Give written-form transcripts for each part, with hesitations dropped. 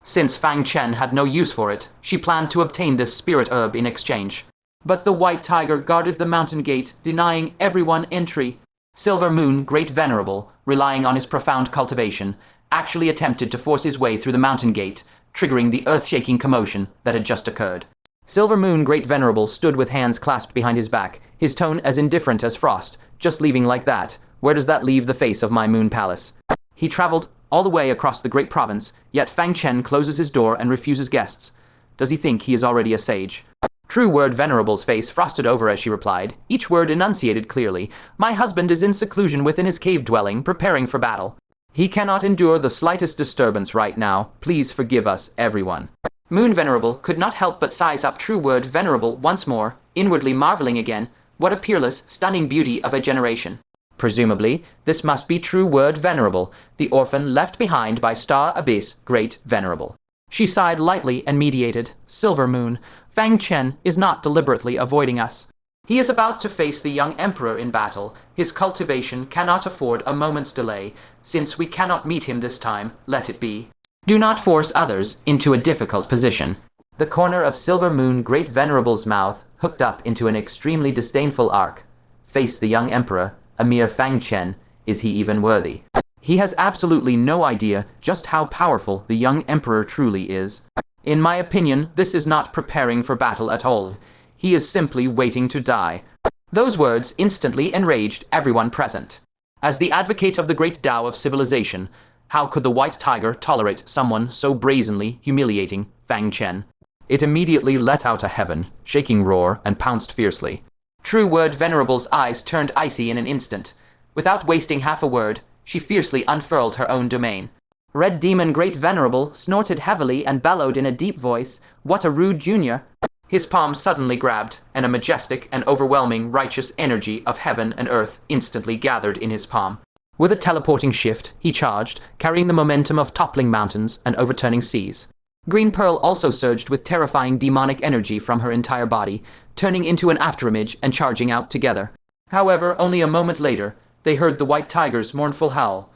Since Fang Chen had no use for it, she planned to obtain this spirit herb in exchange. But the white tiger guarded the mountain gate, denying everyone entry. Silver Moon Great Venerable, relying on his profound cultivation, actually attempted to force his way through the mountain gate, triggering the earth-shaking commotion that had just occurred. Silver Moon Great Venerable stood with hands clasped behind his back, his tone as indifferent as frost. Just leaving like that, where does that leave the face of my moon palace? He traveled all the way across the great province, yet Fang Chen closes his door and refuses guests. Does he think he is already a sage? True Word Venerable's face frosted over as she replied, each word enunciated clearly. My husband is in seclusion within his cave dwelling, preparing for battle. He cannot endure the slightest disturbance right now. Please forgive us, everyone. Moon Venerable could not help but size up True Word Venerable once more, inwardly marveling again. What a peerless, stunning beauty of a generation. Presumably, this must be True Word Venerable, the orphan left behind by Star Abyss Great Venerable. She sighed lightly and mediated. Silver Moon, Fang Chen is not deliberately avoiding us. He is about to face the young emperor in battle. His cultivation cannot afford a moment's delay. Since we cannot meet him this time, let it be. Do not force others into a difficult position. The corner of Silver Moon Great Venerable's mouth hooked up into an extremely disdainful arc. Face the young emperor, a mere Fang Chen, is he even worthy? He has absolutely no idea just how powerful the young emperor truly is. In my opinion, this is not preparing for battle at all. He is simply waiting to die. Those words instantly enraged everyone present. As the advocate of the great Tao of civilization, how could the white tiger tolerate someone so brazenly humiliating Fang Chen? It immediately let out a heaven-shaking roar and pounced fiercely. True Word Venerable's eyes turned icy in an instant. Without wasting half a word, she fiercely unfurled her own domain. Red Demon Great Venerable snorted heavily and bellowed in a deep voice, "What a rude junior!" His palm suddenly grabbed, and a majestic and overwhelming righteous energy of heaven and earth instantly gathered in his palm. With a teleporting shift, he charged, carrying the momentum of toppling mountains and overturning seas. Green Pearl also surged with terrifying demonic energy from her entire body, turning into an afterimage and charging out together. However, only a moment later, they heard the white tiger's mournful howl.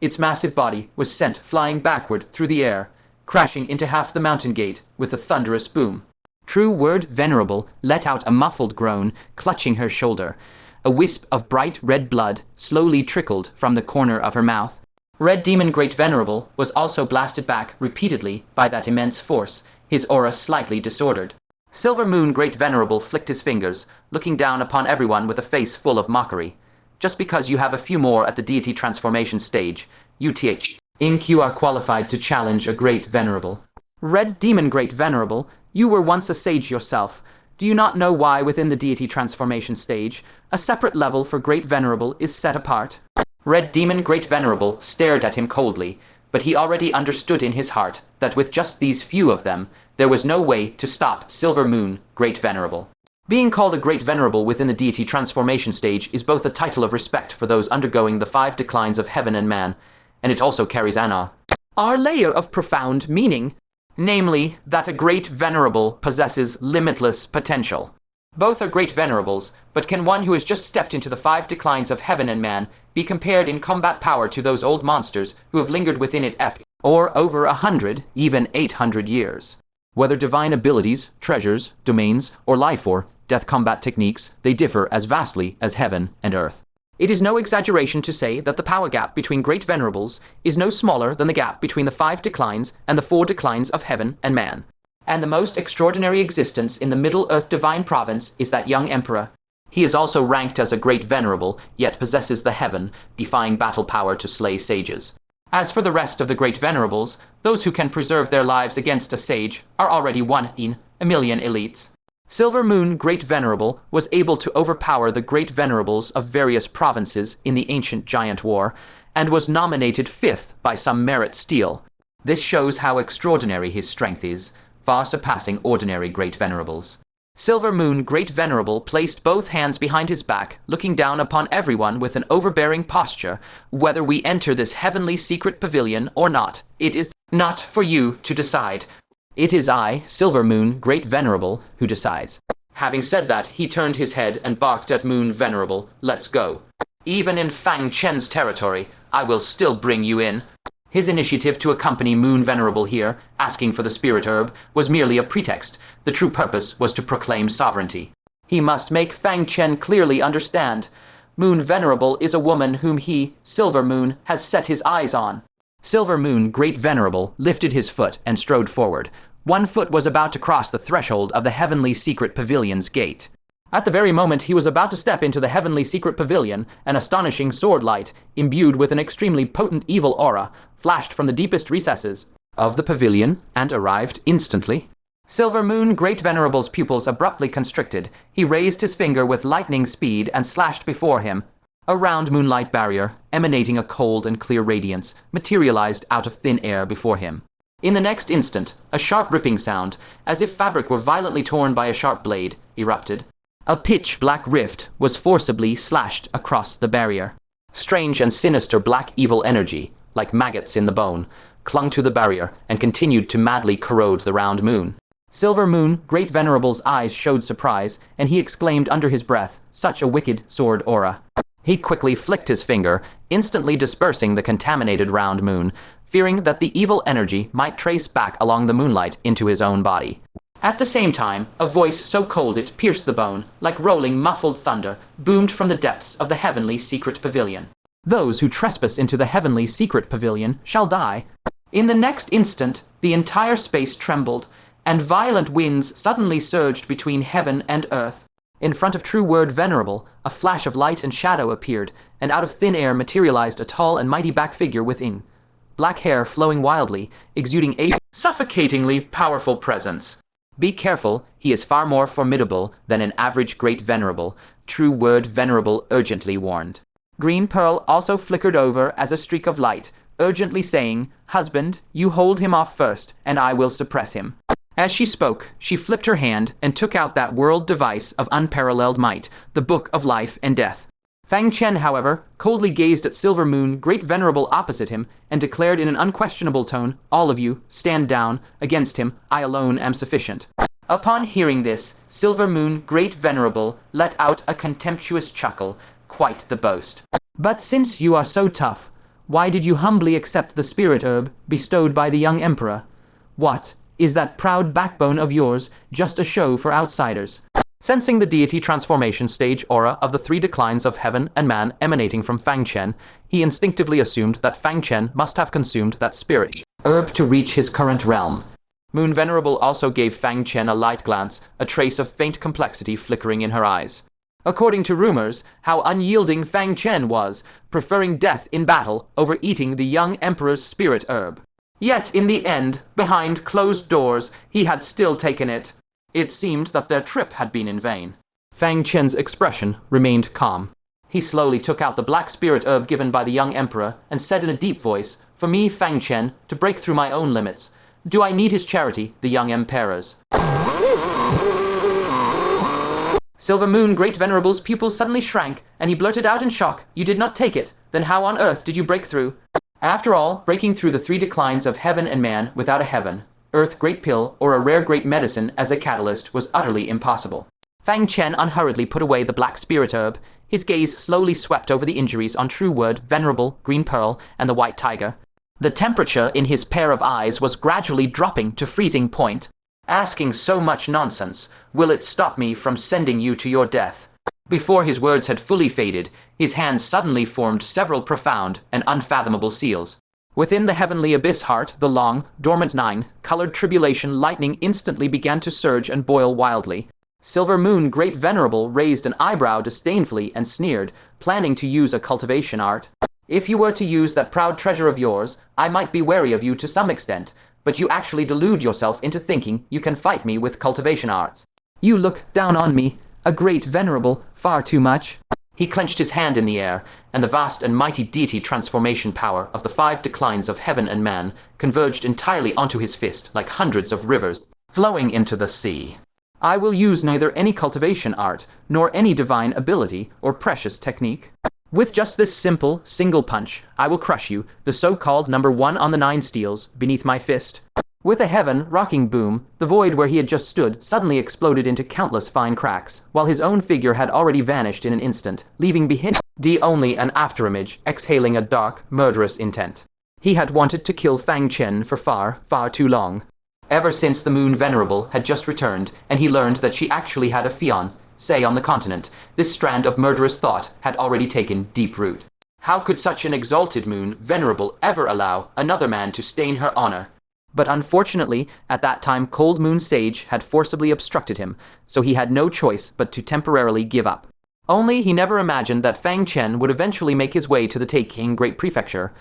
Its massive body was sent flying backward through the air, crashing into half the mountain gate with a thunderous boom. True Word Venerable let out a muffled groan, clutching her shoulder. A wisp of bright red blood slowly trickled from the corner of her mouth. Red Demon Great Venerable was also blasted back repeatedly by that immense force, his aura slightly disordered. Silver Moon Great Venerable flicked his fingers, looking down upon everyone with a face full of mockery. Just because you have a few more at the deity transformation stage, you are qualified to challenge a Great Venerable. Red Demon Great Venerable, you were once a sage yourself. Do you not know why within the deity transformation stage, a separate level for Great Venerable is set apart? Red Demon Great Venerable stared at him coldly, but he already understood in his heart that with just these few of them, there was no way to stop Silver Moon Great Venerable. Being called a Great Venerable within the deity transformation stage is both a title of respect for those undergoing the 5 declines of heaven and man, and it also carries our layer of profound meaning, namely that a Great Venerable possesses limitless potential. Both are Great Venerables, but can one who has just stepped into the 5 declines of heaven and man be compared in combat power to those old monsters who have lingered within it or over 100, even 800 years? Whether divine abilities, treasures, domains, or life or death combat techniques, they differ as vastly as heaven and earth. It is no exaggeration to say that the power gap between Great Venerables is no smaller than the gap between the 5 declines and the 4 declines of heaven and man. And the most extraordinary existence in the Middle Earth Divine Province is that young emperor. He is also ranked as a Great Venerable, yet possesses the heaven-defying battle power to slay sages. As for the rest of the Great Venerables, those who can preserve their lives against a sage are already 1 in a million elites. Silver Moon Great Venerable was able to overpower the Great Venerables of various provinces in the ancient giant war, and was nominated 5th by some merit steal. This shows how extraordinary his strength is, far surpassing ordinary Great Venerables. Silver Moon Great Venerable placed both hands behind his back, looking down upon everyone with an overbearing posture. Whether we enter this Heavenly Secret Pavilion or not, it is not for you to decide. It is I, Silver Moon Great Venerable, who decides. Having said that, he turned his head and barked at Moon Venerable, "Let's go. Even in Fang Chen's territory, I will still bring you in." His initiative to accompany Moon Venerable here, asking for the spirit herb, was merely a pretext. The true purpose was to proclaim sovereignty. He must make Fang Chen clearly understand. Moon Venerable is a woman whom he, Silver Moon, has set his eyes on. Silver Moon Great Venerable lifted his foot and strode forward. One foot was about to cross the threshold of the Heavenly Secret Pavilion's gate. At the very moment he was about to step into the Heavenly Secret Pavilion, an astonishing sword light, imbued with an extremely potent evil aura, flashed from the deepest recesses of the pavilion and arrived instantly. Silver Moon Great Venerable's pupils abruptly constricted. He raised his finger with lightning speed and slashed before him. A round moonlight barrier, emanating a cold and clear radiance, materialized out of thin air before him. In the next instant, a sharp ripping sound, as if fabric were violently torn by a sharp blade, erupted. A pitch-black rift was forcibly slashed across the barrier. Strange and sinister black evil energy, like maggots in the bone, clung to the barrier and continued to madly corrode the round moon. Silver Moon Great Venerable's eyes showed surprise, and he exclaimed under his breath, "Such a wicked sword aura." He quickly flicked his finger, instantly dispersing the contaminated round moon, fearing that the evil energy might trace back along the moonlight into his own body. At the same time, a voice so cold it pierced the bone, like rolling muffled thunder, boomed from the depths of the Heavenly Secret Pavilion. "Those who trespass into the Heavenly Secret Pavilion shall die." In the next instant, the entire space trembled, and violent winds suddenly surged between heaven and earth. In front of True Word Venerable, a flash of light and shadow appeared, and out of thin air materialized a tall and mighty back figure within. Black hair flowing wildly, exuding a suffocatingly powerful presence. "Be careful, he is far more formidable than an average Great Venerable," True Word Venerable urgently warned. Green Pearl also flickered over as a streak of light, urgently saying, "Husband, you hold him off first, and I will suppress him." As she spoke, she flipped her hand and took out that world device of unparalleled might, the Book of Life and Death. Fang Chen, however, coldly gazed at Silver Moon Great Venerable opposite him and declared in an unquestionable tone, "All of you, stand down. Against him, I alone am sufficient." Upon hearing this, Silver Moon Great Venerable let out a contemptuous chuckle, quite the boast. "But since you are so tough, why did you humbly accept the spirit herb bestowed by the young emperor? What, is that proud backbone of yours just a show for outsiders?" Sensing the deity transformation stage aura of the three declines of heaven and man emanating from Fang Chen, he instinctively assumed that Fang Chen must have consumed that spirit herb to reach his current realm. Moon Venerable also gave Fang Chen a light glance, a trace of faint complexity flickering in her eyes. According to rumors, how unyielding Fang Chen was, preferring death in battle over eating the young emperor's spirit herb. Yet in the end, behind closed doors, he had still taken it. It seemed that their trip had been in vain. Fang Chen's expression remained calm. He slowly took out the black spirit herb given by the young emperor and said in a deep voice, "For me, Fang Chen, to break through my own limits. Do I need his charity, the young emperor's?" Silver Moon Great Venerable's pupils suddenly shrank, and he blurted out in shock, "You did not take it. Then how on earth did you break through?" After all, breaking through the three declines of heaven and man without a heaven, earth great pill, or a rare great medicine as a catalyst was utterly impossible. Fang Chen unhurriedly put away the black spirit herb. His gaze slowly swept over the injuries on True Word, Venerable, Green Pearl, and the White Tiger. The temperature in his pair of eyes was gradually dropping to freezing point. "Asking so much nonsense, will it stop me from sending you to your death?" Before his words had fully faded, his hands suddenly formed several profound and unfathomable seals. Within the heavenly abyss heart, the long, dormant nine-colored tribulation lightning instantly began to surge and boil wildly. Silver Moon Great Venerable raised an eyebrow disdainfully and sneered, planning to use a cultivation art. "If you were to use that proud treasure of yours, I might be wary of you to some extent, but you actually delude yourself into thinking you can fight me with cultivation arts. You look down on me, a Great Venerable, far too much." He clenched his hand in the air, and the vast and mighty deity transformation power of the five declines of heaven and man converged entirely onto his fist like hundreds of rivers flowing into the sea. "I will use neither any cultivation art, nor any divine ability or precious technique. With just this simple, single punch, I will crush you, the so-called number one on the nine steels, beneath my fist." With a heaven-rocking boom, the void where he had just stood suddenly exploded into countless fine cracks, while his own figure had already vanished in an instant, leaving behind only an afterimage exhaling a dark, murderous intent. He had wanted to kill Fang Chen for far, far too long. Ever since the Moon Venerable had just returned, and he learned that she actually had a fiancé on the continent, this strand of murderous thought had already taken deep root. How could such an exalted Moon Venerable ever allow another man to stain her honor? But unfortunately, at that time Cold Moon Sage had forcibly obstructed him, so he had no choice but to temporarily give up. Only he never imagined that Fang Chen would eventually make his way to the Taking Great Prefecture,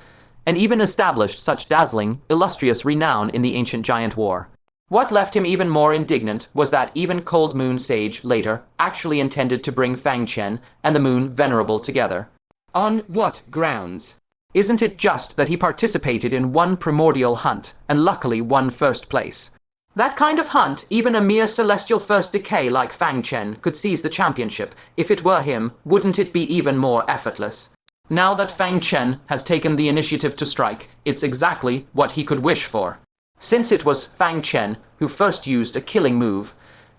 and even established such dazzling, illustrious renown in the ancient giant war. What left him even more indignant was that even Cold Moon Sage later actually intended to bring Fang Chen and the Moon Venerable together. On what grounds? Isn't it just that he participated in one primordial hunt, and luckily won first place? That kind of hunt, even a mere celestial first decay like Fang Chen could seize the championship. If it were him, wouldn't it be even more effortless? Now that Fang Chen has taken the initiative to strike, it's exactly what he could wish for. Since it was Fang Chen who first used a killing move,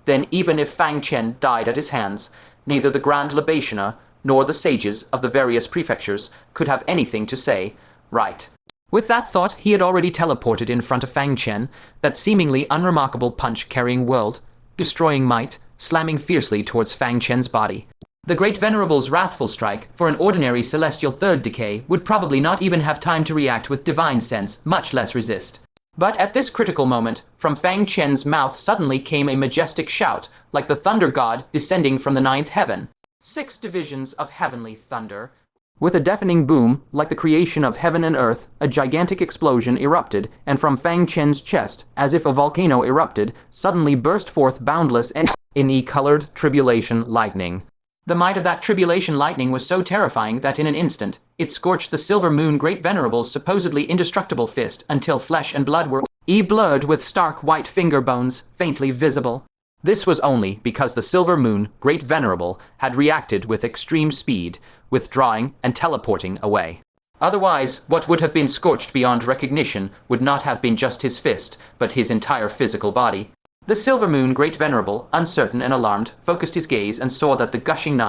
then even if Fang Chen died at his hands, neither the Grand Libationer nor the sages of the various prefectures could have anything to say, right. With that thought, he had already teleported in front of Fang Chen, that seemingly unremarkable punch-carrying world, destroying might, slamming fiercely towards Fang Chen's body. The Great Venerable's wrathful strike for an ordinary celestial third decay would probably not even have time to react with divine sense, much less resist. But at this critical moment, from Fang Chen's mouth suddenly came a majestic shout, like the thunder god descending from the ninth heaven. 6 divisions of heavenly thunder. With a deafening boom, like the creation of heaven and earth, a gigantic explosion erupted, and from Fang Chen's chest, as if a volcano erupted, suddenly burst forth boundless and in-colored tribulation lightning. The might of that tribulation lightning was so terrifying that in an instant, it scorched the silver Moon Great Venerable's supposedly indestructible fist until flesh and blood were blurred with stark white finger bones, faintly visible. This was only because the silver Moon Great Venerable had reacted with extreme speed, withdrawing and teleporting away. Otherwise, what would have been scorched beyond recognition would not have been just his fist, but his entire physical body. The silver Moon Great Venerable, uncertain and alarmed, focused his gaze and saw that the gushing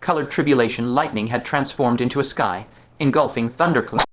colored tribulation lightning had transformed into a sky, engulfing thundercloud,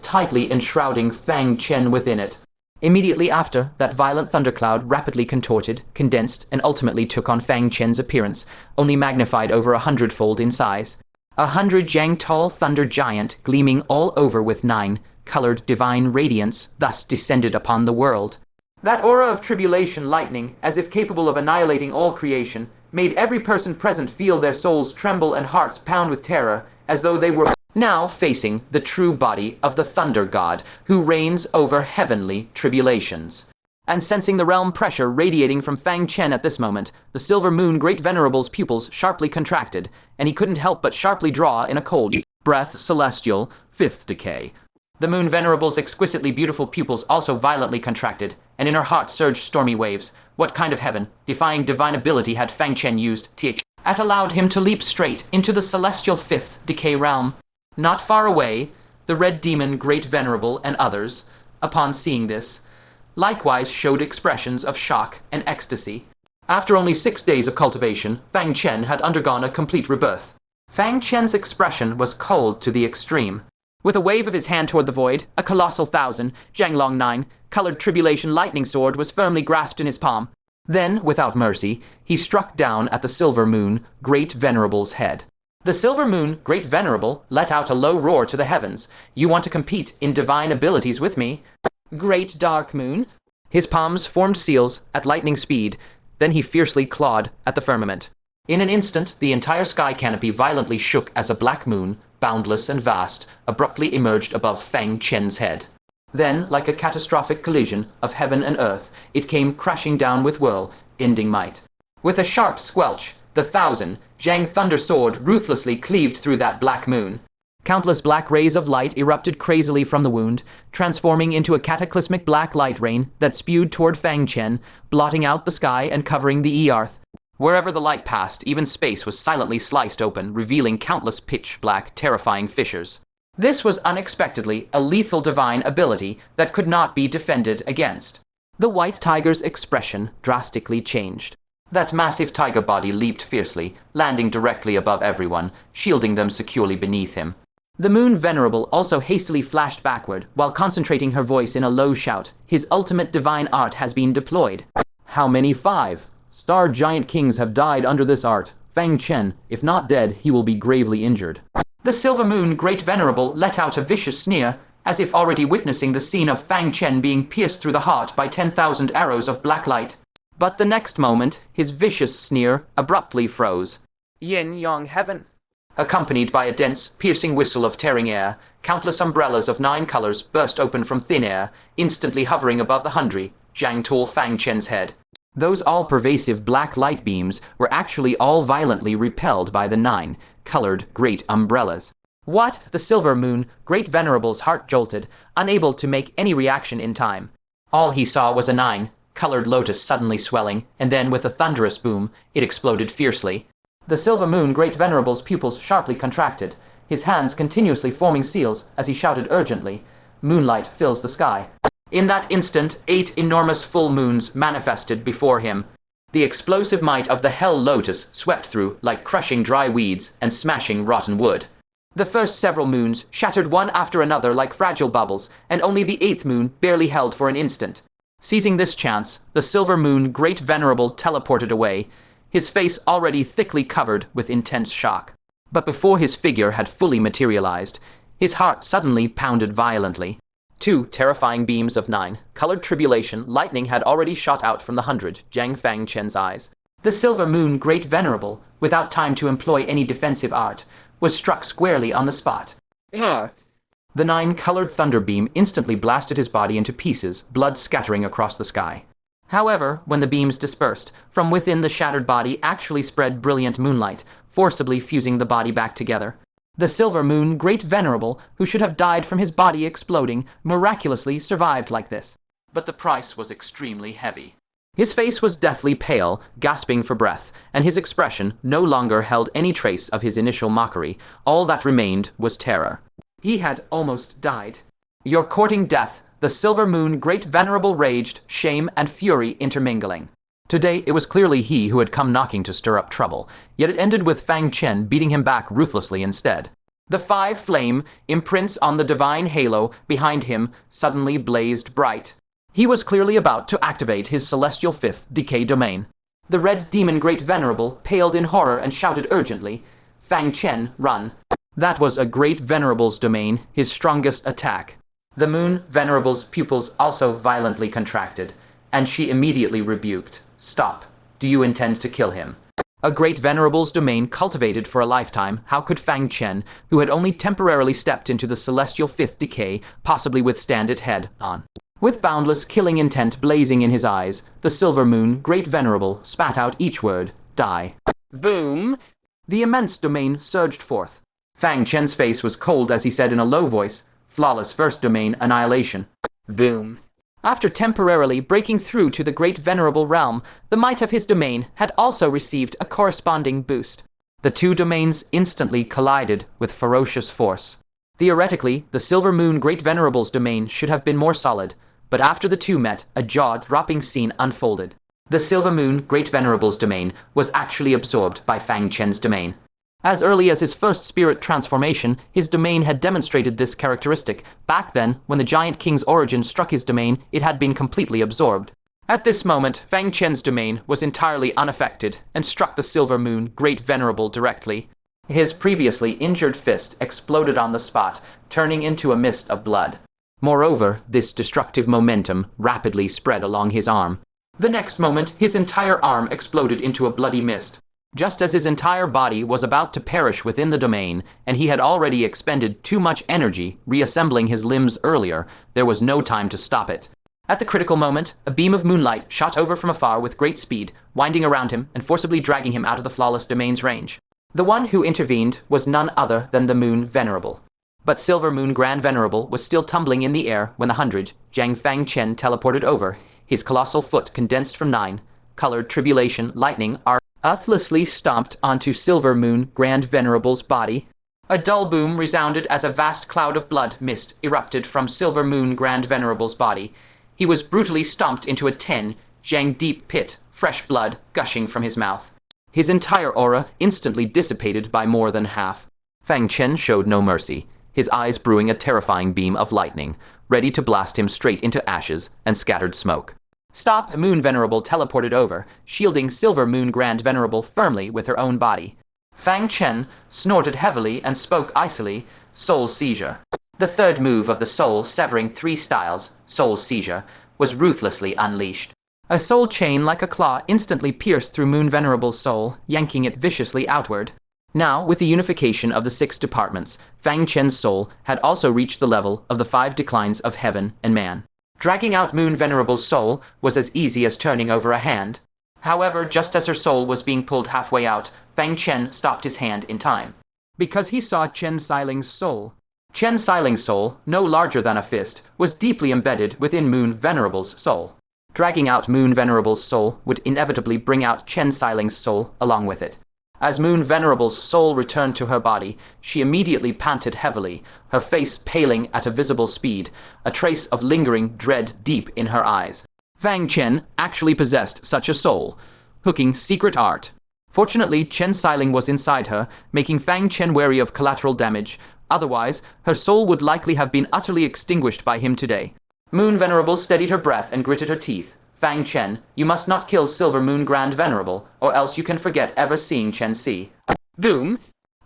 tightly enshrouding Fang Chen within it. Immediately after, that violent thundercloud rapidly contorted, condensed, and ultimately took on Fang Chen's appearance, only magnified over 100-fold in size. 100 tall thunder giant, gleaming all over with 9-colored divine radiance, thus descended upon the world. That aura of tribulation lightning, as if capable of annihilating all creation, made every person present feel their souls tremble and hearts pound with terror, as though they were now facing the true body of the thunder god, who reigns over heavenly tribulations. And sensing the realm pressure radiating from Fang Chen at this moment, the silver Moon Great Venerable's pupils sharply contracted, and he couldn't help but sharply draw in a cold breath celestial, 5th decay. The Moon Venerable's exquisitely beautiful pupils also violently contracted, and in her heart surged stormy waves. What kind of heaven-defying divine ability had Fang Chen used? That allowed him to leap straight into the celestial 5th decay realm. Not far away, the Red Demon Great Venerable and others, upon seeing this, likewise showed expressions of shock and ecstasy. After only 6 days of cultivation, Fang Chen had undergone a complete rebirth. Fang Chen's expression was cold to the extreme. With a wave of his hand toward the void, a colossal 1,000, Jianglong 9-colored tribulation lightning sword was firmly grasped in his palm. Then, without mercy, he struck down at the silver Moon Great Venerable's head. The silver Moon Great Venerable let out a low roar to the heavens. You want to compete in divine abilities with me? Great Dark Moon. His palms formed seals at lightning speed. Then he fiercely clawed at the firmament. In an instant, the entire sky canopy violently shook as a black moon, boundless and vast, abruptly emerged above Fang Chen's head. Then, like a catastrophic collision of heaven and earth, it came crashing down with world-ending might. With a sharp squelch, the 1,000 Jiang Thunder Sword ruthlessly cleaved through that black moon. Countless black rays of light erupted crazily from the wound, transforming into a cataclysmic black light rain that spewed toward Fang Chen, blotting out the sky and covering the earth. Wherever the light passed, even space was silently sliced open, revealing countless pitch-black, terrifying fissures. This was unexpectedly a lethal divine ability that could not be defended against. The white tiger's expression drastically changed. That massive tiger body leaped fiercely, landing directly above everyone, shielding them securely beneath him. The Moon Venerable also hastily flashed backward, while concentrating her voice in a low shout. His ultimate divine art has been deployed. How many? 5 star giant kings have died under this art. Fang Chen, if not dead, he will be gravely injured. The Silver Moon Great Venerable let out a vicious sneer, as if already witnessing the scene of Fang Chen being pierced through the heart by 10,000 arrows of black light. But the next moment, his vicious sneer abruptly froze. Yin Yang Heaven. Accompanied by a dense, piercing whistle of tearing air, countless umbrellas of 9 colors burst open from thin air, instantly hovering above the Hundred, Jiang tall Fang Chen's head. Those all-pervasive black light beams were actually all violently repelled by the 9 colored great umbrellas. What? The Silver Moon Great Venerable's heart jolted, unable to make any reaction in time. All he saw was a 9 colored lotus suddenly swelling, and then with a thunderous boom, it exploded fiercely. The Silver Moon Great Venerable's pupils sharply contracted, his hands continuously forming seals as he shouted urgently. Moonlight fills the sky. In that instant, 8 enormous full moons manifested before him. The explosive might of the Hell Lotus swept through like crushing dry weeds and smashing rotten wood. The first several moons shattered one after another like fragile bubbles, and only the 8th moon barely held for an instant. Seizing this chance, the Silver Moon Great Venerable teleported away, his face already thickly covered with intense shock. But before his figure had fully materialized, his heart suddenly pounded violently. 2 terrifying beams of 9 colored tribulation lightning had already shot out from the Hundred, Jiang Fang Chen's eyes. The Silver Moon Great Venerable, without time to employ any defensive art, was struck squarely on the spot. The 9 colored thunder beam instantly blasted his body into pieces, blood scattering across the sky. However, when the beams dispersed, from within the shattered body actually spread brilliant moonlight, forcibly fusing the body back together. The Silver Moon Great Venerable, who should have died from his body exploding, miraculously survived like this. But the price was extremely heavy. His face was deathly pale, gasping for breath, and his expression no longer held any trace of his initial mockery. All that remained was terror. He had almost died. "You're courting death," the Silver Moon Great Venerable raged, shame and fury intermingling. Today it was clearly he who had come knocking to stir up trouble, yet it ended with Fang Chen beating him back ruthlessly instead. The 5 flame imprints on the divine halo behind him suddenly blazed bright. He was clearly about to activate his celestial 5th decay domain. The Red Demon Great Venerable paled in horror and shouted urgently, "Fang Chen, run." That was a Great Venerable's domain, his strongest attack. The Moon Venerable's pupils also violently contracted, and she immediately rebuked, "Stop. Do you intend to kill him?" A Great Venerable's domain cultivated for a lifetime, how could Fang Chen, who had only temporarily stepped into the celestial 5th decay, possibly withstand it head on? With boundless killing intent blazing in his eyes, the Silver Moon Great Venerable spat out each word, "Die." Boom! The immense domain surged forth. Fang Chen's face was cold as he said in a low voice, "Flawless first domain annihilation." Boom! After temporarily breaking through to the Great Venerable realm, the might of his domain had also received a corresponding boost. The 2 domains instantly collided with ferocious force. Theoretically, the Silver Moon Great Venerable's domain should have been more solid, but after the 2 met, a jaw-dropping scene unfolded. The Silver Moon Great Venerable's domain was actually absorbed by Fang Chen's domain. As early as his first spirit transformation, his domain had demonstrated this characteristic. Back then, when the Giant King's origin struck his domain, it had been completely absorbed. At this moment, Fang Chen's domain was entirely unaffected and struck the Silver Moon Great Venerable directly. His previously injured fist exploded on the spot, turning into a mist of blood. Moreover, this destructive momentum rapidly spread along his arm. The next moment, his entire arm exploded into a bloody mist. Just as his entire body was about to perish within the domain, and he had already expended too much energy reassembling his limbs earlier, there was no time to stop it. At the critical moment, a beam of moonlight shot over from afar with great speed, winding around him and forcibly dragging him out of the flawless domain's range. The one who intervened was none other than the Moon Venerable. But Silver Moon Grand Venerable was still tumbling in the air when the Hundred, Jiang Fang Chen, teleported over, his colossal foot condensed from 9 colored tribulation lightning ruthlessly stomped onto Silver Moon Grand Venerable's body. A dull boom resounded as a vast cloud of blood mist erupted from Silver Moon Grand Venerable's body. He was brutally stomped into a 10 Jiang deep pit, fresh blood gushing from his mouth. His entire aura instantly dissipated by more than half. Fang Chen showed no mercy. his eyes brewing a terrifying beam of lightning, ready to blast him straight into ashes and scattered smoke. Stop! The Moon Venerable teleported over, shielding Silver Moon Grand Venerable firmly with her own body. Fang Chen snorted heavily and spoke icily, Soul Seizure. The third move of the soul severing 3 styles, Soul Seizure, was ruthlessly unleashed. A soul chain like a claw instantly pierced through Moon Venerable's soul, yanking it viciously outward. Now, with the unification of the 6 departments, Fang Chen's soul had also reached the level of the 5 declines of heaven and man. Dragging out Moon Venerable's soul was as easy as turning over a hand. However, just as her soul was being pulled halfway out, Fang Chen stopped his hand in time. Because he saw Chen Siling's soul. Chen Siling's soul, no larger than a fist, was deeply embedded within Moon Venerable's soul. Dragging out Moon Venerable's soul would inevitably bring out Chen Siling's soul along with it. As Moon Venerable's soul returned to her body, she immediately panted heavily, her face paling at a visible speed, a trace of lingering dread deep in her eyes. Fang Chen actually possessed such a soul, hooking secret art. Fortunately, Chen Siling was inside her, making Fang Chen wary of collateral damage. Otherwise, her soul would likely have been utterly extinguished by him today. Moon Venerable steadied her breath and gritted her teeth. Fang Chen, you must not kill Silver Moon Grand Venerable, or else you can forget ever seeing Chen Si. Boom!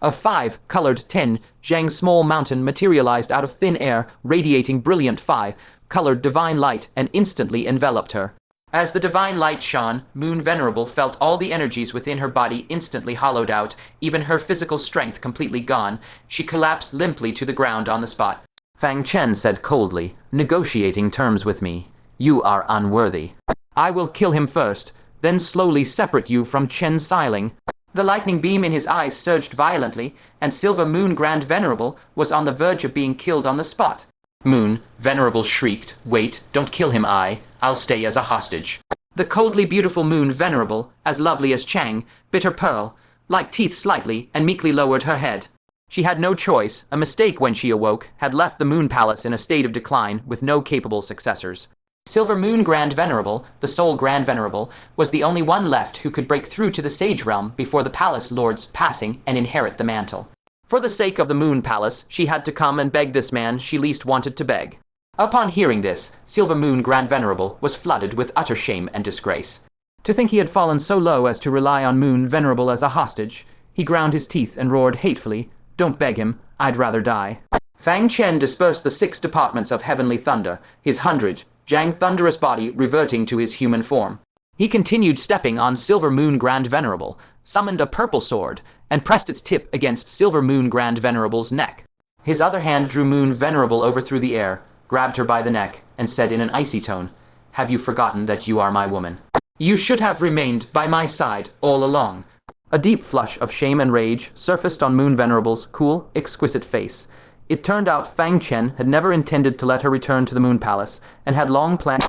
A 5-colored tin Zhang small mountain materialized out of thin air, radiating brilliant 5-colored divine light, and instantly enveloped her. As the divine light shone, Moon Venerable felt all the energies within her body instantly hollowed out, even her physical strength completely gone. She collapsed limply to the ground on the spot. Fang Chen said coldly, negotiating terms with me. You are unworthy. I will kill him first, then slowly separate you from Chen Siling. The lightning beam in his eyes surged violently, and Silver Moon Grand Venerable was on the verge of being killed on the spot. Moon Venerable shrieked, "Wait, don't kill him, I'll stay as a hostage." The coldly beautiful Moon Venerable, as lovely as Chang, bit her pearl, like teeth slightly, and meekly lowered her head. She had no choice. A mistake when she awoke had left the Moon Palace in a state of decline with no capable successors. Silver Moon Grand Venerable, the sole Grand Venerable, was the only one left who could break through to the Sage Realm before the Palace Lord's passing and inherit the mantle. For the sake of the Moon Palace, she had to come and beg this man she least wanted to beg. Upon hearing this, Silver Moon Grand Venerable was flooded with utter shame and disgrace. To think he had fallen so low as to rely on Moon Venerable as a hostage, he ground his teeth and roared hatefully, "Don't beg him, I'd rather die." Fang Chen dispersed the 6 departments of Heavenly Thunder, his 100, Zhang thunderous body reverting to his human form. He continued stepping on Silver Moon Grand Venerable, summoned a purple sword, and pressed its tip against Silver Moon Grand Venerable's neck. His other hand drew Moon Venerable over through the air, grabbed her by the neck, and said in an icy tone, "Have you forgotten that you are my woman? You should have remained by my side all along." A deep flush of shame and rage surfaced on Moon Venerable's cool, exquisite face. It turned out Fang Chen had never intended to let her return to the Moon Palace, and had long planned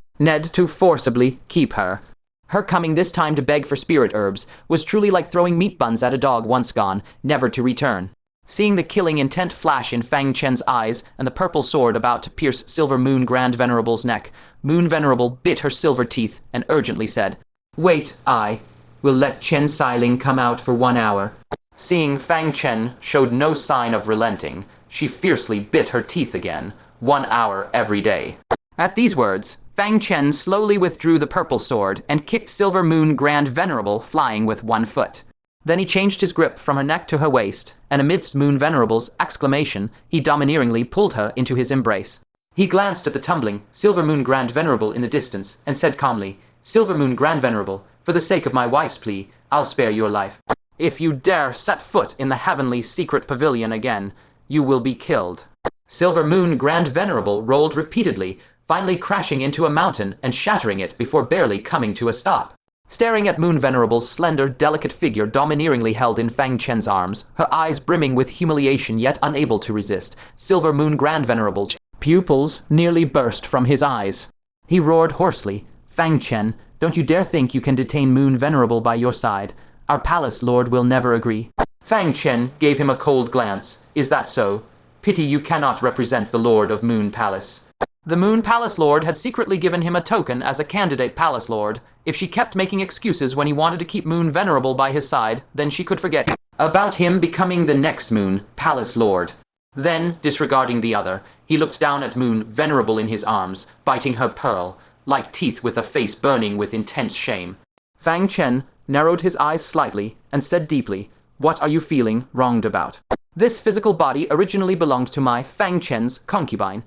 to forcibly keep her. Her coming this time to beg for spirit herbs was truly like throwing meat buns at a dog once gone, never to return. Seeing the killing intent flash in Fang Chen's eyes and the purple sword about to pierce Silver Moon Grand Venerable's neck, Moon Venerable bit her silver teeth and urgently said, "Wait, I will let Chen Siling come out for 1 hour." Seeing Fang Chen showed no sign of relenting, she fiercely bit her teeth again, 1 hour every day. At these words, Fang Chen slowly withdrew the purple sword and kicked Silver Moon Grand Venerable flying with 1 foot. Then he changed his grip from her neck to her waist, and amidst Moon Venerable's exclamation, he domineeringly pulled her into his embrace. He glanced at the tumbling Silver Moon Grand Venerable in the distance and said calmly, "Silver Moon Grand Venerable, for the sake of my wife's plea, I'll spare your life. If you dare set foot in the Heavenly Secret Pavilion again, you will be killed." Silver Moon Grand Venerable rolled repeatedly, finally crashing into a mountain and shattering it before barely coming to a stop. Staring at Moon Venerable's slender, delicate figure domineeringly held in Fang Chen's arms, her eyes brimming with humiliation yet unable to resist, Silver Moon Grand Venerable's pupils nearly burst from his eyes. He roared hoarsely, "Fang Chen, don't you dare think you can detain Moon Venerable by your side. Our palace lord will never agree." Fang Chen gave him a cold glance. "Is that so? Pity you cannot represent the Lord of Moon Palace." The Moon Palace Lord had secretly given him a token as a candidate Palace Lord. If she kept making excuses when he wanted to keep Moon Venerable by his side, then she could forget about him becoming the next Moon Palace Lord. Then, disregarding the other, he looked down at Moon Venerable in his arms, biting her pearl, like teeth with a face burning with intense shame. Fang Chen narrowed his eyes slightly and said deeply, "What are you feeling wronged about? This physical body originally belonged to my Fang Chen's concubine.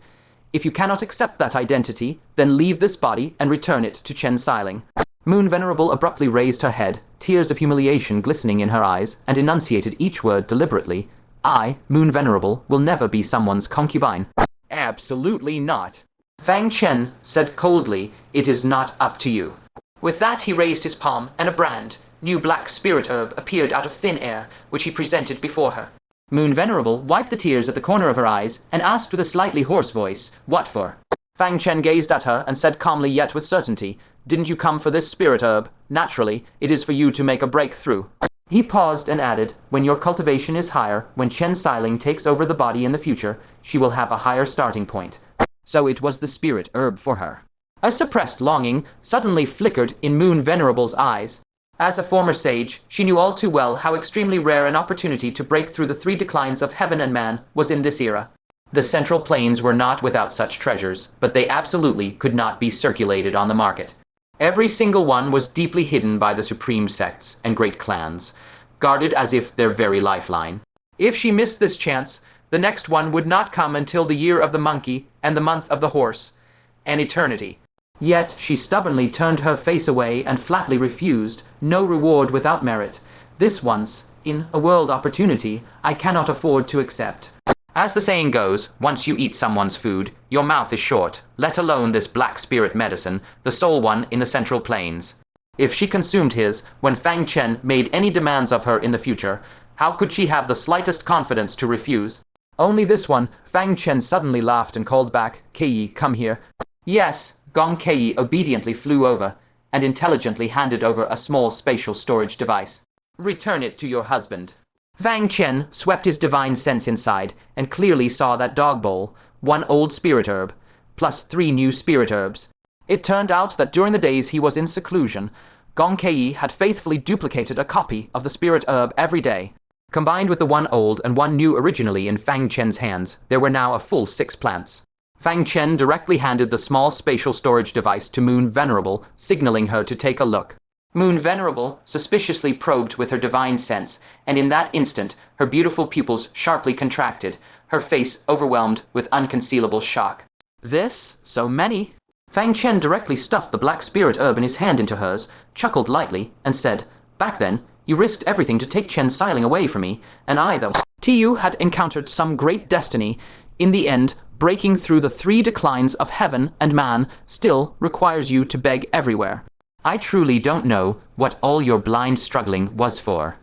If you cannot accept that identity, then leave this body and return it to Chen Xiling." Moon Venerable abruptly raised her head, tears of humiliation glistening in her eyes, and enunciated each word deliberately. "I, Moon Venerable, will never be someone's concubine." "Absolutely not." Fang Chen said coldly, "It is not up to you." With that he raised his palm, and a brand, new black spirit herb, appeared out of thin air, which he presented before her. Moon Venerable wiped the tears at the corner of her eyes and asked with a slightly hoarse voice, "What for?" Fang Chen gazed at her and said calmly yet with certainty, "Didn't you come for this spirit herb? Naturally, it is for you to make a breakthrough." He paused and added, "When your cultivation is higher, when Chen Xiling takes over the body in the future, she will have a higher starting point." So it was the spirit herb for her. A suppressed longing suddenly flickered in Moon Venerable's eyes. As a former sage, she knew all too well how extremely rare an opportunity to break through the three declines of heaven and man was in this era. The Central Plains were not without such treasures, but they absolutely could not be circulated on the market. Every single one was deeply hidden by the supreme sects and great clans, guarded as if their very lifeline. If she missed this chance, the next one would not come until the year of the monkey and the month of the horse, an eternity. Yet she stubbornly turned her face away and flatly refused, no reward without merit. This once, in a world opportunity, I cannot afford to accept. As the saying goes, once you eat someone's food, your mouth is short, let alone this black spirit medicine, the sole one in the Central Plains. If she consumed his, when Fang Chen made any demands of her in the future, how could she have the slightest confidence to refuse? Only this one. Fang Chen suddenly laughed and called back, "Kei, come here." "Yes." Gong Kei obediently flew over, and intelligently handed over a small spatial storage device. "Return it to your husband." Fang Chen swept his divine sense inside, and clearly saw that dog bowl, one old spirit herb, plus 3 new spirit herbs. It turned out that during the days he was in seclusion, Gong Kei had faithfully duplicated a copy of the spirit herb every day. Combined with the one old and one new originally in Fang Chen's hands, there were now a full 6 plants. Fang Chen directly handed the small spatial storage device to Moon Venerable, signaling her to take a look. Moon Venerable suspiciously probed with her divine sense, and in that instant her beautiful pupils sharply contracted, her face overwhelmed with unconcealable shock. "This? So many?" Fang Chen directly stuffed the black spirit herb in his hand into hers, chuckled lightly, and said, "Back then, you risked everything to take Chen Xiling away from me, and I, though you had encountered some great destiny, in the end, breaking through the 3 declines of heaven and man still requires you to beg everywhere. I truly don't know what all your blind struggling was for."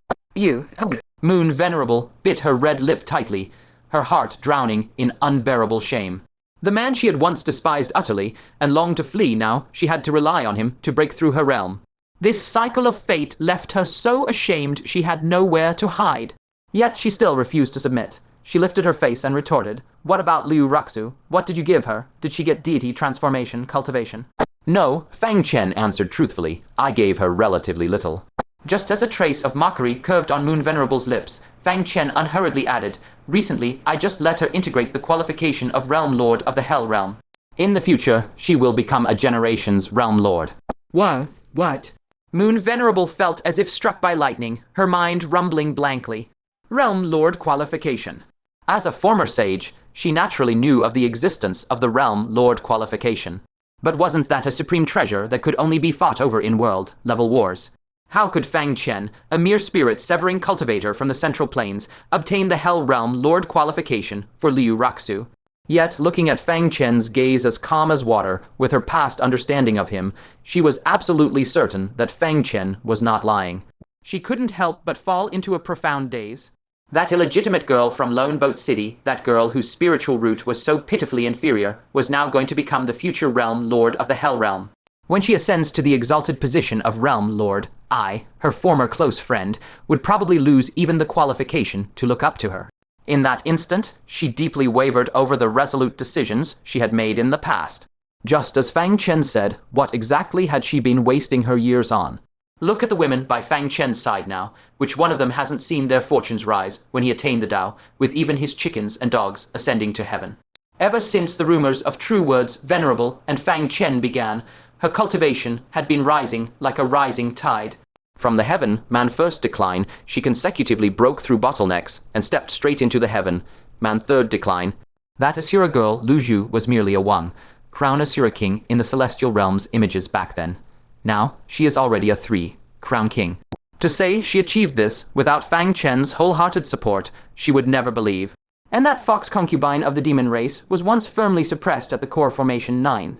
Moon Venerable bit her red lip tightly, her heart drowning in unbearable shame. The man she had once despised utterly and longed to flee, now she had to rely on him to break through her realm. This cycle of fate left her so ashamed she had nowhere to hide. Yet she still refused to submit. She lifted her face and retorted, "What about Liu Ruxu? What did you give her? Did she get deity transformation, cultivation?" "No," Fang Chen answered truthfully. "I gave her relatively little." Just as a trace of mockery curved on Moon Venerable's lips, Fang Chen unhurriedly added, "Recently, I just let her integrate the qualification of Realm Lord of the Hell Realm. In the future, she will become a generation's Realm Lord." What? Moon Venerable felt as if struck by lightning, her mind rumbling blankly. Realm Lord qualification. As a former sage, she naturally knew of the existence of the Realm Lord qualification. But wasn't that a supreme treasure that could only be fought over in world-level wars? How could Fang Chen, a mere spirit-severing cultivator from the Central Plains, obtain the Hell Realm Lord qualification for Liu Ruxu? Yet, looking at Fang Chen's gaze as calm as water, with her past understanding of him, she was absolutely certain that Fang Chen was not lying. She couldn't help but fall into a profound daze. That illegitimate girl from Lone Boat City, that girl whose spiritual root was so pitifully inferior, was now going to become the future Realm Lord of the Hell Realm. When she ascends to the exalted position of Realm Lord, I, her former close friend, would probably lose even the qualification to look up to her. In that instant, she deeply wavered over the resolute decisions she had made in the past. Just as Fang Chen said, what exactly had she been wasting her years on? Look at the women by Fang Chen's side now, which one of them hasn't seen their fortunes rise when he attained the Tao, with even his chickens and dogs ascending to heaven. Ever since the rumors of true words Venerable and Fang Chen began, her cultivation had been rising like a rising tide. From the heaven, man first decline, she consecutively broke through bottlenecks and stepped straight into the heaven, man third decline. That Asura girl, Lu Zhu, was merely a Wang, crown Asura king in the celestial realms images back then. Now, she is already a 3, crown king. To say she achieved this without Fang Chen's wholehearted support, she would never believe. And that fox concubine of the demon race was once firmly suppressed at the core formation 9.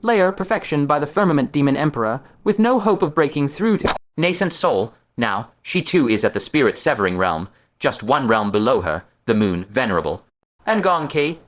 Layer perfection by the firmament demon emperor, with no hope of breaking through to nascent soul. Now, she too is at the spirit severing realm, just one realm below her, the Moon Venerable. And Gong Ke,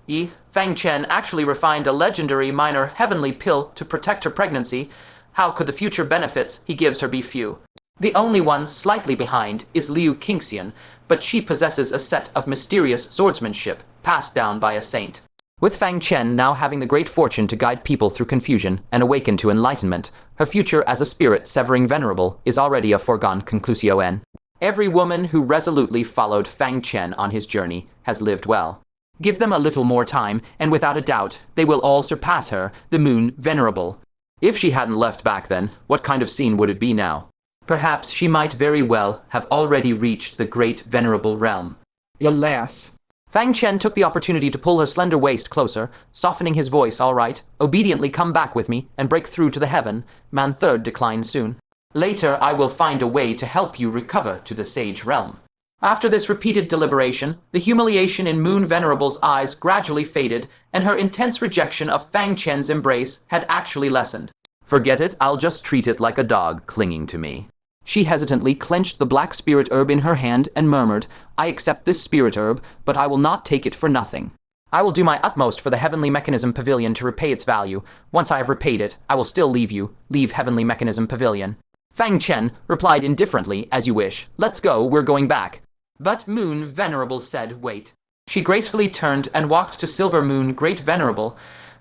Fang Chen actually refined a legendary minor heavenly pill to protect her pregnancy. How could the future benefits he gives her be few? The only one slightly behind is Liu Qingxian, but she possesses a set of mysterious swordsmanship passed down by a saint. With Fang Chen now having the great fortune to guide people through confusion and awaken to enlightenment, her future as a spirit severing venerable is already a foregone conclusion. Every woman who resolutely followed Fang Chen on his journey has lived well. Give them a little more time, and without a doubt, they will all surpass her, the Moon Venerable. If she hadn't left back then, what kind of scene would it be now? Perhaps she might very well have already reached the Great Venerable realm. Alas. Fang Chen took the opportunity to pull her slender waist closer, softening his voice. All right, obediently come back with me and break through to the heaven. Man third decline soon. Later I will find a way to help you recover to the sage realm. After this repeated deliberation, the humiliation in Moon Venerable's eyes gradually faded, and her intense rejection of Fang Chen's embrace had actually lessened. Forget it, I'll just treat it like a dog clinging to me. She hesitantly clenched the black spirit herb in her hand and murmured, I accept this spirit herb, but I will not take it for nothing. I will do my utmost for the Heavenly Mechanism Pavilion to repay its value. Once I have repaid it, I will still leave Heavenly Mechanism Pavilion. Fang Chen replied indifferently, as you wish. Let's go, we're going back. But Moon Venerable said, wait. She gracefully turned and walked to Silver Moon Great Venerable,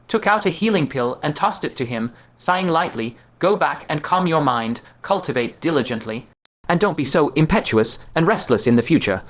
took out a healing pill and tossed it to him, sighing lightly, go back and calm your mind, cultivate diligently. And don't be so impetuous and restless in the future.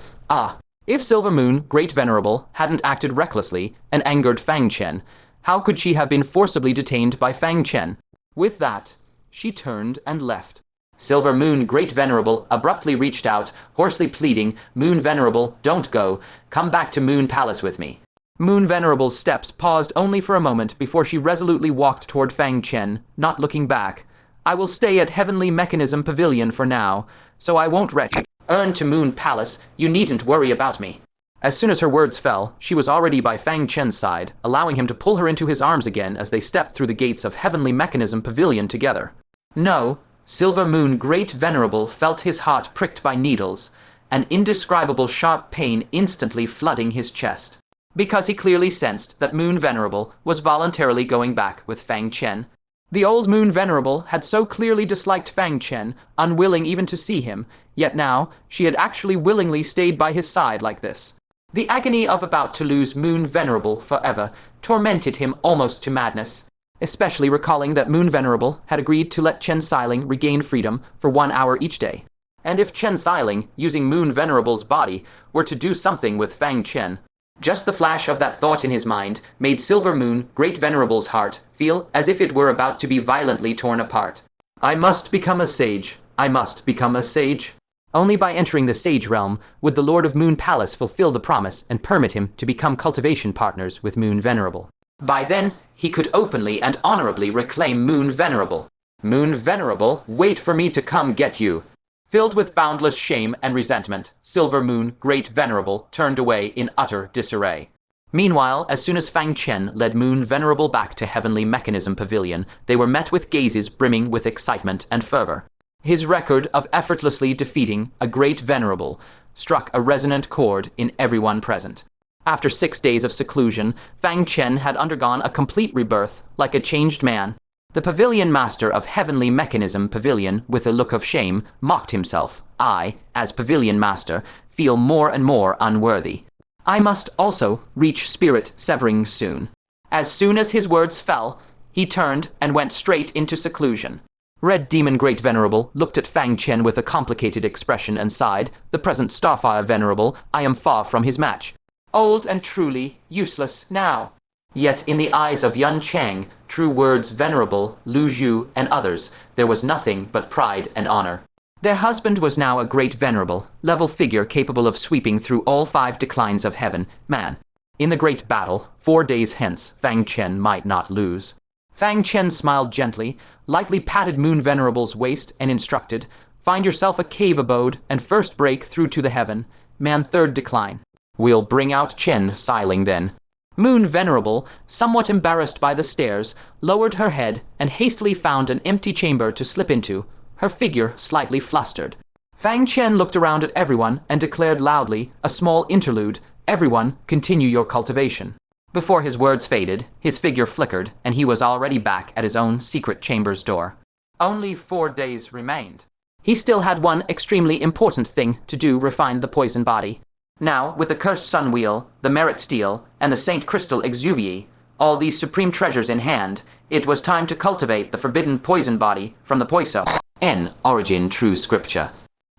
If Silver Moon Great Venerable hadn't acted recklessly and angered Fang Chen, how could she have been forcibly detained by Fang Chen? With that, she turned and left. Silver Moon Great Venerable abruptly reached out, hoarsely pleading, Moon Venerable, don't go. Come back to Moon Palace with me. Moon Venerable's steps paused only for a moment before she resolutely walked toward Fang Chen, not looking back. I will stay at Heavenly Mechanism Pavilion for now, so I won't return to Moon Palace. You needn't worry about me. As soon as her words fell, she was already by Fang Chen's side, allowing him to pull her into his arms again as they stepped through the gates of Heavenly Mechanism Pavilion together. No. Silver Moon Great Venerable felt his heart pricked by needles, an indescribable sharp pain instantly flooding his chest. Because he clearly sensed that Moon Venerable was voluntarily going back with Fang Chen. The old Moon Venerable had so clearly disliked Fang Chen, unwilling even to see him, yet now she had actually willingly stayed by his side like this. The agony of about to lose Moon Venerable forever tormented him almost to madness. Especially recalling that Moon Venerable had agreed to let Chen Xiling regain freedom for 1 hour each day. And if Chen Xiling, using Moon Venerable's body, were to do something with Fang Chen, just the flash of that thought in his mind made Silver Moon Great Venerable's heart feel as if it were about to be violently torn apart. I must become a sage. I must become a sage. Only by entering the sage realm would the Lord of Moon Palace fulfill the promise and permit him to become cultivation partners with Moon Venerable. By then, he could openly and honorably reclaim Moon Venerable. Moon Venerable, wait for me to come get you. Filled with boundless shame and resentment, Silver Moon Great Venerable turned away in utter disarray. Meanwhile, as soon as Fang Chen led Moon Venerable back to Heavenly Mechanism Pavilion, they were met with gazes brimming with excitement and fervor. His record of effortlessly defeating a Great Venerable struck a resonant chord in everyone present. After 6 days of seclusion, Fang Chen had undergone a complete rebirth, like a changed man. The pavilion master of Heavenly Mechanism Pavilion, with a look of shame, mocked himself. I, as pavilion master, feel more and more unworthy. I must also reach spirit severing soon. As soon as his words fell, he turned and went straight into seclusion. Red Demon Great Venerable looked at Fang Chen with a complicated expression and sighed. The present Starfire Venerable, I am far from his match. Old and truly useless now. Yet in the eyes of Yun Chang, True Words Venerable, Lu Zhu, and others, there was nothing but pride and honor. Their husband was now a great venerable, level figure capable of sweeping through all 5 declines of heaven, man. In the great battle, 4 days hence, Fang Chen might not lose. Fang Chen smiled gently, lightly patted Moon Venerable's waist, and instructed, find yourself a cave abode, and first break through to the heaven, man 3rd decline. We'll bring out Chen siling then. Moon Venerable, somewhat embarrassed by the stairs, lowered her head and hastily found an empty chamber to slip into, her figure slightly flustered. Fang Chen looked around at everyone and declared loudly, a small interlude, everyone, continue your cultivation. Before his words faded, his figure flickered, and he was already back at his own secret chamber's door. Only 4 days remained. He still had one extremely important thing to do: refine the poison body. Now, with the cursed sun wheel, the merit steel, and the Saint Crystal exuvie, all these supreme treasures in hand, it was time to cultivate the forbidden poison body from the Poiso. N. Origin True Scripture.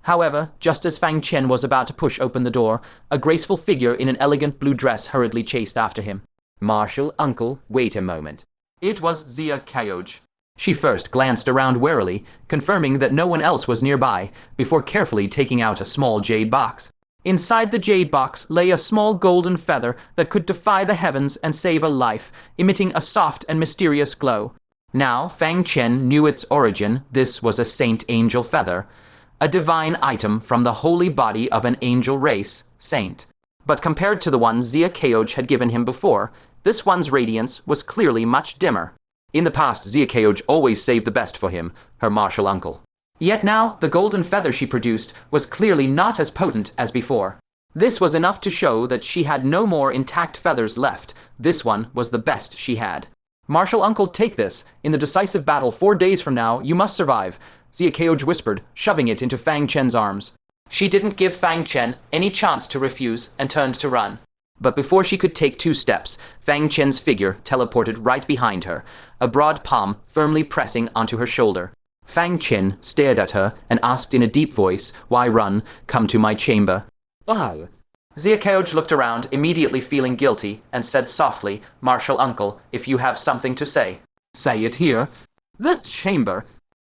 However, just as Fang Chen was about to push open the door, a graceful figure in an elegant blue dress hurriedly chased after him. Marshal, uncle, wait a moment. It was Zia Kayoj. She first glanced around warily, confirming that no one else was nearby, before carefully taking out a small jade box. Inside the jade box lay a small golden feather that could defy the heavens and save a life, emitting a soft and mysterious glow. Now Fang Chen knew its origin. This was a saint angel feather, a divine item from the holy body of an angel race, saint. But compared to the one Zia Kayoj had given him before, this one's radiance was clearly much dimmer. In the past, Zia Kayoj always saved the best for him, her martial uncle. Yet now, the golden feather she produced was clearly not as potent as before. This was enough to show that she had no more intact feathers left. This one was the best she had. Martial uncle, take this. In the decisive battle 4 days from now, you must survive, Zia Kayoj whispered, shoving it into Fang Chen's arms. She didn't give Fang Chen any chance to refuse and turned to run. But before she could take 2 steps, Fang Chen's figure teleported right behind her, a broad palm firmly pressing onto her shoulder. Fang Chen stared at her and asked in a deep voice, why run? Come to my chamber. Why? Zia Kayoj looked around, immediately feeling guilty, and said softly, Martial uncle, if you have something to say. Say it here. The chamber.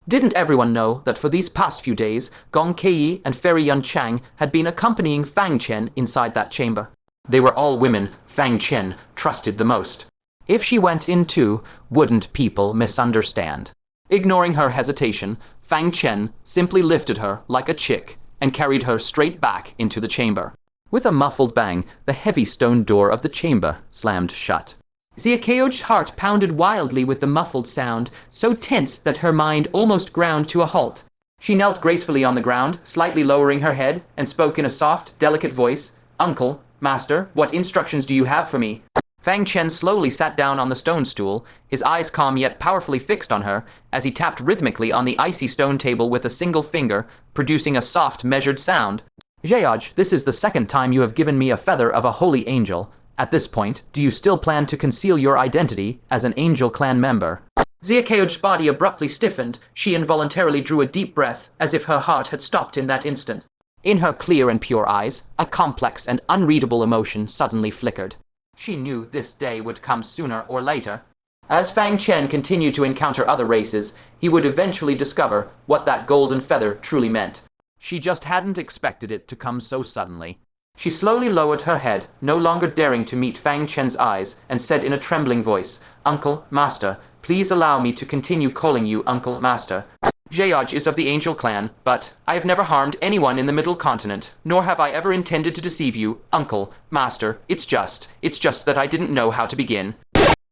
Didn't everyone know that for these past few days, Gong Kei and Fairy Yun Chang had been accompanying Fang Chen inside that chamber? They were all women Fang Chen trusted the most. If she went in too, wouldn't people misunderstand? Ignoring her hesitation, Fang Chen simply lifted her like a chick and carried her straight back into the chamber. With a muffled bang, the heavy stone door of the chamber slammed shut. Zia Kayoj's heart pounded wildly with the muffled sound, so tense that her mind almost ground to a halt. She knelt gracefully on the ground, slightly lowering her head, and spoke in a soft, delicate voice, Uncle, Master, what instructions do you have for me? Fang Chen slowly sat down on the stone stool, his eyes calm yet powerfully fixed on her, as he tapped rhythmically on the icy stone table with a single finger, producing a soft, measured sound. Jeoj, this is the 2nd time you have given me a feather of a holy angel. At this point, do you still plan to conceal your identity as an angel clan member? Zia Kayoj's body abruptly stiffened. She involuntarily drew a deep breath, as if her heart had stopped in that instant. In her clear and pure eyes, a complex and unreadable emotion suddenly flickered. She knew this day would come sooner or later. As Fang Chen continued to encounter other races, he would eventually discover what that golden feather truly meant. She just hadn't expected it to come so suddenly. She slowly lowered her head, no longer daring to meet Fang Chen's eyes, and said in a trembling voice, Uncle, Master, please allow me to continue calling you Uncle, Master. Jeoj is of the Angel Clan, but I have never harmed anyone in the Middle Continent, nor have I ever intended to deceive you, Uncle, Master. It's just that I didn't know how to begin.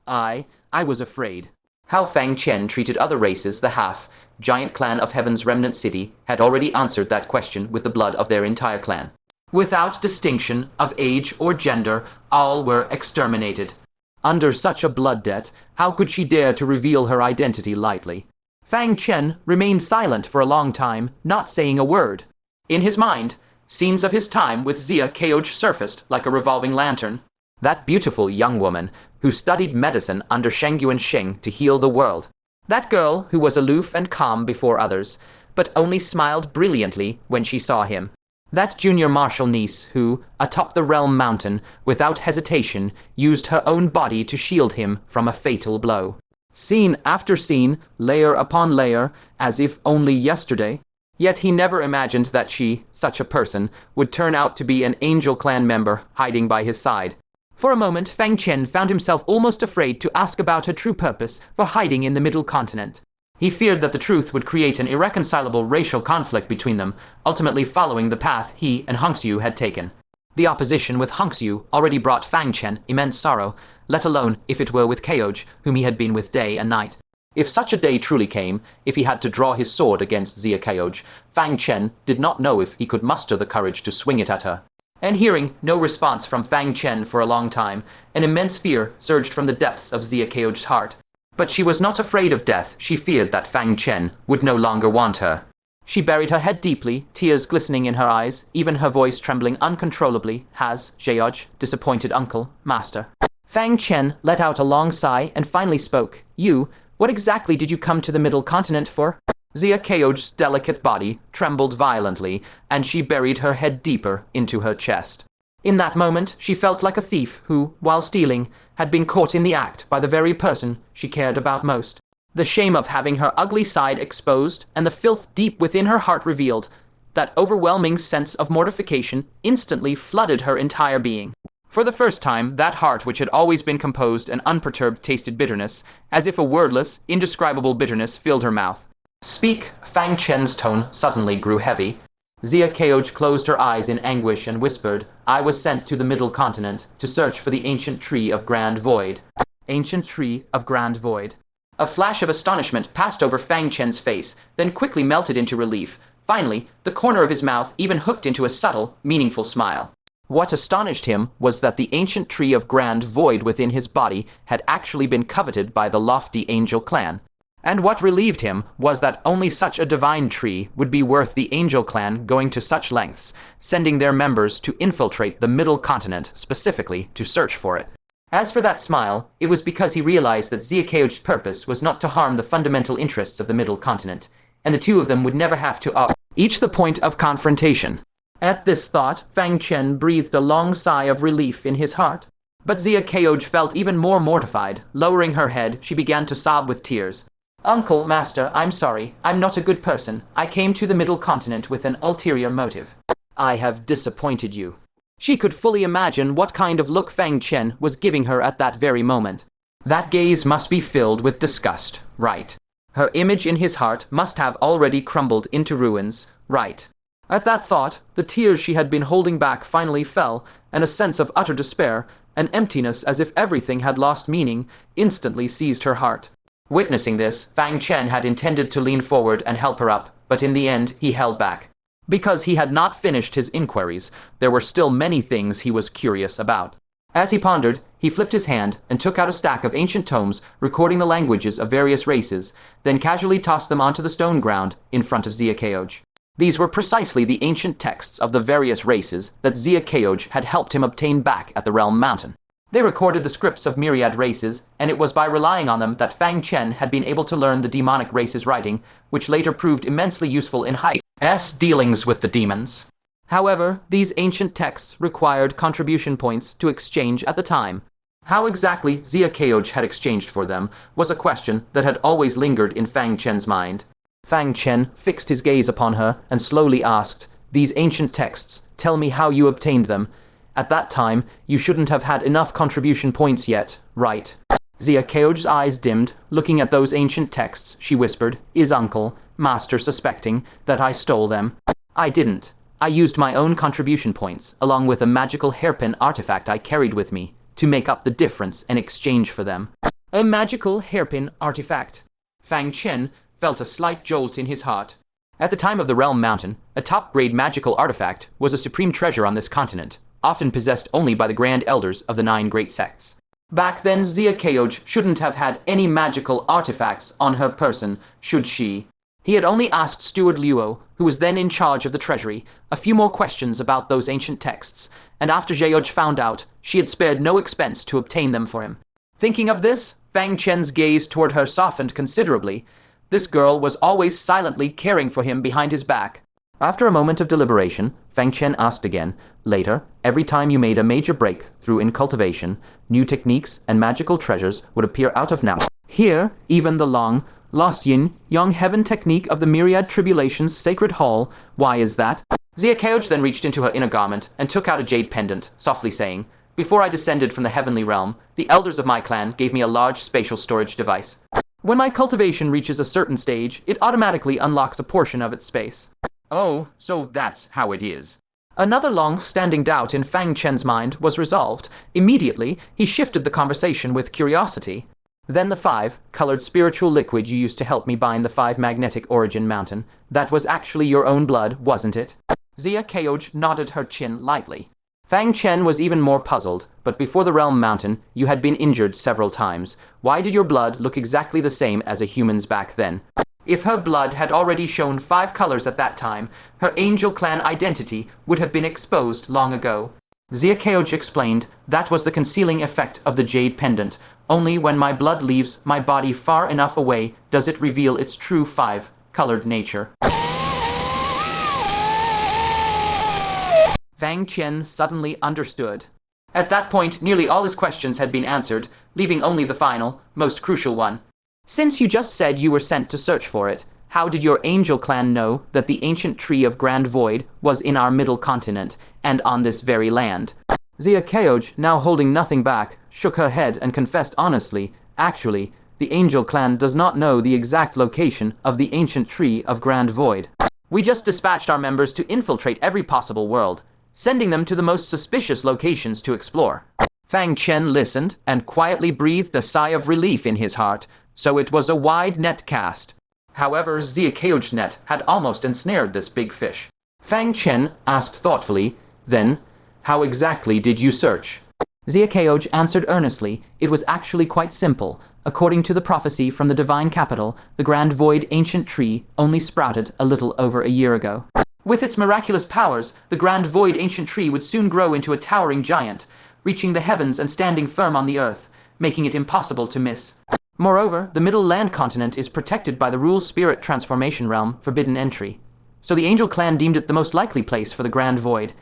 I was afraid. How Fang Chen treated other races, the half-giant clan of Heaven's remnant city, had already answered that question with the blood of their entire clan. Without distinction of age or gender, all were exterminated. Under such a blood debt, how could she dare to reveal her identity lightly? Fang Chen remained silent for a long time, not saying a word. In his mind, scenes of his time with Zia Kayoj surfaced like a revolving lantern. That beautiful young woman who studied medicine under Shengyuan Sheng to heal the world. That girl who was aloof and calm before others, but only smiled brilliantly when she saw him. That junior marshal niece who, atop the realm mountain, without hesitation, used her own body to shield him from a fatal blow. Scene after scene, layer upon layer, as if only yesterday. Yet he never imagined that she, such a person, would turn out to be an Angel Clan member hiding by his side. For a moment, Fang Chen found himself almost afraid to ask about her true purpose for hiding in the Middle Continent. He feared that the truth would create an irreconcilable racial conflict between them, ultimately following the path he and Hongxiu had taken. The opposition with Hongxiu already brought Fang Chen immense sorrow, let alone if it were with Keoj, whom he had been with day and night. If such a day truly came, if he had to draw his sword against Xia Keoj, Fang Chen did not know if he could muster the courage to swing it at her. And hearing no response from Fang Chen for a long time, an immense fear surged from the depths of Xia Keoj's heart. But she was not afraid of death. She feared that Fang Chen would no longer want her. She buried her head deeply, tears glistening in her eyes, even her voice trembling uncontrollably. Has, Jeoj, disappointed uncle, master. Fang Chen let out a long sigh and finally spoke. You, what exactly did you come to the Middle Continent for? Xia Keoj's delicate body trembled violently, and she buried her head deeper into her chest. In that moment, she felt like a thief who, while stealing, had been caught in the act by the very person she cared about most. The shame of having her ugly side exposed and the filth deep within her heart revealed, that overwhelming sense of mortification instantly flooded her entire being. For the first time, that heart which had always been composed and unperturbed tasted bitterness, as if a wordless, indescribable bitterness filled her mouth. Speak, Fang Chen's tone suddenly grew heavy. Xia Keoj closed her eyes in anguish and whispered, I was sent to the Middle Continent to search for the ancient tree of Grand Void. Ancient tree of Grand Void. A flash of astonishment passed over Fang Chen's face, then quickly melted into relief. Finally, the corner of his mouth even hooked into a subtle, meaningful smile. What astonished him was that the ancient tree of Grand Void within his body had actually been coveted by the lofty Angel Clan. And what relieved him was that only such a divine tree would be worth the Angel Clan going to such lengths, sending their members to infiltrate the Middle Continent specifically to search for it. As for that smile, it was because he realized that Xia Keoj's purpose was not to harm the fundamental interests of the Middle Continent, and the two of them would never have to each the point of confrontation. At this thought, Fang Chen breathed a long sigh of relief in his heart. But Xia Keoj felt even more mortified. Lowering her head, she began to sob with tears. Uncle, master, I'm sorry. I'm not a good person. I came to the Middle Continent with an ulterior motive. I have disappointed you. She could fully imagine what kind of look Fang Chen was giving her at that very moment. That gaze must be filled with disgust, right? Her image in his heart must have already crumbled into ruins, right? At that thought, the tears she had been holding back finally fell, and a sense of utter despair, an emptiness as if everything had lost meaning, instantly seized her heart. Witnessing this, Fang Chen had intended to lean forward and help her up, but in the end he held back. Because he had not finished his inquiries, there were still many things he was curious about. As he pondered, he flipped his hand and took out a stack of ancient tomes recording the languages of various races, then casually tossed them onto the stone ground in front of Xia Keoj. These were precisely the ancient texts of the various races that Xia Keoj had helped him obtain back at the Realm Mountain. They recorded the scripts of myriad races, and it was by relying on them that Fang Chen had been able to learn the demonic race's writing, which later proved immensely useful in his dealings with the demons. However, these ancient texts required contribution points to exchange at the time. How exactly Xia Keoj had exchanged for them was a question that had always lingered in Fang Chen's mind. Fang Chen fixed his gaze upon her and slowly asked, These ancient texts, tell me how you obtained them. At that time, you shouldn't have had enough contribution points yet, right? Xia Keoj's eyes dimmed. Looking at those ancient texts, she whispered, Is uncle, master suspecting that I stole them? I didn't. I used my own contribution points, along with a magical hairpin artifact I carried with me, to make up the difference in exchange for them. A magical hairpin artifact. Fang Chen felt a slight jolt in his heart. At the time of the Realm Mountain, a top-grade magical artifact was a supreme treasure on this continent, often possessed only by the Grand Elders of the 9 great sects. Back then, Xia Keoj shouldn't have had any magical artifacts on her person, should she? He had only asked Steward Luo, who was then in charge of the treasury, a few more questions about those ancient texts, and after Jeoj found out, she had spared no expense to obtain them for him. Thinking of this, Fang Chen's gaze toward her softened considerably. This girl was always silently caring for him behind his back. After a moment of deliberation, Fang Chen asked again, later, every time you made a major breakthrough in cultivation, new techniques and magical treasures would appear out of now. Here, even the long, lost yin-yang heaven technique of the myriad tribulations sacred hall, why is that? Xia Keoj then reached into her inner garment and took out a jade pendant, softly saying, before I descended from the heavenly realm, the elders of my clan gave me a large spatial storage device. When my cultivation reaches a certain stage, it automatically unlocks a portion of its space. Oh, so that's how it is. Another long-standing doubt in Fang Chen's mind was resolved. Immediately, he shifted the conversation with curiosity. Then the 5-colored spiritual liquid you used to help me bind the 5 magnetic origin mountain, that was actually your own blood, wasn't it? Xia Keoj nodded her chin lightly. Fang Chen was even more puzzled, but before the realm mountain, you had been injured several times. Why did your blood look exactly the same as a human's back then? If her blood had already shown 5 colors at that time, her angel clan identity would have been exposed long ago. Xia Keoj explained, that was the concealing effect of the jade pendant. Only when my blood leaves my body far enough away does it reveal its true 5-colored nature. Fang Chen suddenly understood. At that point, nearly all his questions had been answered, leaving only the final, most crucial one. Since you just said you were sent to search for it, how did your angel clan know that the ancient tree of Grand Void was in our middle continent, and on this very land? Xia Keoj, now holding nothing back, shook her head and confessed honestly, actually, the angel clan does not know the exact location of the ancient tree of Grand Void. We just dispatched our members to infiltrate every possible world, sending them to the most suspicious locations to explore. Fang Chen listened and quietly breathed a sigh of relief in his heart, so it was a wide net cast. However, Xia Keoj's net had almost ensnared this big fish. Fang Chen asked thoughtfully, then, how exactly did you search? Xia Keoj answered earnestly, it was actually quite simple. According to the prophecy from the divine capital, the Grand Void ancient tree only sprouted a little over a year ago. With its miraculous powers, the Grand Void ancient tree would soon grow into a towering giant, reaching the heavens and standing firm on the earth, making it impossible to miss. Moreover, the Middle Land continent is protected by the Rule Spirit Transformation Realm, forbidden entry. So the Angel Clan deemed it the most likely place for the Grand Void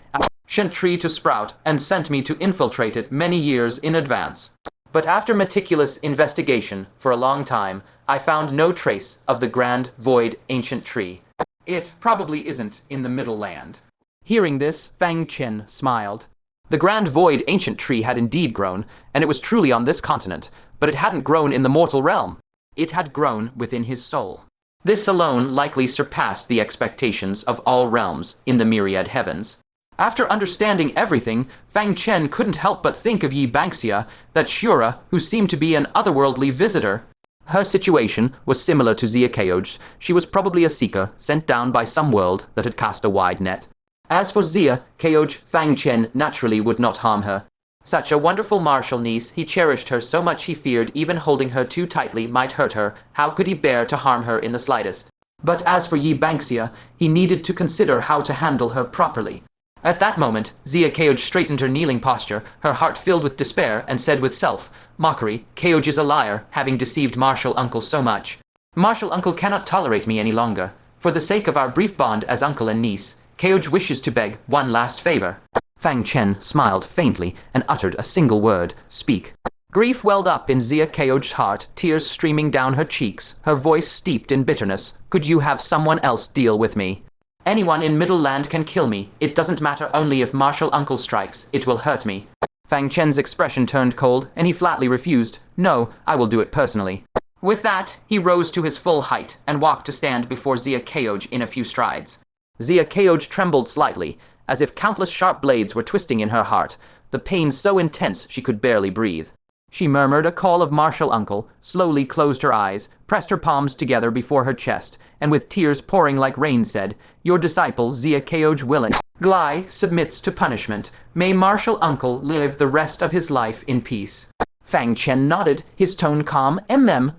ancient tree to sprout and sent me to infiltrate it many years in advance. But after meticulous investigation for a long time, I found no trace of the Grand Void ancient tree. It probably isn't in the Middle Land. Hearing this, Fang Chen smiled. The Grand Void ancient tree had indeed grown, and it was truly on this continent, but it hadn't grown in the mortal realm. It had grown within his soul. This alone likely surpassed the expectations of all realms in the myriad heavens. After understanding everything, Fang Chen couldn't help but think of Yi Banxia, that Shura, who seemed to be an otherworldly visitor. Her situation was similar to Xia Keoj's. She was probably a seeker sent down by some world that had cast a wide net. As for Xia Keoj, Fang Chen naturally would not harm her. Such a wonderful martial niece, he cherished her so much he feared even holding her too tightly might hurt her. How could he bear to harm her in the slightest? But as for Yi Banxia, he needed to consider how to handle her properly. At that moment, Xia Keoj straightened her kneeling posture, her heart filled with despair, and said with self-mockery, Keoj is a liar, having deceived Martial Uncle so much. Martial Uncle cannot tolerate me any longer. For the sake of our brief bond as uncle and niece, Keoj wishes to beg one last favor. Fang Chen smiled faintly and uttered a single word, speak. Grief welled up in Xia Keoj's heart, tears streaming down her cheeks, her voice steeped in bitterness. Could you have someone else deal with me? Anyone in Middle Land can kill me. It doesn't matter only if Martial Uncle strikes. It will hurt me. Fang Chen's expression turned cold, and he flatly refused. No, I will do it personally. With that, he rose to his full height and walked to stand before Xia Keoj in a few strides. Xia Keoj trembled slightly, as if countless sharp blades were twisting in her heart, the pain so intense she could barely breathe. She murmured a call of Martial Uncle, slowly closed her eyes, pressed her palms together before her chest, and with tears pouring like rain said, Your disciple Xia Keoj willing. Glai submits to punishment. May Martial Uncle live the rest of his life in peace. Fang Chen nodded, his tone calm.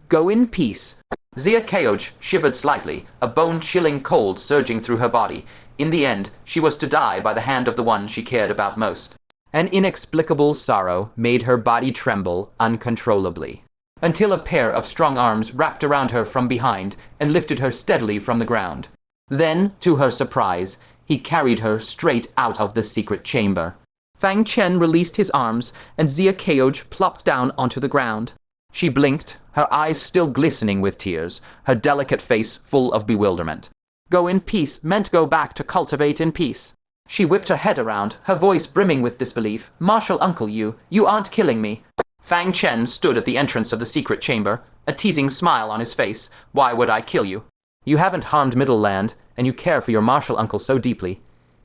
Go in peace. Xia Keoj shivered slightly, a bone-chilling cold surging through her body. In the end, she was to die by the hand of the one she cared about most. An inexplicable sorrow made her body tremble uncontrollably, until a pair of strong arms wrapped around her from behind and lifted her steadily from the ground. Then, to her surprise, he carried her straight out of the secret chamber. Fang Chen released his arms, and Zia Keoj plopped down onto the ground. She blinked, her eyes still glistening with tears, her delicate face full of bewilderment. Go in peace meant go back to cultivate in peace. She whipped her head around, her voice brimming with disbelief. Martial uncle, you aren't killing me. Fang Chen stood at the entrance of the secret chamber, a teasing smile on his face. Why would I kill you? You haven't harmed Middle Land, and you care for your martial uncle so deeply.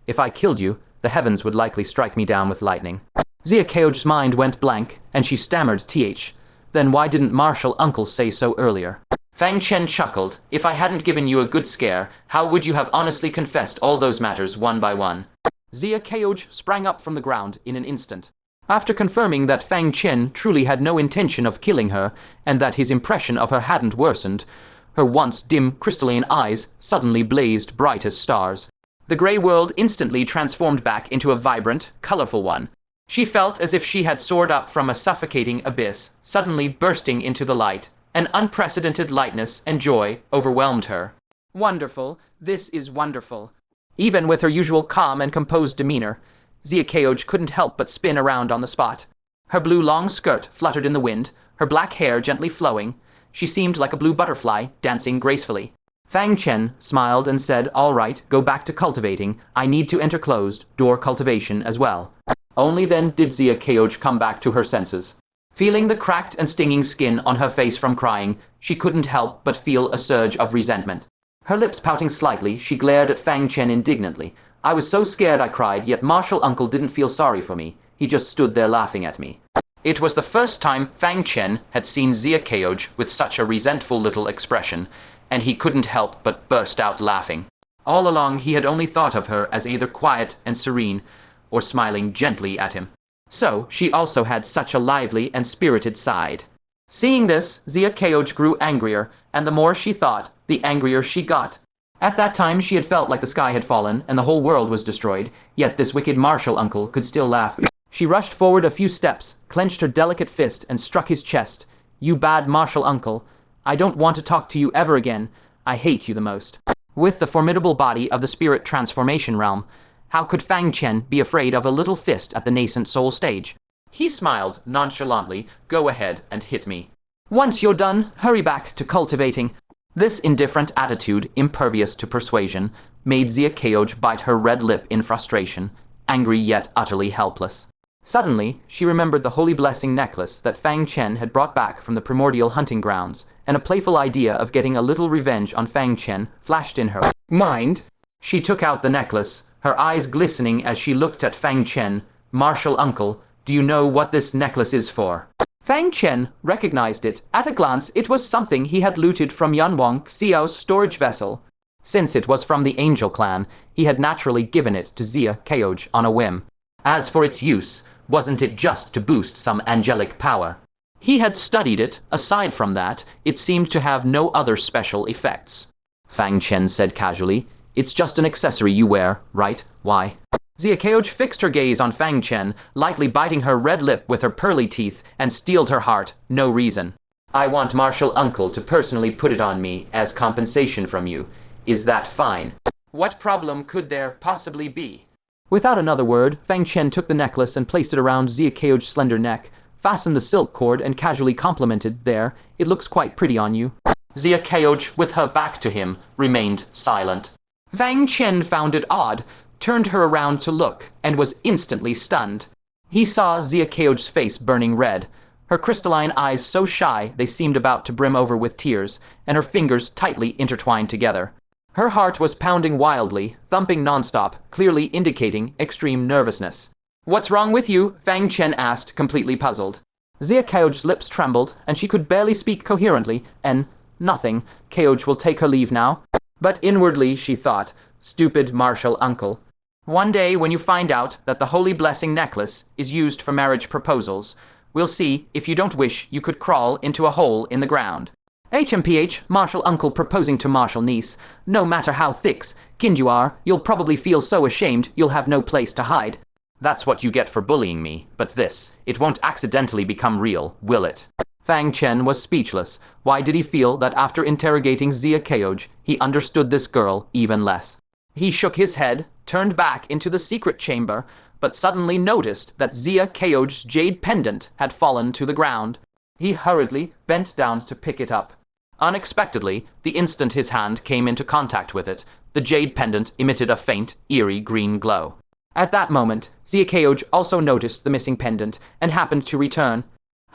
If I killed you, the heavens would likely strike me down with lightning. Zia Keoj's mind went blank, and she stammered th. Then why didn't martial uncle say so earlier? Fang Chen chuckled. If I hadn't given you a good scare, how would you have honestly confessed all those matters one by one? Zia Keoj sprang up from the ground in an instant. After confirming that Fang Chen truly had no intention of killing her, and that his impression of her hadn't worsened, her once dim crystalline eyes suddenly blazed bright as stars. The grey world instantly transformed back into a vibrant, colorful one. She felt as if she had soared up from a suffocating abyss, suddenly bursting into the light. An unprecedented lightness and joy overwhelmed her. Wonderful, this is wonderful. Even with her usual calm and composed demeanor, Zia Keoj couldn't help but spin around on the spot. Her blue long skirt fluttered in the wind, her black hair gently flowing. She seemed like a blue butterfly, dancing gracefully. Fang Chen smiled and said, all right, go back to cultivating. I need to enter closed door cultivation as well. Only then did Zia Keoj come back to her senses. Feeling the cracked and stinging skin on her face from crying, she couldn't help but feel a surge of resentment. Her lips pouting slightly, she glared at Fang Chen indignantly. I was so scared I cried, yet martial uncle didn't feel sorry for me. He just stood there laughing at me. It was the first time Fang Chen had seen Zia Keoj with such a resentful little expression, and he couldn't help but burst out laughing. All along he had only thought of her as either quiet and serene, or smiling gently at him. So she also had such a lively and spirited side. Seeing this, Zia Keoj grew angrier, and the more she thought, the angrier she got. At that time she had felt like the sky had fallen and the whole world was destroyed, yet this wicked martial uncle could still laugh. She rushed forward a few steps, clenched her delicate fist, and struck his chest. You bad martial uncle. I don't want to talk to you ever again. I hate you the most. With the formidable body of the spirit transformation realm, how could Fang Chen be afraid of a little fist at the nascent soul stage? He smiled nonchalantly. Go ahead and hit me. Once you're done, hurry back to cultivating. This indifferent attitude, impervious to persuasion, made Zia Keoj bite her red lip in frustration, angry yet utterly helpless. Suddenly, she remembered the holy blessing necklace that Fang Chen had brought back from the primordial hunting grounds, and a playful idea of getting a little revenge on Fang Chen flashed in her mind. She took out the necklace, her eyes glistening as she looked at Fang Chen. Martial uncle, do you know what this necklace is for? Fang Chen recognized it. At a glance, it was something he had looted from Yunwang Xiao's storage vessel. Since it was from the Angel clan, he had naturally given it to Zia Keoj on a whim. As for its use, wasn't it just to boost some angelic power? He had studied it. Aside from that, it seemed to have no other special effects. Fang Chen said casually, it's just an accessory you wear, right? Why? Zia Keoj fixed her gaze on Fang Chen, lightly biting her red lip with her pearly teeth, and steeled her heart. No reason. I want martial uncle to personally put it on me as compensation from you. Is that fine? What problem could there possibly be? Without another word, Fang Chen took the necklace and placed it around Zia Keoj's slender neck, fastened the silk cord, and casually complimented, there, it looks quite pretty on you. Zia Keoj, with her back to him, remained silent. Fang Chen found it odd, turned her around to look, and was instantly stunned. He saw Zia Keoj's face burning red, her crystalline eyes so shy they seemed about to brim over with tears, and her fingers tightly intertwined together. Her heart was pounding wildly, thumping nonstop, clearly indicating extreme nervousness. What's wrong with you? Fang Chen asked, completely puzzled. Zia Keoj's lips trembled, and she could barely speak coherently, and nothing. Keoj will take her leave now. But inwardly she thought, stupid martial uncle. One day when you find out that the holy blessing necklace is used for marriage proposals, we'll see if you don't wish you could crawl into a hole in the ground. HMPH, martial uncle proposing to martial niece. No matter how thick-skinned you are, you'll probably feel so ashamed you'll have no place to hide. That's what you get for bullying me, but this, it won't accidentally become real, will it? Fang Chen was speechless. Why did he feel that after interrogating Xia Keoj, he understood this girl even less? He shook his head, turned back into the secret chamber, but suddenly noticed that Xia Keoj's jade pendant had fallen to the ground. He hurriedly bent down to pick it up. Unexpectedly, the instant his hand came into contact with it, the jade pendant emitted a faint, eerie green glow. At that moment, Xia Keoj also noticed the missing pendant and happened to return.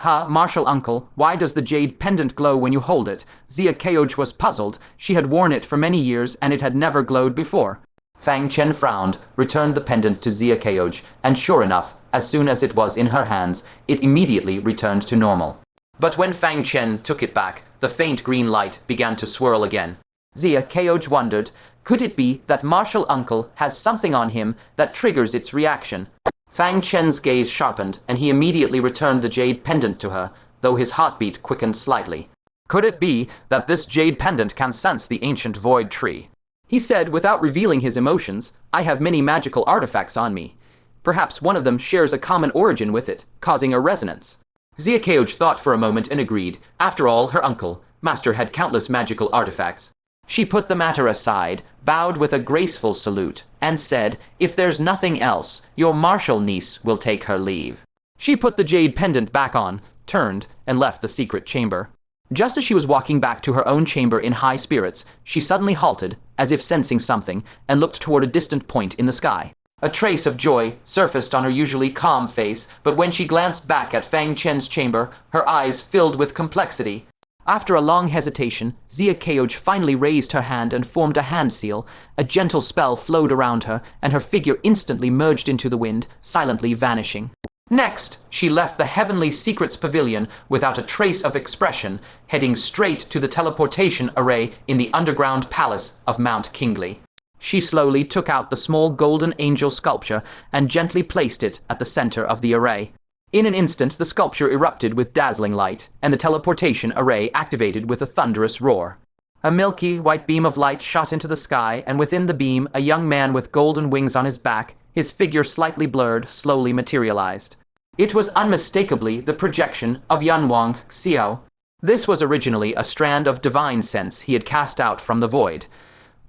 Martial uncle, why does the jade pendant glow when you hold it? Xia Keoj was puzzled. She had worn it for many years and it had never glowed before. Fang Chen frowned, returned the pendant to Xia Keoj, and sure enough, as soon as it was in her hands, it immediately returned to normal. But when Fang Chen took it back, the faint green light began to swirl again. Xia Keoj wondered, could it be that martial uncle has something on him that triggers its reaction? Fang Chen's gaze sharpened, and he immediately returned the jade pendant to her, though his heartbeat quickened slightly. Could it be that this jade pendant can sense the ancient void tree? He said without revealing his emotions, I have many magical artifacts on me. Perhaps one of them shares a common origin with it, causing a resonance. Xia Keoj thought for a moment and agreed. After all, her uncle, Master, had countless magical artifacts. She put the matter aside, bowed with a graceful salute, and said, if there's nothing else, your martial niece will take her leave. She put the jade pendant back on, turned, and left the secret chamber. Just as she was walking back to her own chamber in high spirits, she suddenly halted, as if sensing something, and looked toward a distant point in the sky. A trace of joy surfaced on her usually calm face, but when she glanced back at Fang Chen's chamber, her eyes filled with complexity. After a long hesitation, Xia Keoj finally raised her hand and formed a hand seal. A gentle spell flowed around her, and her figure instantly merged into the wind, silently vanishing. Next, she left the Heavenly Secret Pavilion without a trace of expression, heading straight to the teleportation array in the underground palace of Mount Kingly. She slowly took out the small golden angel sculpture and gently placed it at the center of the array. In an instant, the sculpture erupted with dazzling light, and the teleportation array activated with a thunderous roar. A milky white beam of light shot into the sky, and within the beam, a young man with golden wings on his back, his figure slightly blurred, slowly materialized. It was unmistakably the projection of Yanwang Xiao. This was originally a strand of divine sense he had cast out from the void.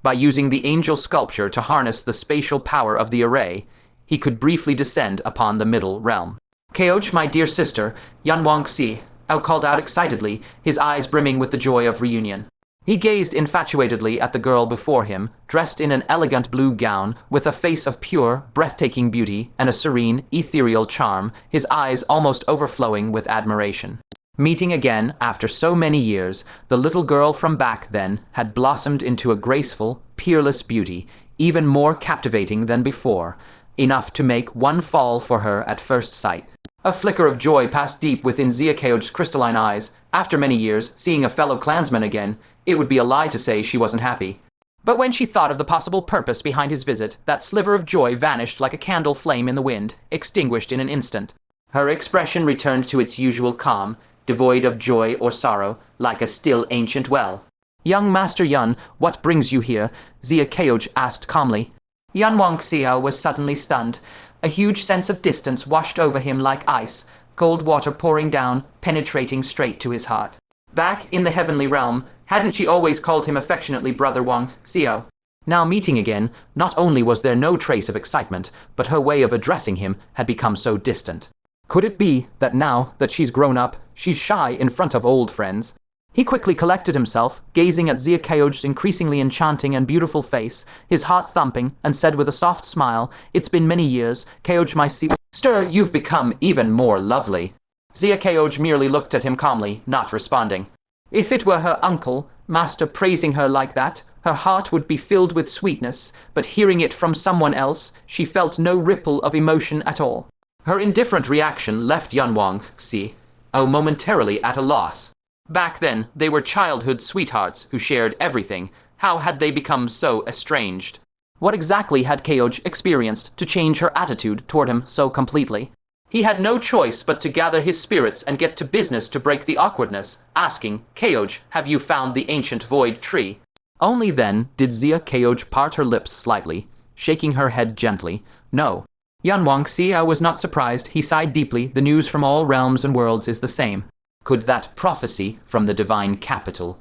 By using the angel sculpture to harness the spatial power of the array, he could briefly descend upon the middle realm. Keoj, my dear sister, Yanwang Xiao called out excitedly, his eyes brimming with the joy of reunion. He gazed infatuatedly at the girl before him, dressed in an elegant blue gown, with a face of pure, breathtaking beauty and a serene, ethereal charm, his eyes almost overflowing with admiration. Meeting again after so many years, the little girl from back then had blossomed into a graceful, peerless beauty, even more captivating than before, enough to make one fall for her at first sight. A flicker of joy passed deep within Xia Keoj's crystalline eyes. After many years, seeing a fellow clansman again, it would be a lie to say she wasn't happy. But when she thought of the possible purpose behind his visit, that sliver of joy vanished like a candle flame in the wind, extinguished in an instant. Her expression returned to its usual calm, devoid of joy or sorrow, like a still ancient well. Young Master Yun, what brings you here? Xia Keoj asked calmly. Yanwang Xiao was suddenly stunned. A huge sense of distance washed over him like ice, cold water pouring down, penetrating straight to his heart. Back in the heavenly realm, hadn't she always called him affectionately Brother Wang Xiao? Now meeting again, not only was there no trace of excitement, but her way of addressing him had become so distant. Could it be that now that she's grown up, she's shy in front of old friends? He quickly collected himself, gazing at Xia Keoj's increasingly enchanting and beautiful face, his heart thumping, and said with a soft smile, "It's been many years, Keoj my sister, you've become even more lovely." Xia Keoj merely looked at him calmly, not responding. If it were her uncle, Master, praising her like that, her heart would be filled with sweetness, but hearing it from someone else, she felt no ripple of emotion at all. Her indifferent reaction left Yanwang Xiao momentarily at a loss. Back then, they were childhood sweethearts who shared everything. How had they become so estranged? What exactly had Keoj experienced to change her attitude toward him so completely? He had no choice but to gather his spirits and get to business to break the awkwardness, asking, "Keoj, have you found the ancient void tree?" Only then did Xia Keoj part her lips slightly, shaking her head gently. No. Yan Wangxi was not surprised. He sighed deeply. The news from all realms and worlds is the same. Could that prophecy from the divine capital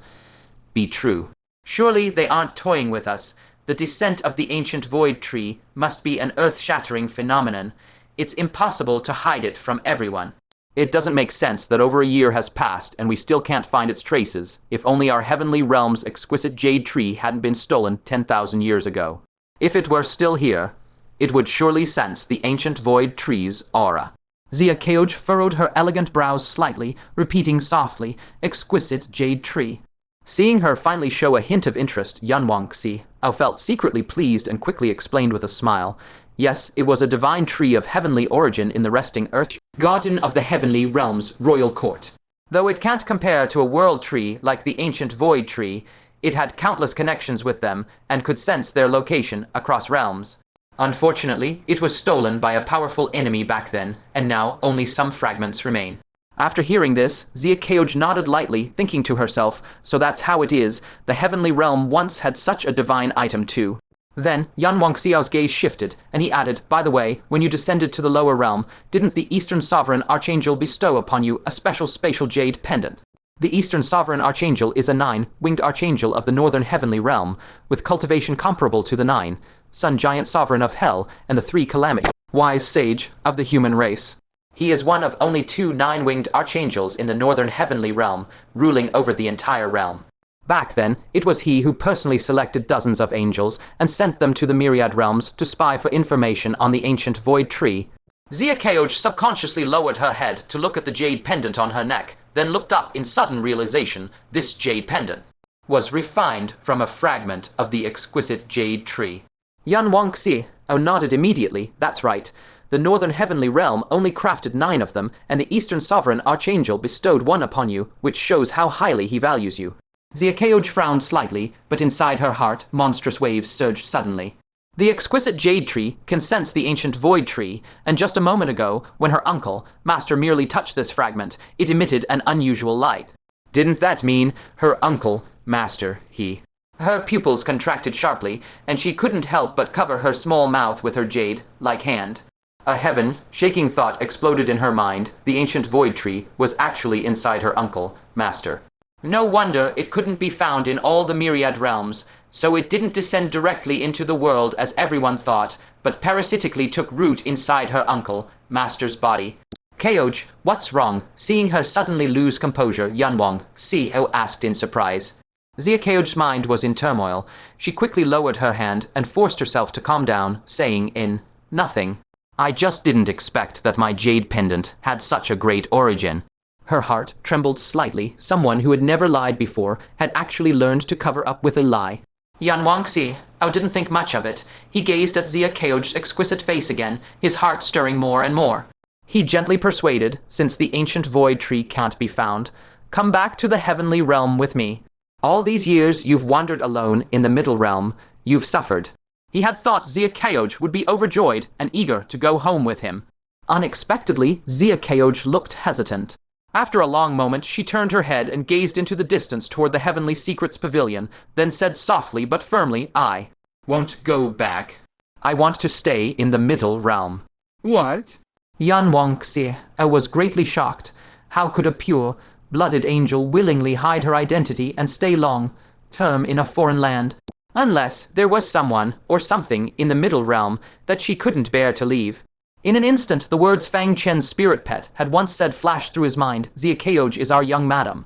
be true? Surely they aren't toying with us. The descent of the ancient void tree must be an earth-shattering phenomenon. It's impossible to hide it from everyone. It doesn't make sense that over a year has passed and we still can't find its traces, if only our heavenly realm's exquisite jade tree hadn't been stolen 10,000 years ago. If it were still here, it would surely sense the ancient void tree's aura. Zia Keoj furrowed her elegant brows slightly, repeating softly, exquisite jade tree. Seeing her finally show a hint of interest, Yan Wangxi felt secretly pleased and quickly explained with a smile. Yes, it was a divine tree of heavenly origin in the resting earth, guardian of the heavenly realm's royal court. Though it can't compare to a world tree like the ancient void tree, it had countless connections with them and could sense their location across realms. Unfortunately, it was stolen by a powerful enemy back then, and now only some fragments remain. After hearing this, Zia Keoj nodded lightly, thinking to herself, so that's how it is, the heavenly realm once had such a divine item too. Then, Yan Wangxiao's gaze shifted, and he added, by the way, when you descended to the lower realm, didn't the Eastern Sovereign Archangel bestow upon you a special spatial jade pendant? The Eastern Sovereign Archangel is a 9-winged archangel of the Northern Heavenly Realm, with cultivation comparable to the 9, Sun Giant Sovereign of Hell, and the 3 Calamity, wise sage of the human race. He is one of only 2 9-winged archangels in the Northern Heavenly Realm, ruling over the entire realm. Back then, it was he who personally selected dozens of angels and sent them to the myriad realms to spy for information on the ancient void tree. Zia Keoj subconsciously lowered her head to look at the jade pendant on her neck, then looked up in sudden realization. This jade pendant was refined from a fragment of the exquisite jade tree. Yan Wangxi nodded immediately. That's right. The Northern Heavenly Realm only crafted 9 of them, and the Eastern Sovereign Archangel bestowed one upon you, which shows how highly he values you. Zia Keoj frowned slightly, but inside her heart, monstrous waves surged suddenly. The exquisite jade tree can sense the ancient void tree, and just a moment ago, when her uncle, Master, merely touched this fragment, it emitted an unusual light. Didn't that mean her uncle, Master, he? Her pupils contracted sharply, and she couldn't help but cover her small mouth with her jade-like hand. A heaven-shaking thought exploded in her mind. The ancient void tree was actually inside her uncle, Master. No wonder it couldn't be found in all the myriad realms, so it didn't descend directly into the world as everyone thought, but parasitically took root inside her uncle, Master's body. Keoj, what's wrong? Seeing her suddenly lose composure, Yan Wangxi asked in surprise. Zia Keoj's mind was in turmoil. She quickly lowered her hand and forced herself to calm down, saying in, "Nothing. I just didn't expect that my jade pendant had such a great origin." Her heart trembled slightly. Someone who had never lied before had actually learned to cover up with a lie. Yan Wangxi didn't think much of it. He gazed at Zia Keoj's exquisite face again, his heart stirring more and more. He gently persuaded, since the ancient void tree can't be found, come back to the heavenly realm with me. All these years you've wandered alone in the middle realm. You've suffered. He had thought Zia Keoj would be overjoyed and eager to go home with him. Unexpectedly, Zia Keoj looked hesitant. After a long moment, she turned her head and gazed into the distance toward the Heavenly Secret Pavilion, then said softly but firmly, "I won't go back. I want to stay in the middle realm." What? Yan Wangxi was greatly shocked. How could a pure-blooded angel willingly hide her identity and stay long-term in a foreign land? Unless there was someone or something in the middle realm that she couldn't bear to leave. In an instant, the words Fang Chen's spirit pet had once said flashed through his mind. Zia Keoj is our young madam.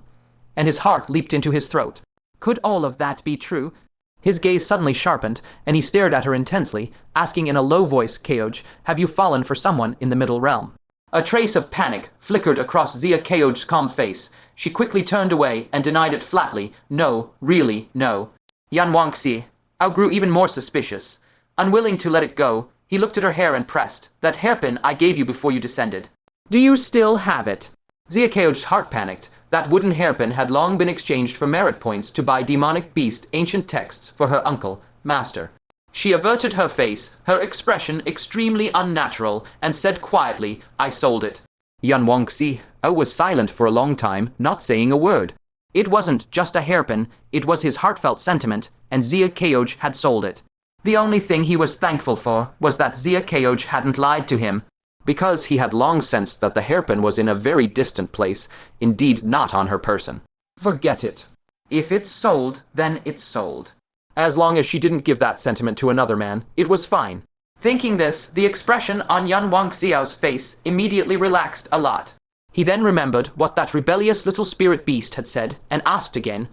And his heart leaped into his throat. Could all of that be true? His gaze suddenly sharpened, and he stared at her intensely, asking in a low voice, "Keoj, have you fallen for someone in the middle realm?" A trace of panic flickered across Zia Keoj's calm face. She quickly turned away and denied it flatly. "No, really, no." Yan Wangxi grew even more suspicious. Unwilling to let it go, he looked at her hair and pressed, "That hairpin I gave you before you descended. Do you still have it?" Zia Keoj's heart panicked. That wooden hairpin had long been exchanged for merit points to buy demonic beast ancient texts for her uncle, Master. She averted her face, her expression extremely unnatural, and said quietly, "I sold it." Yan Wangxi was silent for a long time, not saying a word. It wasn't just a hairpin, it was his heartfelt sentiment, and Zia Keoj had sold it. The only thing he was thankful for was that Zia Keoj hadn't lied to him, because he had long sensed that the hairpin was in a very distant place, indeed not on her person. Forget it. If it's sold, then it's sold. As long as she didn't give that sentiment to another man, it was fine. Thinking this, the expression on Yan Wang Xiao's face immediately relaxed a lot. He then remembered what that rebellious little spirit beast had said and asked again,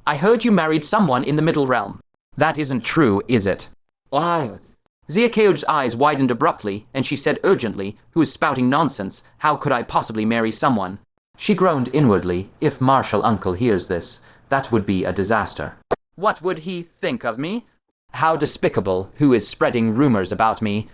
"I heard you married someone in the Middle Realm. That isn't true, is it?" Why? Zia Keoj's eyes widened abruptly, and she said urgently, "Who is spouting nonsense? How could I possibly marry someone?" She groaned inwardly. If Marshal Uncle hears this, that would be a disaster. What would he think of me? How despicable, who is spreading rumors about me?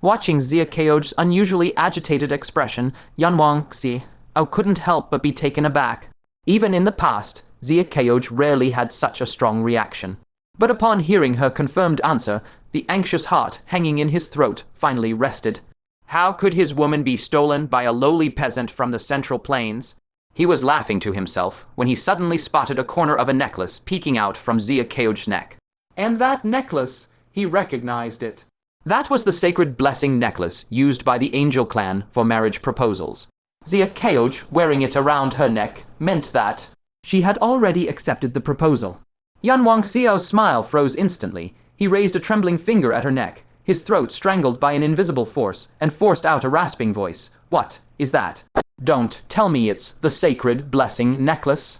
Watching Zia Keoj's unusually agitated expression, Yan Wang Xiao couldn't help but be taken aback. Even in the past, Zia Keoj rarely had such a strong reaction. But upon hearing her confirmed answer, the anxious heart hanging in his throat finally rested. How could his woman be stolen by a lowly peasant from the Central Plains? He was laughing to himself when he suddenly spotted a corner of a necklace peeking out from Zia Keoj's neck. And that necklace, he recognized it. That was the sacred blessing necklace used by the Angel clan for marriage proposals. Zia Keoj, wearing it around her neck, meant that she had already accepted the proposal. Yan Wang Xiao's smile froze instantly. He raised a trembling finger at her neck, his throat strangled by an invisible force, and forced out a rasping voice. "What is that? Don't tell me it's the sacred blessing necklace."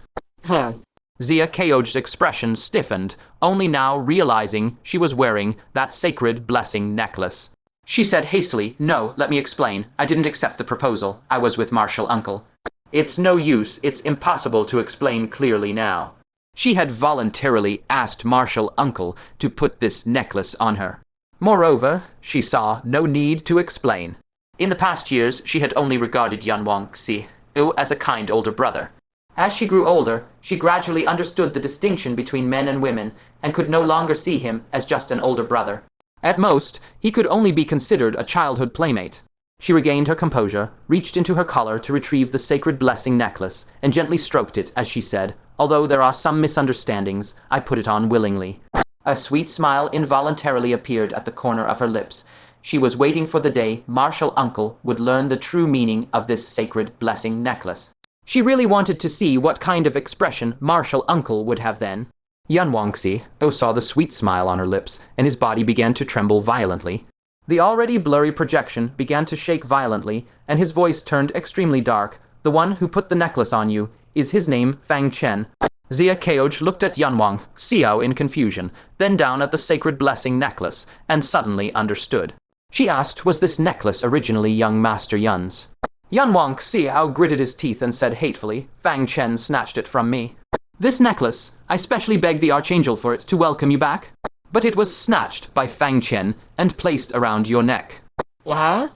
Zia Keoj's expression stiffened, only now realizing she was wearing that sacred blessing necklace. She said hastily, "No, let me explain. I didn't accept the proposal. I was with Marshal Uncle." "It's no use. It's impossible to explain clearly now." She had voluntarily asked Marshal Uncle to put this necklace on her. Moreover, she saw no need to explain. In the past years, she had only regarded Yan Wang Xiao as a kind older brother. As she grew older, she gradually understood the distinction between men and women, and could no longer see him as just an older brother. At most, he could only be considered a childhood playmate. She regained her composure, reached into her collar to retrieve the sacred blessing necklace, and gently stroked it as she said, "Although there are some misunderstandings, I put it on willingly." A sweet smile involuntarily appeared at the corner of her lips. She was waiting for the day Marshal Uncle would learn the true meaning of this sacred blessing necklace. She really wanted to see what kind of expression Marshal Uncle would have then. Yan Wang Xiao saw the sweet smile on her lips, and his body began to tremble violently. The already blurry projection began to shake violently, and his voice turned extremely dark. "The one who put the necklace on you, is his name Fang Chen?" Zia Keoj looked at Yan Wang Xiao in confusion, then down at the sacred blessing necklace, and suddenly understood. She asked, was this necklace originally young Master Yun's? Yan Wang Xiao gritted his teeth and said hatefully, "Fang Chen snatched it from me. This necklace, I specially begged the Archangel for it to welcome you back, but it was snatched by Fang Chen and placed around your neck." What?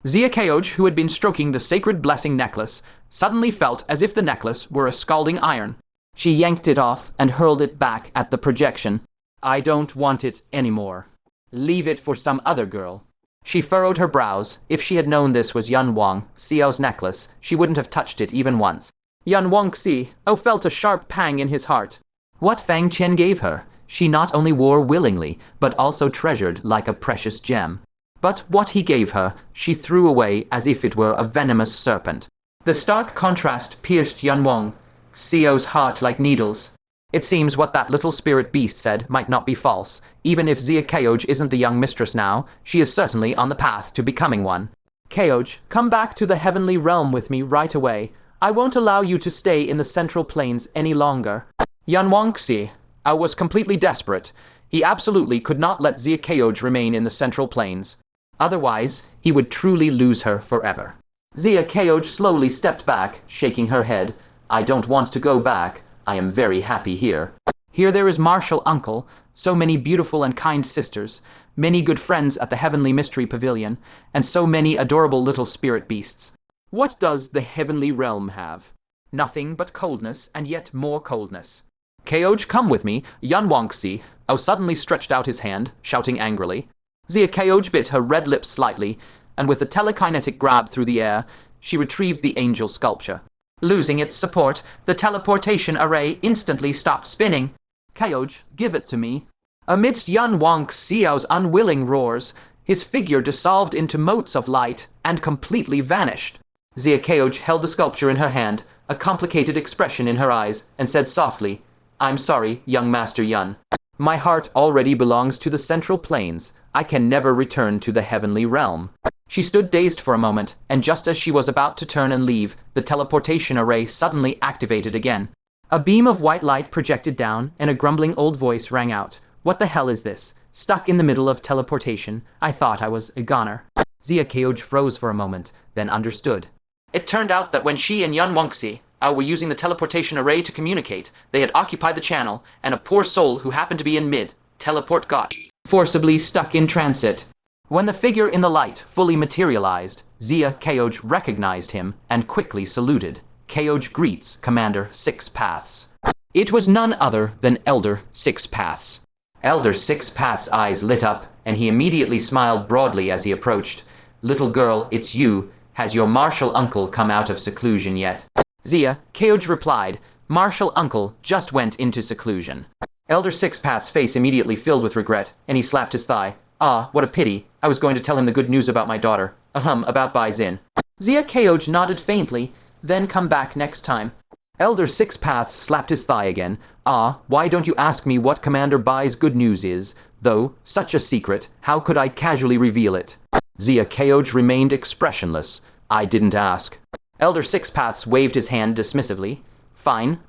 Zia Keoj, who had been stroking the sacred blessing necklace, suddenly felt as if the necklace were a scalding iron. She yanked it off and hurled it back at the projection. "I don't want it anymore. Leave it for some other girl." She furrowed her brows. If she had known this was Yan Wang Xiao's necklace, she wouldn't have touched it even once. Yan Wang Xiao felt a sharp pang in his heart. What Fang Chen gave her, she not only wore willingly, but also treasured like a precious gem. But what he gave her, she threw away as if it were a venomous serpent. The stark contrast pierced Yan Wang Xiao's heart like needles. It seems what that little spirit beast said might not be false. Even if Zia Keoj isn't the young mistress now, she is certainly on the path to becoming one. "Keoj, come back to the heavenly realm with me right away. I won't allow you to stay in the Central Plains any longer." Yan Wang Xiao was completely desperate. He absolutely could not let Zia Keoj remain in the Central Plains. Otherwise, he would truly lose her forever. Zia Keoj slowly stepped back, shaking her head. "I don't want to go back. I am very happy here. Here there is Marshal Uncle, so many beautiful and kind sisters, many good friends at the Heavenly Mystery Pavilion, and so many adorable little spirit beasts. What does the heavenly realm have? Nothing but coldness, and yet more coldness. Keoj, come with me." Yan Wang Xiao suddenly stretched out his hand, shouting angrily. Zia Keoj bit her red lips slightly, and with a telekinetic grab through the air, she retrieved the angel sculpture. Losing its support, the teleportation array instantly stopped spinning. "Keoj, give it to me." Amidst Yun Wang Xiao's unwilling roars, his figure dissolved into motes of light and completely vanished. Xia Keoj held the sculpture in her hand, a complicated expression in her eyes, and said softly, "I'm sorry, young Master Yun. My heart already belongs to the Central Plains. I can never return to the heavenly realm." She stood dazed for a moment, and just as she was about to turn and leave, the teleportation array suddenly activated again. A beam of white light projected down, and a grumbling old voice rang out. "What the hell is this? Stuck in the middle of teleportation. I thought I was a goner." Xia Keoj froze for a moment, then understood. It turned out that when she and Yun Wangxi were using the teleportation array to communicate, they had occupied the channel, and a poor soul who happened to be in mid-teleport got forcibly stuck in transit. When the figure in the light fully materialized, Xia Keoj recognized him and quickly saluted. Keoj greets Commander Six Paths. It was none other than Elder Six Paths. Elder Six Paths' eyes lit up, and he immediately smiled broadly as he approached. "Little girl, it's you. Has your martial uncle come out of seclusion yet?" Xia Keoj replied, "Martial uncle just went into seclusion." Elder Six Paths' face immediately filled with regret, and he slapped his thigh. "Ah, what a pity. I was going to tell him the good news about my daughter. About Bai Xin." Xia Keoj nodded faintly, "Then come back next time." Elder Six Paths slapped his thigh again. "Ah, why don't you ask me what Commander Bai's good news is? Though, such a secret, how could I casually reveal it?" Xia Keoj remained expressionless. "I didn't ask." Elder Six Paths waved his hand dismissively. Fine.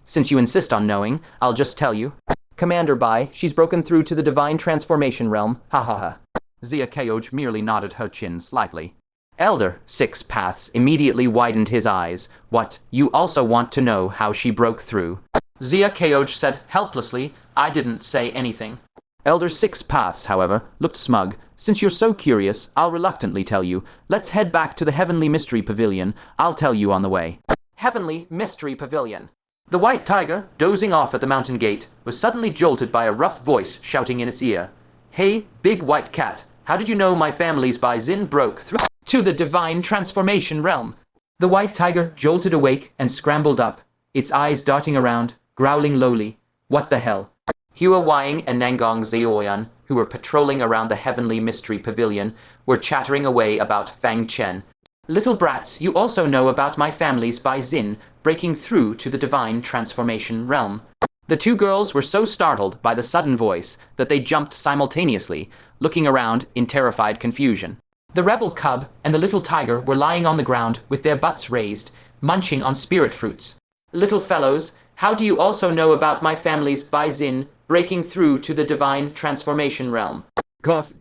Since you insist on knowing, I'll just tell you. Commander Bai, she's broken through to the divine transformation realm. Ha. Xia Keoj merely nodded her chin slightly. Elder Six Paths immediately widened his eyes. "What, you also want to know how she broke through?" Xia Keoj said helplessly, "I didn't say anything." Elder Six Paths, however, looked smug. "Since you're so curious, I'll reluctantly tell you. Let's head back to the Heavenly Mystery Pavilion. I'll tell you on the way." Heavenly Mystery Pavilion. The white tiger, dozing off at the mountain gate, was suddenly jolted by a rough voice shouting in its ear. "Hey, big white cat, how did you know my family's Bai Xin broke through to the divine transformation realm?" The white tiger jolted awake and scrambled up, its eyes darting around, growling lowly, "What the hell?" Hua Wang and Nangong Zioyan, who were patrolling around the Heavenly Mystery Pavilion, were chattering away about Fang Chen. "Little brats, you also know about my family's Bai Xin breaking through to the divine transformation realm." The two girls were so startled by the sudden voice that they jumped simultaneously, looking around in terrified confusion. The rebel cub and the little tiger were lying on the ground with their butts raised, munching on spirit fruits. "Little fellows, how do you also know about my family's Bai Xin breaking through to the divine transformation realm?" Cough.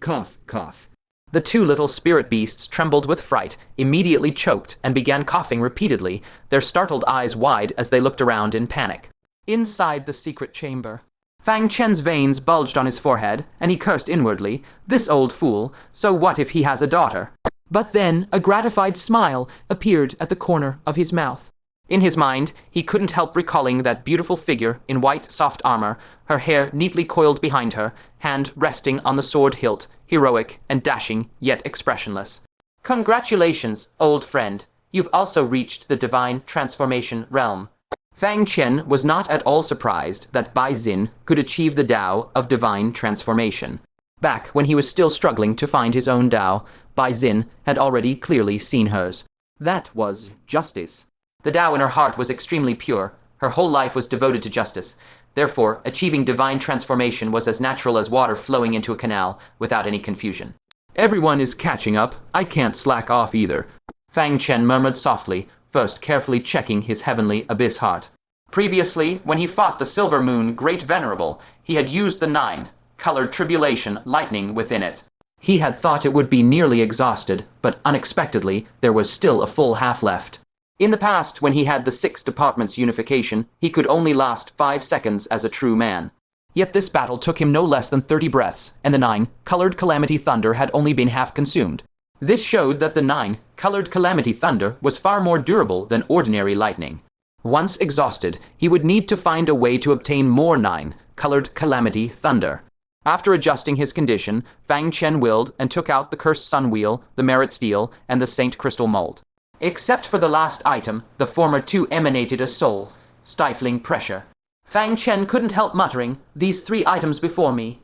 The two little spirit beasts trembled with fright, immediately choked, and began coughing repeatedly, their startled eyes wide as they looked around in panic. Inside the secret chamber, Fang Chen's veins bulged on his forehead, and he cursed inwardly. This old fool, so what if he has a daughter? But then a gratified smile appeared at the corner of his mouth. In his mind, he couldn't help recalling that beautiful figure in white soft armor, her hair neatly coiled behind her, hand resting on the sword hilt, heroic and dashing, yet expressionless. "Congratulations, old friend. You've also reached the divine transformation realm." Fang Chen was not at all surprised that Bai Xin could achieve the Tao of divine transformation. Back when he was still struggling to find his own Tao, Bai Xin had already clearly seen hers. That was justice. The Tao in her heart was extremely pure. Her whole life was devoted to justice. Therefore, achieving divine transformation was as natural as water flowing into a canal, without any confusion. "Everyone is catching up. I can't slack off either," Fang Chen murmured softly, first carefully checking his heavenly abyss heart. Previously, when he fought the Silver Moon Great Venerable, he had used the 9-colored tribulation lightning within it. He had thought it would be nearly exhausted, but unexpectedly, there was still a full half left. In the past, when he had the 6 departments unification, he could only last 5 seconds as a true man. Yet this battle took him no less than 30 breaths, and the 9-colored calamity thunder had only been half consumed. This showed that the 9-colored calamity thunder was far more durable than ordinary lightning. Once exhausted, he would need to find a way to obtain more 9-colored calamity thunder. After adjusting his condition, Fang Chen willed and took out the cursed sun wheel, the merit steel, and the saint crystal mold. Except for the last item, the former two emanated a soul-stifling pressure. Fang Chen couldn't help muttering, "These 3 items before me.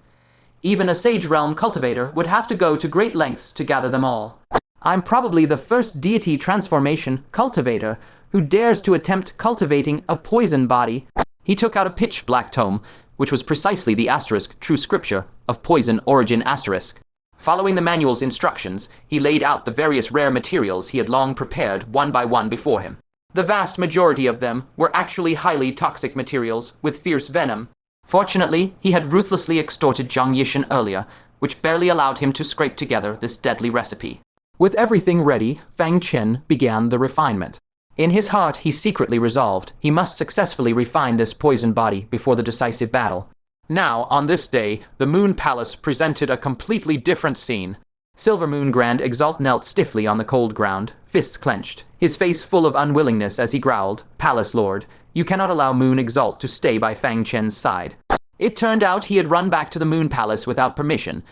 Even a Sage Realm cultivator would have to go to great lengths to gather them all. I'm probably the first deity transformation cultivator who dares to attempt cultivating a poison body." He took out a pitch-black tome, which was precisely the asterisk true scripture of poison origin asterisk. Following the manual's instructions, he laid out the various rare materials he had long prepared one by one before him. The vast majority of them were actually highly toxic materials with fierce venom. Fortunately, he had ruthlessly extorted Zhang Yishan earlier, which barely allowed him to scrape together this deadly recipe. With everything ready, Fang Chen began the refinement. In his heart, he secretly resolved he must successfully refine this poison body before the decisive battle. Now, on this day, the Moon Palace presented a completely different scene. Silver Moon Grand Exalt knelt stiffly on the cold ground, fists clenched, his face full of unwillingness as he growled, "Palace Lord, you cannot allow Moon Exalt to stay by Fang Chen's side." It turned out he had run back to the Moon Palace without permission,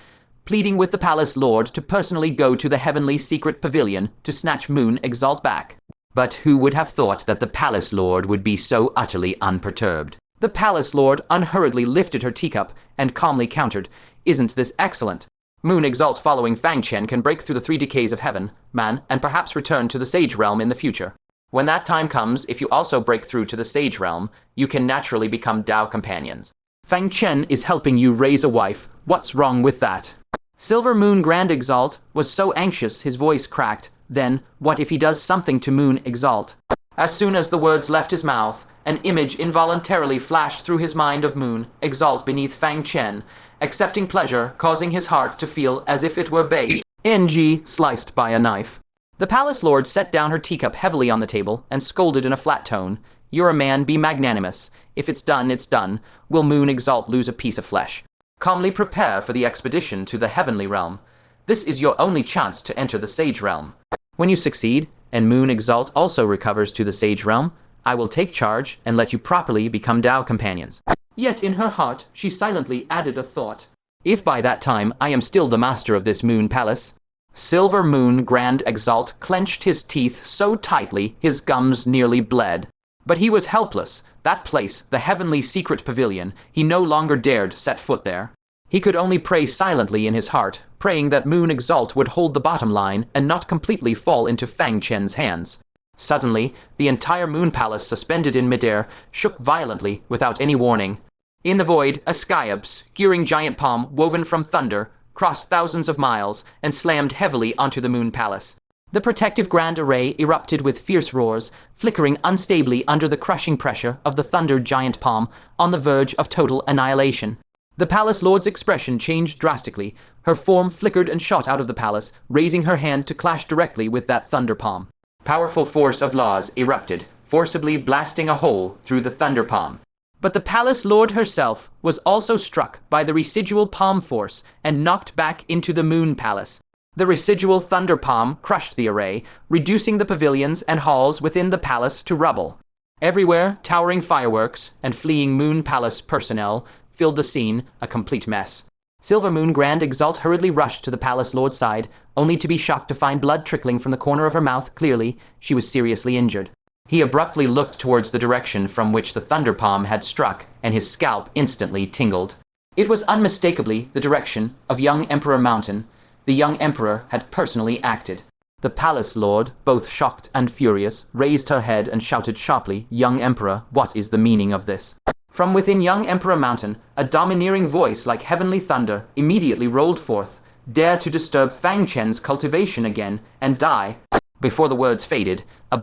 pleading with the Palace Lord to personally go to the Heavenly Secret Pavilion to snatch Moon Exalt back. But who would have thought that the Palace Lord would be so utterly unperturbed? The Palace Lord unhurriedly lifted her teacup and calmly countered, "Isn't this excellent? Moon Exalt following Fang Chen can break through the 3 decays of heaven, man, and perhaps return to the Sage Realm in the future. When that time comes, if you also break through to the Sage Realm, you can naturally become Tao companions. Fang Chen is helping you raise a wife. What's wrong with that?" Silver Moon Grand Exalt was so anxious his voice cracked. Then, what if he does something to Moon Exalt? As soon as the words left his mouth, an image involuntarily flashed through his mind of Moon Exalt beneath Fang Chen, accepting pleasure, causing his heart to feel as if it were baked. NG sliced by a knife. The Palace Lord set down her teacup heavily on the table and scolded in a flat tone, "You're a man, be magnanimous. If it's done, it's done. Will Moon Exalt lose a piece of flesh? Calmly prepare for the expedition to the Heavenly Realm. This is your only chance to enter the Sage Realm. When you succeed, and Moon Exalt also recovers to the Sage Realm, I will take charge and let you properly become Tao companions." Yet in her heart, she silently added a thought. "If by that time I am still the master of this Moon Palace." Silver Moon Grand Exalt clenched his teeth so tightly his gums nearly bled. But he was helpless. That place, the Heavenly Secret Pavilion, he no longer dared set foot there. He could only pray silently in his heart, praying that Moon Exalt would hold the bottom line and not completely fall into Fang Chen's hands. Suddenly, the entire Moon Palace, suspended in midair, shook violently without any warning. In the void, a sky obscuring giant palm woven from thunder crossed thousands of miles and slammed heavily onto the Moon Palace. The protective grand array erupted with fierce roars, flickering unstably under the crushing pressure of the thunder giant palm on the verge of total annihilation. The Palace Lord's expression changed drastically. Her form flickered and shot out of the palace, raising her hand to clash directly with that thunder palm. Powerful force of laws erupted, forcibly blasting a hole through the thunder palm. But the Palace Lord herself was also struck by the residual palm force and knocked back into the Moon Palace. The residual thunder palm crushed the array, reducing the pavilions and halls within the palace to rubble. Everywhere, towering fireworks and fleeing Moon Palace personnel filled the scene, a complete mess. Silver Moon Grand Exalt hurriedly rushed to the Palace Lord's side, only to be shocked to find blood trickling from the corner of her mouth. Clearly, she was seriously injured. He abruptly looked towards the direction from which the thunder palm had struck, and his scalp instantly tingled. It was unmistakably the direction of young Emperor Mountain. The young Emperor had personally acted. The Palace Lord, both shocked and furious, raised her head and shouted sharply, "Young Emperor, what is the meaning of this?" From within young Emperor Mountain, a domineering voice like heavenly thunder immediately rolled forth. "Dare to disturb Fang Chen's cultivation again, and die." Before the words faded, a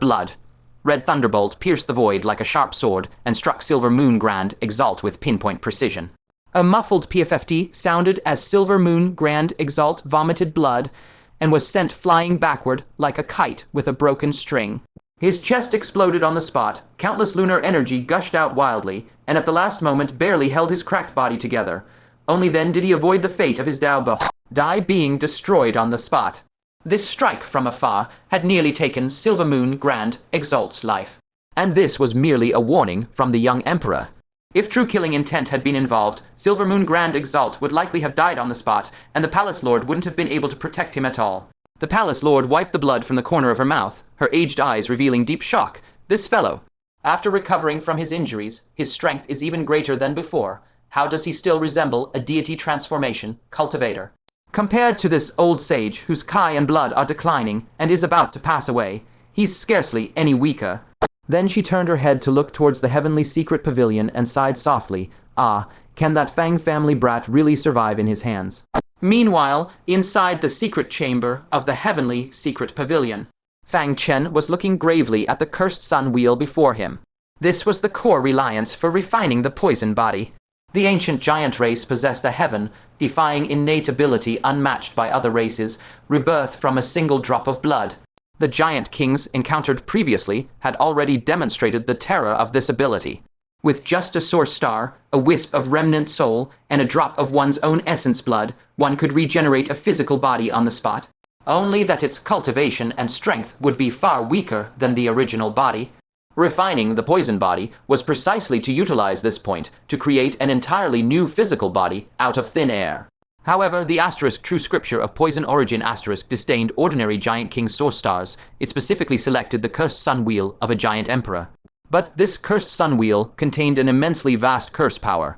red thunderbolt pierced the void like a sharp sword and struck Silver Moon Grand Exalt with pinpoint precision. A muffled PFFT sounded as Silver Moon Grand Exalt vomited blood and was sent flying backward like a kite with a broken string. His chest exploded on the spot, countless lunar energy gushed out wildly, and at the last moment barely held his cracked body together. Only then did he avoid the fate of his Dai being destroyed on the spot. This strike from afar had nearly taken Silver Moon Grand Exalt's life. And this was merely a warning from the young Emperor. If true killing intent had been involved, Silver Moon Grand Exalt would likely have died on the spot, and the Palace Lord wouldn't have been able to protect him at all. The Palace Lord wiped the blood from the corner of her mouth, her aged eyes revealing deep shock. This fellow. After recovering from his injuries, his strength is even greater than before. How does he still resemble a deity transformation cultivator? Compared to this old sage whose chi and blood are declining and is about to pass away, he's scarcely any weaker. Then she turned her head to look towards the Heavenly Secret Pavilion and sighed softly. Ah, can that Fang family brat really survive in his hands? Meanwhile, inside the secret chamber of the Heavenly Secret Pavilion, Fang Chen was looking gravely at the cursed sun wheel before him. This was the core reliance for refining the poison body. The ancient giant race possessed a heaven-defying innate ability unmatched by other races, rebirth from a single drop of blood. The giant kings encountered previously had already demonstrated the terror of this ability. With just a source star, a wisp of remnant soul, and a drop of one's own essence blood, one could regenerate a physical body on the spot. Only that its cultivation and strength would be far weaker than the original body. Refining the poison body was precisely to utilize this point to create an entirely new physical body out of thin air. However, the asterisk true scripture of poison origin asterisk disdained ordinary giant king source stars. It specifically selected the cursed sun wheel of a giant emperor. But this cursed sun wheel contained an immensely vast curse power,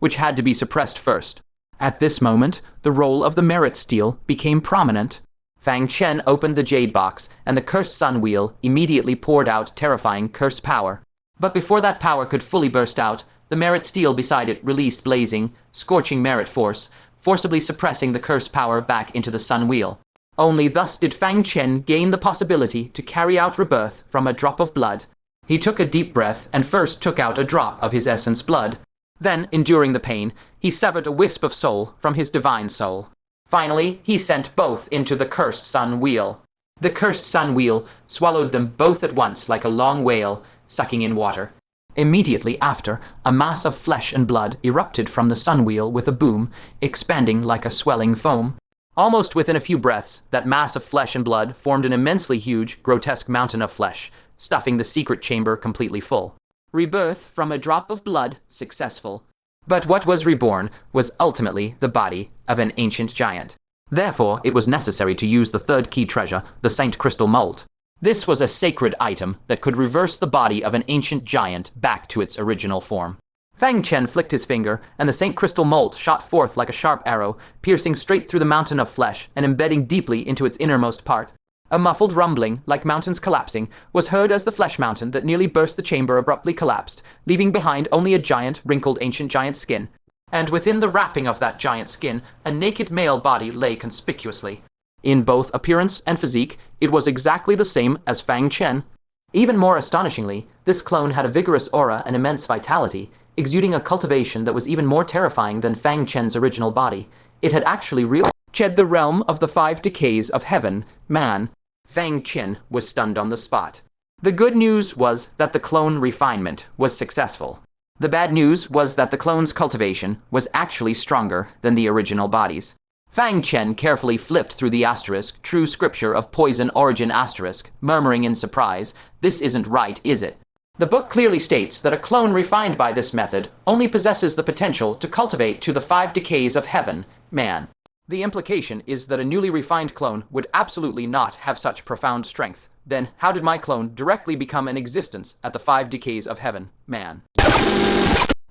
which had to be suppressed first. At this moment, the role of the merit steel became prominent. Fang Chen opened the jade box, and the cursed sun wheel immediately poured out terrifying curse power. But before that power could fully burst out, the merit steel beside it released blazing, scorching merit force, forcibly suppressing the curse power back into the sun wheel. Only thus did Fang Chen gain the possibility to carry out rebirth from a drop of blood. He took a deep breath and first took out a drop of his essence blood. Then, enduring the pain, he severed a wisp of soul from his divine soul. Finally, he sent both into the cursed sun wheel. The cursed sun wheel swallowed them both at once like a long whale, sucking in water. Immediately after, a mass of flesh and blood erupted from the sun wheel with a boom, expanding like a swelling foam. Almost within a few breaths, that mass of flesh and blood formed an immensely huge, grotesque mountain of flesh, stuffing the secret chamber completely full. Rebirth from a drop of blood successful. But what was reborn was ultimately the body of an ancient giant. Therefore, it was necessary to use the third key treasure, the Saint Crystal Mold. This was a sacred item that could reverse the body of an ancient giant back to its original form. Fang Chen flicked his finger, and the Saint Crystal Mold shot forth like a sharp arrow, piercing straight through the mountain of flesh and embedding deeply into its innermost part. A muffled rumbling, like mountains collapsing, was heard as the flesh mountain that nearly burst the chamber abruptly collapsed, leaving behind only a giant, wrinkled ancient giant skin. And within the wrapping of that giant skin, a naked male body lay conspicuously. In both appearance and physique, it was exactly the same as Fang Chen. Even more astonishingly, this clone had a vigorous aura and immense vitality, exuding a cultivation that was even more terrifying than Fang Chen's original body. It had actually reached the realm of the 5 decays of heaven, man. Fang Chen was stunned on the spot. The good news was that the clone refinement was successful. The bad news was that the clone's cultivation was actually stronger than the original bodies. Fang Chen carefully flipped through the asterisk, true scripture of poison origin asterisk, murmuring in surprise, "This isn't right, is it?" The book clearly states that a clone refined by this method only possesses the potential to cultivate to the 5 decays of heaven, man. The implication is that a newly refined clone would absolutely not have such profound strength. Then how did my clone directly become an existence at the 5 decays of heaven, man?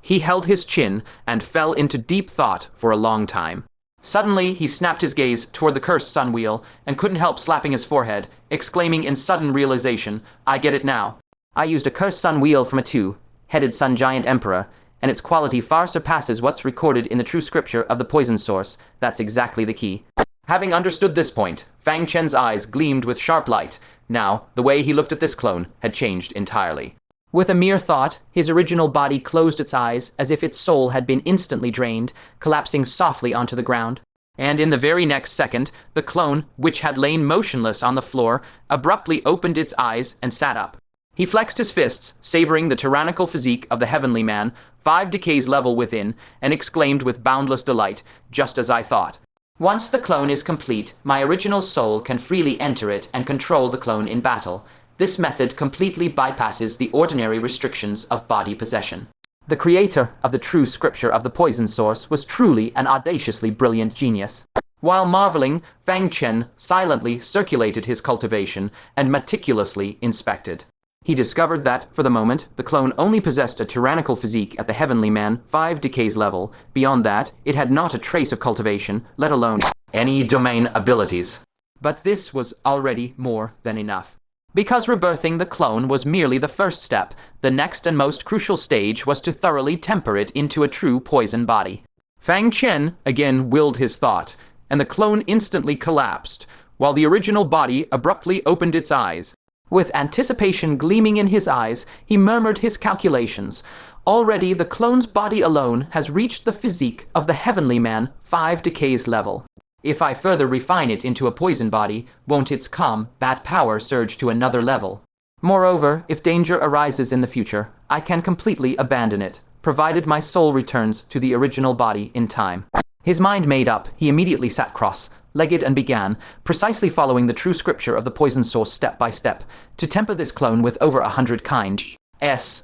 He held his chin and fell into deep thought for a long time. Suddenly, he snapped his gaze toward the cursed sun wheel and couldn't help slapping his forehead, exclaiming in sudden realization, "I get it now. I used a cursed sun wheel from a 2-headed sun giant emperor, and its quality far surpasses what's recorded in the true scripture of the poison source. That's exactly the key." Having understood this point, Fang Chen's eyes gleamed with sharp light. Now, the way he looked at this clone had changed entirely. With a mere thought, his original body closed its eyes as if its soul had been instantly drained, collapsing softly onto the ground. And in the very next second, the clone, which had lain motionless on the floor, abruptly opened its eyes and sat up. He flexed his fists, savoring the tyrannical physique of the heavenly man, 5 decays level within, and exclaimed with boundless delight, "Just as I thought. Once the clone is complete, my original soul can freely enter it and control the clone in battle. This method completely bypasses the ordinary restrictions of body possession." The creator of the true scripture of the poison source was truly an audaciously brilliant genius. While marveling, Fang Chen silently circulated his cultivation and meticulously inspected. He discovered that, for the moment, the clone only possessed a tyrannical physique at the Heavenly Man 5 decays level. Beyond that, it had not a trace of cultivation, let alone any domain abilities. But this was already more than enough. Because rebirthing the clone was merely the first step, the next and most crucial stage was to thoroughly temper it into a true poison body. Fang Chen again willed his thought, and the clone instantly collapsed, while the original body abruptly opened its eyes. With anticipation gleaming in his eyes, he murmured his calculations. Already the clone's body alone has reached the physique of the Heavenly Man 5 decays level. If I further refine it into a poison body, won't its combat power surge to another level? Moreover, if danger arises in the future, I can completely abandon it, provided my soul returns to the original body in time. His mind made up, he immediately sat cross-legged and began, precisely following the true scripture of the poison source step by step, to temper this clone with over 100 kinds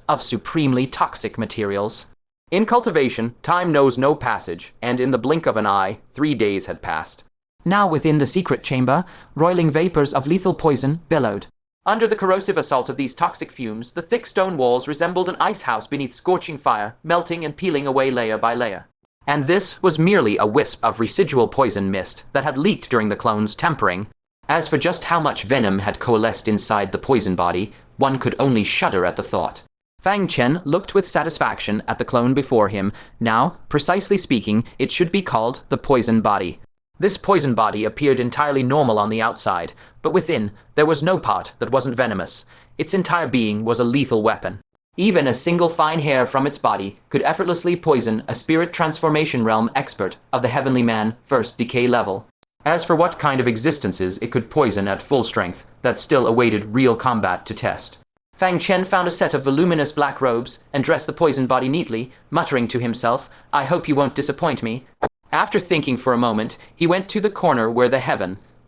of supremely toxic materials. In cultivation, time knows no passage, and in the blink of an eye, 3 days had passed. Now within the secret chamber, roiling vapors of lethal poison billowed. Under the corrosive assault of these toxic fumes, the thick stone walls resembled an ice house beneath scorching fire, melting and peeling away layer by layer. And this was merely a wisp of residual poison mist that had leaked during the clone's tempering. As for just how much venom had coalesced inside the poison body, one could only shudder at the thought. Fang Chen looked with satisfaction at the clone before him. Now, precisely speaking, it should be called the poison body. This poison body appeared entirely normal on the outside, but within, there was no part that wasn't venomous. Its entire being was a lethal weapon. Even a single fine hair from its body could effortlessly poison a spirit transformation realm expert of the Heavenly Man 1st decay level. As for what kind of existences it could poison at full strength, that still awaited real combat to test. Fang Chen found a set of voluminous black robes and dressed the poison body neatly, muttering to himself, "I hope you won't disappoint me." After thinking for a moment, he went to the corner where the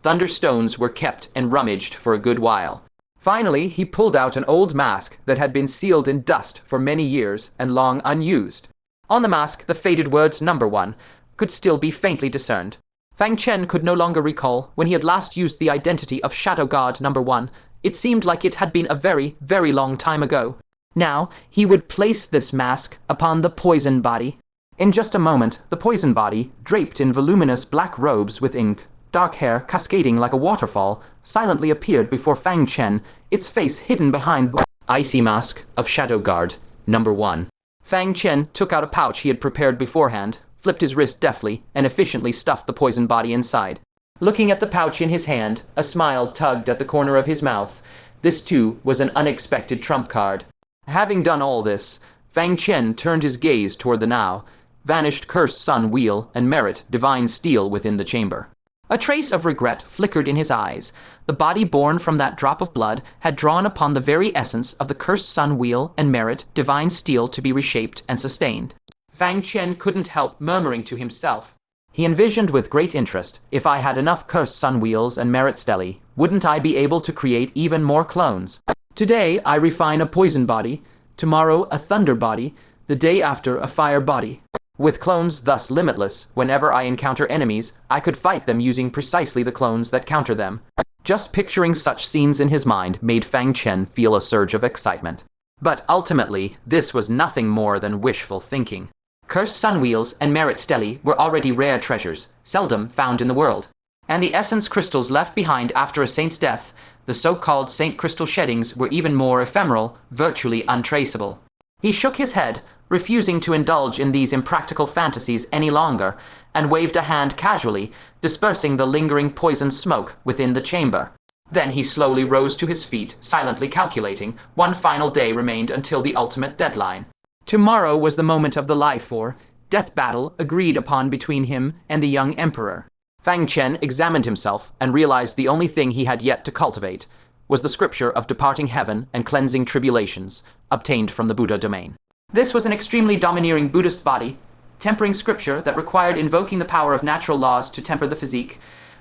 thunderstones were kept and rummaged for a good while. Finally, he pulled out an old mask that had been sealed in dust for many years and long unused. On the mask, the faded words "number 1" could still be faintly discerned. Fang Chen could no longer recall when he had last used the identity of Shadow God number 1. It seemed like it had been a very, very long time ago. Now, he would place this mask upon the poison body. In just a moment, the poison body, draped in voluminous black robes with ink, dark hair cascading like a waterfall, silently appeared before Fang Chen, its face hidden behind the icy mask of Shadow Guard number 1. Fang Chen took out a pouch he had prepared beforehand, flipped his wrist deftly, and efficiently stuffed the poison body inside. Looking at the pouch in his hand, a smile tugged at the corner of his mouth. This too was an unexpected trump card. Having done all this, Fang Chen turned his gaze toward the now vanished Cursed Sun Wheel and Merit Divine Steel within the chamber. A trace of regret flickered in his eyes. The body born from that drop of blood had drawn upon the very essence of the Cursed Sun Wheel and Merit Divine Steel to be reshaped and sustained. Fang Chen couldn't help murmuring to himself. He envisioned with great interest, if I had enough Cursed Sun Wheels and Merit Steli, wouldn't I be able to create even more clones? Today I refine a poison body, tomorrow a thunder body, the day after a fire body. With clones thus limitless, whenever I encounter enemies, I could fight them using precisely the clones that counter them. Just picturing such scenes in his mind made Fang Chen feel a surge of excitement. But ultimately, this was nothing more than wishful thinking. Cursed Sun Wheels and Merit Steli were already rare treasures, seldom found in the world. And the essence crystals left behind after a saint's death, the so-called saint crystal sheddings, were even more ephemeral, virtually untraceable. He shook his head, refusing to indulge in these impractical fantasies any longer, and waved a hand casually, dispersing the lingering poison smoke within the chamber. Then he slowly rose to his feet, silently calculating. One final day remained until the ultimate deadline. Tomorrow was the moment of the life-or-death battle agreed upon between him and the young emperor. Fang Chen examined himself and realized the only thing he had yet to cultivate was the scripture of departing heaven and cleansing tribulations, obtained from the Buddha domain. This was an extremely domineering Buddhist body, tempering scripture that required invoking the power of natural laws to temper the physique.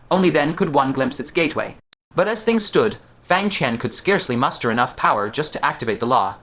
Only then could one glimpse its gateway. But as things stood, Fang Chen could scarcely muster enough power just to activate the law.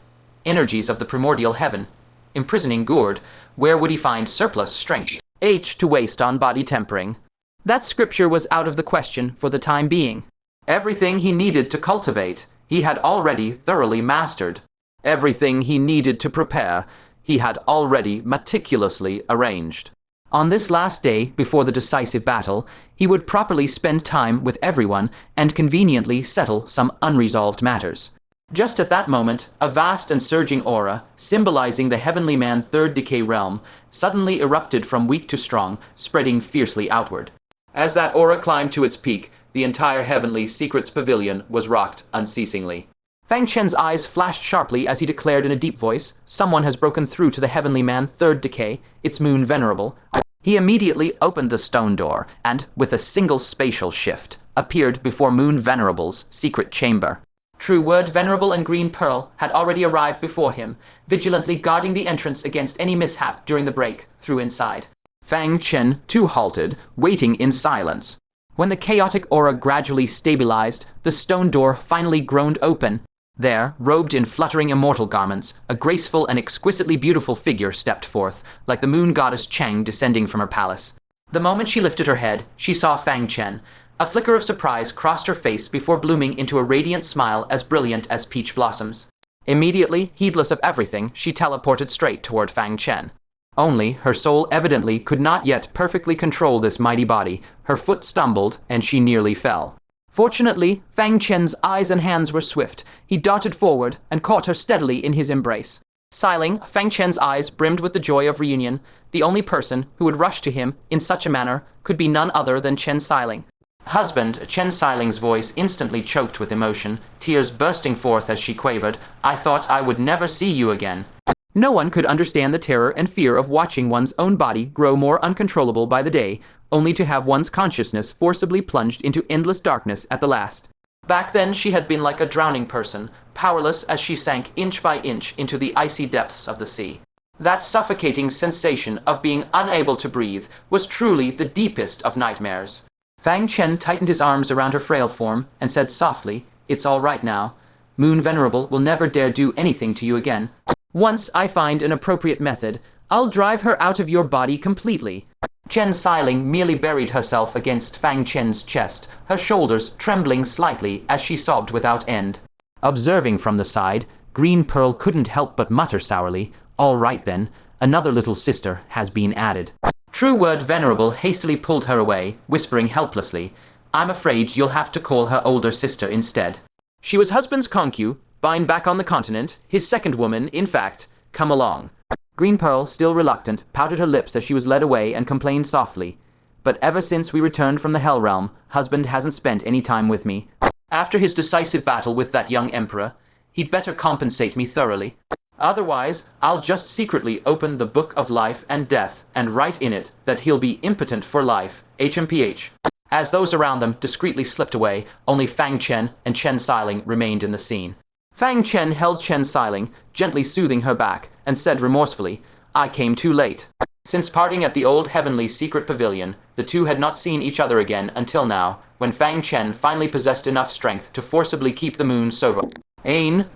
Energies of the primordial heaven, imprisoning Gourd, where would he find surplus strength? To waste on body tempering. That scripture was out of the question for the time being. Everything he needed to cultivate, he had already thoroughly mastered. Everything he needed to prepare, he had already meticulously arranged. On this last day before the decisive battle, he would properly spend time with everyone and conveniently settle some unresolved matters. Just at that moment, a vast and surging aura, symbolizing the heavenly man third decay realm, suddenly erupted from weak to strong, spreading fiercely outward. As that aura climbed to its peak, the entire Heavenly Secret Pavilion was rocked unceasingly. Fang Chen's eyes flashed sharply as he declared in a deep voice, "Someone has broken through to the heavenly man third decay. It's Moon Venerable." He immediately opened the stone door and, with a single spatial shift, appeared before Moon Venerable's secret chamber. True Word, Venerable, and Green Pearl had already arrived before him, vigilantly guarding the entrance against any mishap during the break through inside. Fang Chen too halted, waiting in silence. When the chaotic aura gradually stabilized, the stone door finally groaned open. There, robed in fluttering immortal garments, a graceful and exquisitely beautiful figure stepped forth, like the moon goddess Chang descending from her palace. The moment she lifted her head, she saw Fang Chen. A flicker of surprise crossed her face before blooming into a radiant smile as brilliant as peach blossoms. Immediately, heedless of everything, she teleported straight toward Fang Chen. Only, her soul evidently could not yet perfectly control this mighty body. Her foot stumbled, and she nearly fell. Fortunately, Fang Chen's eyes and hands were swift. He darted forward and caught her steadily in his embrace. Sighing, Fang Chen's eyes brimmed with the joy of reunion. The only person who would rush to him in such a manner could be none other than Chen Siling. Husband, Chen Siling's voice instantly choked with emotion, tears bursting forth as she quavered, "I thought I would never see you again." No one could understand the terror and fear of watching one's own body grow more uncontrollable by the day, only to have one's consciousness forcibly plunged into endless darkness at the last. Back then she had been like a drowning person, powerless as she sank inch by inch into the icy depths of the sea. That suffocating sensation of being unable to breathe was truly the deepest of nightmares. Fang Chen tightened his arms around her frail form and said softly, "It's all right now. Moon Venerable will never dare do anything to you again. Once I find an appropriate method, I'll drive her out of your body completely." Chen Siling merely buried herself against Fang Chen's chest, her shoulders trembling slightly as she sobbed without end. Observing from the side, Green Pearl couldn't help but mutter sourly, "All right then, another little sister has been added." True Word Venerable hastily pulled her away, whispering helplessly, "I'm afraid you'll have to call her older sister instead." She was husband's concubine back on the continent, his second woman, in fact. Come along. Green Pearl, still reluctant, pouted her lips as she was led away and complained softly, "But ever since we returned from the Hell Realm, husband hasn't spent any time with me. After his decisive battle with that young emperor, he'd better compensate me thoroughly. Otherwise, I'll just secretly open the Book of Life and Death and write in it that he'll be impotent for life, HMPH. As those around them discreetly slipped away, only Fang Chen and Chen Siling remained in the scene. Fang Chen held Chen Siling, gently soothing her back, and said remorsefully, "I came too late." Since parting at the old Heavenly Secret Pavilion, the two had not seen each other again until now, when Fang Chen finally possessed enough strength to forcibly keep the moon sovereign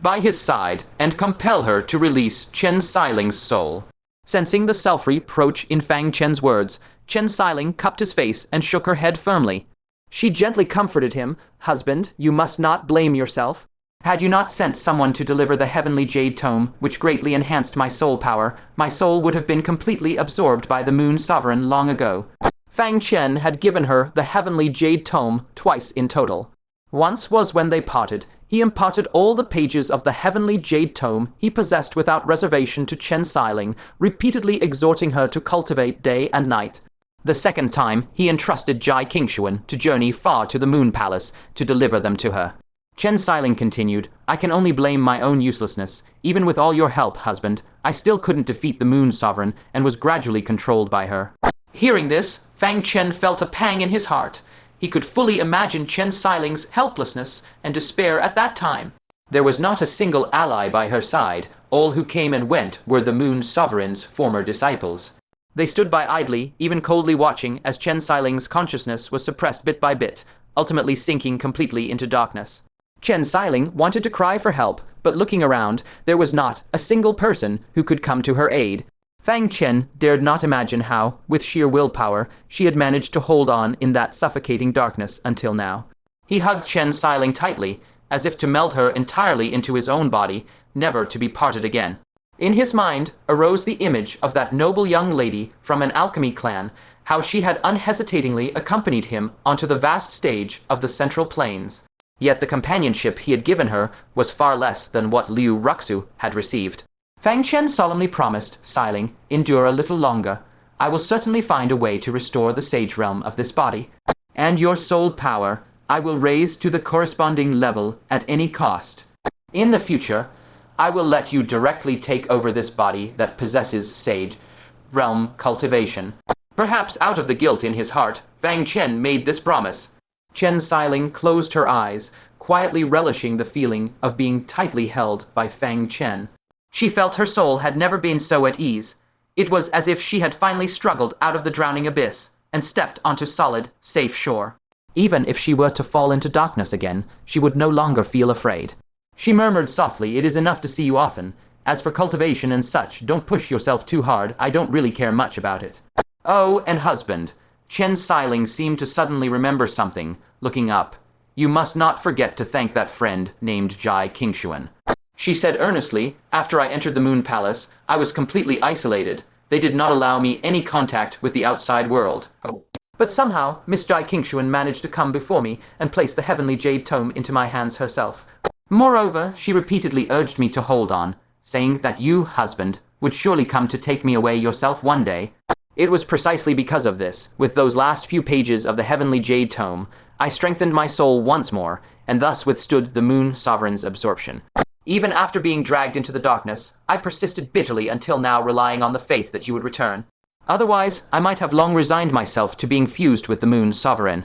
by his side and compel her to release Chen Siling's soul. Sensing the self-reproach in Fang Chen's words, Chen Siling cupped his face and shook her head firmly. She gently comforted him, "Husband, you must not blame yourself. Had you not sent someone to deliver the heavenly jade tome, which greatly enhanced my soul power, my soul would have been completely absorbed by the moon sovereign long ago." Fang Chen had given her the heavenly jade tome twice in total. Once was when they parted. He imparted all the pages of the heavenly jade tome he possessed without reservation to Chen Siling, repeatedly exhorting her to cultivate day and night. The second time, he entrusted Jai Qingshuan to journey far to the Moon Palace to deliver them to her. Chen Siling continued, "I can only blame my own uselessness. Even with all your help, husband, I still couldn't defeat the Moon Sovereign and was gradually controlled by her." Hearing this, Fang Chen felt a pang in his heart. He could fully imagine Chen Siling's helplessness and despair at that time. There was not a single ally by her side. All who came and went were the Moon Sovereign's former disciples. They stood by idly, even coldly watching as Chen Siling's consciousness was suppressed bit by bit, ultimately sinking completely into darkness. Chen Siling wanted to cry for help, but looking around, there was not a single person who could come to her aid. Fang Chen dared not imagine how, with sheer willpower, she had managed to hold on in that suffocating darkness until now. He hugged Chen Siling tightly, as if to meld her entirely into his own body, never to be parted again. In his mind arose the image of that noble young lady from an alchemy clan, how she had unhesitatingly accompanied him onto the vast stage of the Central Plains. Yet the companionship he had given her was far less than what Liu Ruxu had received. Fang Chen solemnly promised, sighing, "Endure a little longer. I will certainly find a way to restore the sage realm of this body, and your soul power I will raise to the corresponding level at any cost. In the future, I will let you directly take over this body that possesses sage realm cultivation." Perhaps out of the guilt in his heart, Fang Chen made this promise. Chen Xiling closed her eyes, quietly relishing the feeling of being tightly held by Fang Chen. She felt her soul had never been so at ease. It was as if she had finally struggled out of the drowning abyss and stepped onto solid, safe shore. Even if she were to fall into darkness again, she would no longer feel afraid. She murmured softly, "It is enough to see you often. As for cultivation and such, don't push yourself too hard. I don't really care much about it." "Oh, and husband." Chen Xiling seemed to suddenly remember something, looking up. "You must not forget to thank that friend named Jai Qingshuan," she said earnestly. "After I entered the Moon Palace, I was completely isolated. They did not allow me any contact with the outside world. But somehow, Miss Jai Qingshuan managed to come before me and place the heavenly jade tome into my hands herself. Moreover, she repeatedly urged me to hold on, saying that you, husband, would surely come to take me away yourself one day." It was precisely because of this, with those last few pages of the heavenly jade tome, I strengthened my soul once more, and thus withstood the Moon Sovereign's absorption. Even after being dragged into the darkness, I persisted bitterly until now, relying on the faith that you would return. Otherwise, I might have long resigned myself to being fused with the Moon Sovereign.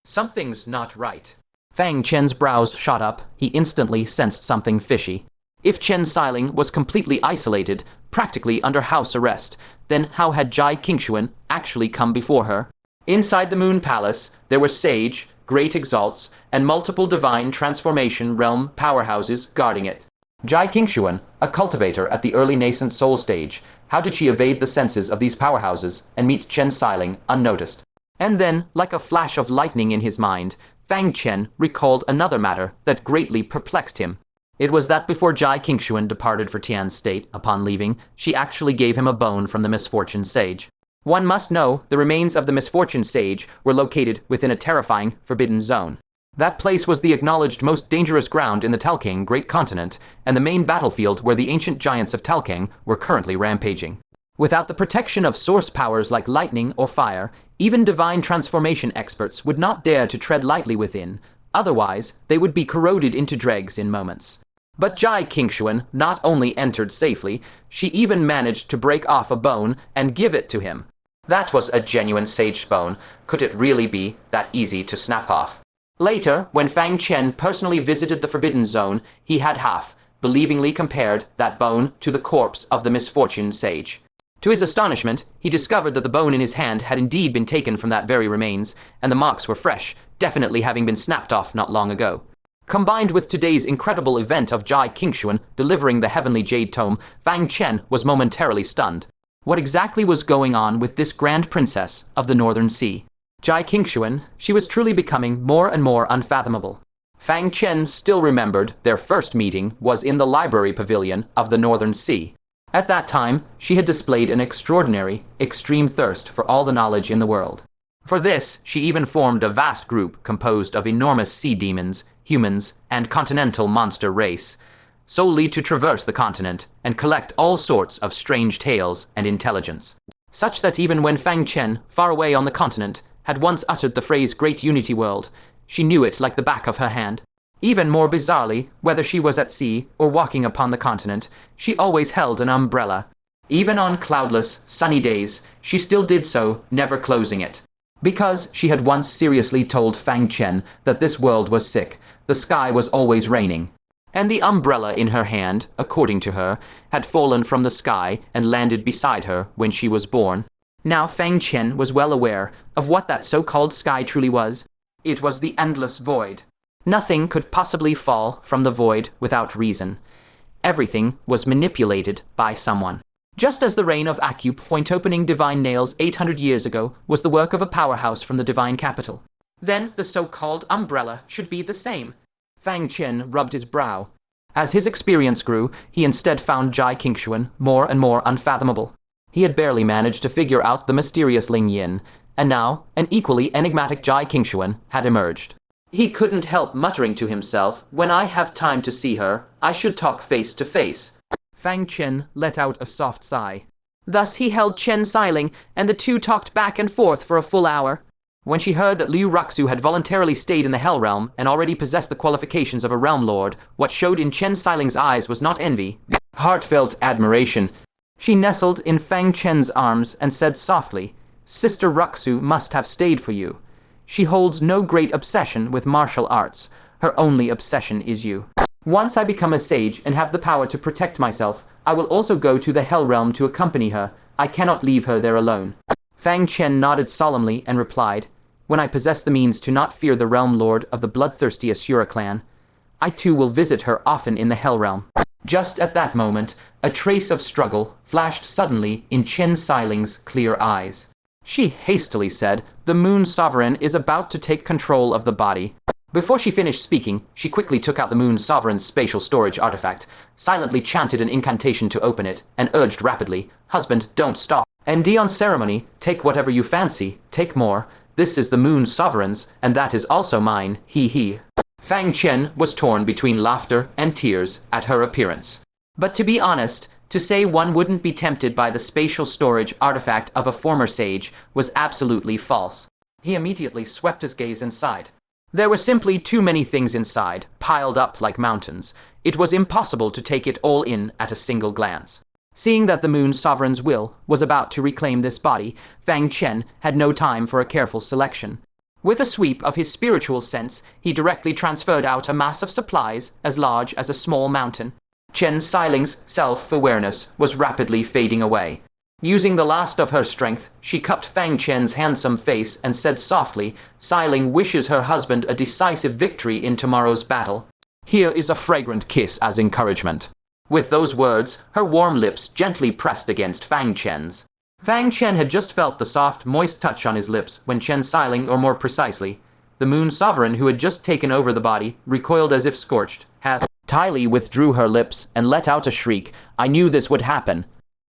Something's not right. Fang Chen's brows shot up. He instantly sensed something fishy. If Chen Xiling was completely isolated, practically under house arrest, then how had Jai Qingshuan actually come before her? Inside the Moon Palace, there were sage, great exalts, and multiple divine transformation realm powerhouses guarding it. Jai Qingshuan, a cultivator at the early nascent soul stage, how did she evade the senses of these powerhouses and meet Chen Xiling unnoticed? And then, like a flash of lightning in his mind, Fang Chen recalled another matter that greatly perplexed him. It was that before Jai Qingshuan departed for Tian's state, upon leaving, she actually gave him a bone from the misfortune sage. One must know the remains of the misfortune sage were located within a terrifying, forbidden zone. That place was the acknowledged most dangerous ground in the Talkang Great Continent, and the main battlefield where the ancient giants of Talkang were currently rampaging. Without the protection of source powers like lightning or fire, even divine transformation experts would not dare to tread lightly within. Otherwise, they would be corroded into dregs in moments. But Jai Qingshuan not only entered safely, she even managed to break off a bone and give it to him. That was a genuine sage bone. Could it really be that easy to snap off? Later, when Fang Chen personally visited the Forbidden Zone, he had believingly compared that bone to the corpse of the misfortune sage. To his astonishment, he discovered that the bone in his hand had indeed been taken from that very remains, and the marks were fresh, definitely having been snapped off not long ago. Combined with today's incredible event of Jai Qingshuan delivering the heavenly jade tome, Fang Chen was momentarily stunned. What exactly was going on with this grand princess of the Northern Sea? Jai Qingshuan, she was truly becoming more and more unfathomable. Fang Chen still remembered their first meeting was in the library pavilion of the Northern Sea. At that time, she had displayed an extraordinary, extreme thirst for all the knowledge in the world. For this, she even formed a vast group composed of enormous sea demons, humans, and continental monster race, solely to traverse the continent and collect all sorts of strange tales and intelligence. Such that even when Fang Chen, far away on the continent, had once uttered the phrase Great Unity World, she knew it like the back of her hand. Even more bizarrely, whether she was at sea or walking upon the continent, she always held an umbrella. Even on cloudless, sunny days, she still did so, never closing it. Because she had once seriously told Fang Chen that this world was sick, the sky was always raining. And the umbrella in her hand, according to her, had fallen from the sky and landed beside her when she was born. Now Fang Chen was well aware of what that so-called sky truly was. It was the endless void. Nothing could possibly fall from the void without reason. Everything was manipulated by someone. Just as the reign of point-opening divine nails 800 years ago was the work of a powerhouse from the divine capital, then the so-called umbrella should be the same. Fang Chen rubbed his brow. As his experience grew, he instead found Jai Qingshuan more and more unfathomable. He had barely managed to figure out the mysterious Ling Yin, and now an equally enigmatic Jai Qingshuan had emerged. He couldn't help muttering to himself, "When I have time to see her, I should talk face to face." Fang Chen let out a soft sigh. Thus he held Chen Xiling, and the two talked back and forth for a full hour. When she heard that Liu Ruxu had voluntarily stayed in the Hell Realm and already possessed the qualifications of a Realm Lord, what showed in Chen Xiling's eyes was not envy, but heartfelt admiration. She nestled in Fang Chen's arms and said softly, "Sister Ruxu must have stayed for you. She holds no great obsession with martial arts. Her only obsession is you. Once I become a sage and have the power to protect myself, I will also go to the Hell Realm to accompany her. I cannot leave her there alone." Fang Chen nodded solemnly and replied, "When I possess the means to not fear the Realm Lord of the bloodthirsty Asura clan, I too will visit her often in the Hell Realm." Just at that moment, a trace of struggle flashed suddenly in Chen Xiling's clear eyes. She hastily said, "The Moon Sovereign is about to take control of the body." Before she finished speaking, she quickly took out the Moon Sovereign's spatial storage artifact, silently chanted an incantation to open it, and urged rapidly, "Husband, don't stop. And on ceremony, take whatever you fancy, take more. This is the Moon Sovereign's, and that is also mine, he. Fang Chen was torn between laughter and tears at her appearance. But to be honest, to say one wouldn't be tempted by the spatial storage artifact of a former sage was absolutely false. He immediately swept his gaze inside. There were simply too many things inside, piled up like mountains. It was impossible to take it all in at a single glance. Seeing that the Moon Sovereign's will was about to reclaim this body, Fang Chen had no time for a careful selection. With a sweep of his spiritual sense, he directly transferred out a mass of supplies as large as a small mountain. Chen Xiling's self-awareness was rapidly fading away. Using the last of her strength, she cupped Fang Chen's handsome face and said softly, "Xiling wishes her husband a decisive victory in tomorrow's battle. Here is a fragrant kiss as encouragement." With those words, her warm lips gently pressed against Fang Chen's. Fang Chen had just felt the soft, moist touch on his lips when Chen Xiling, or more precisely, the Moon Sovereign who had just taken over the body, recoiled as if scorched. Ty Lee withdrew her lips and let out a shriek. "I knew this would happen."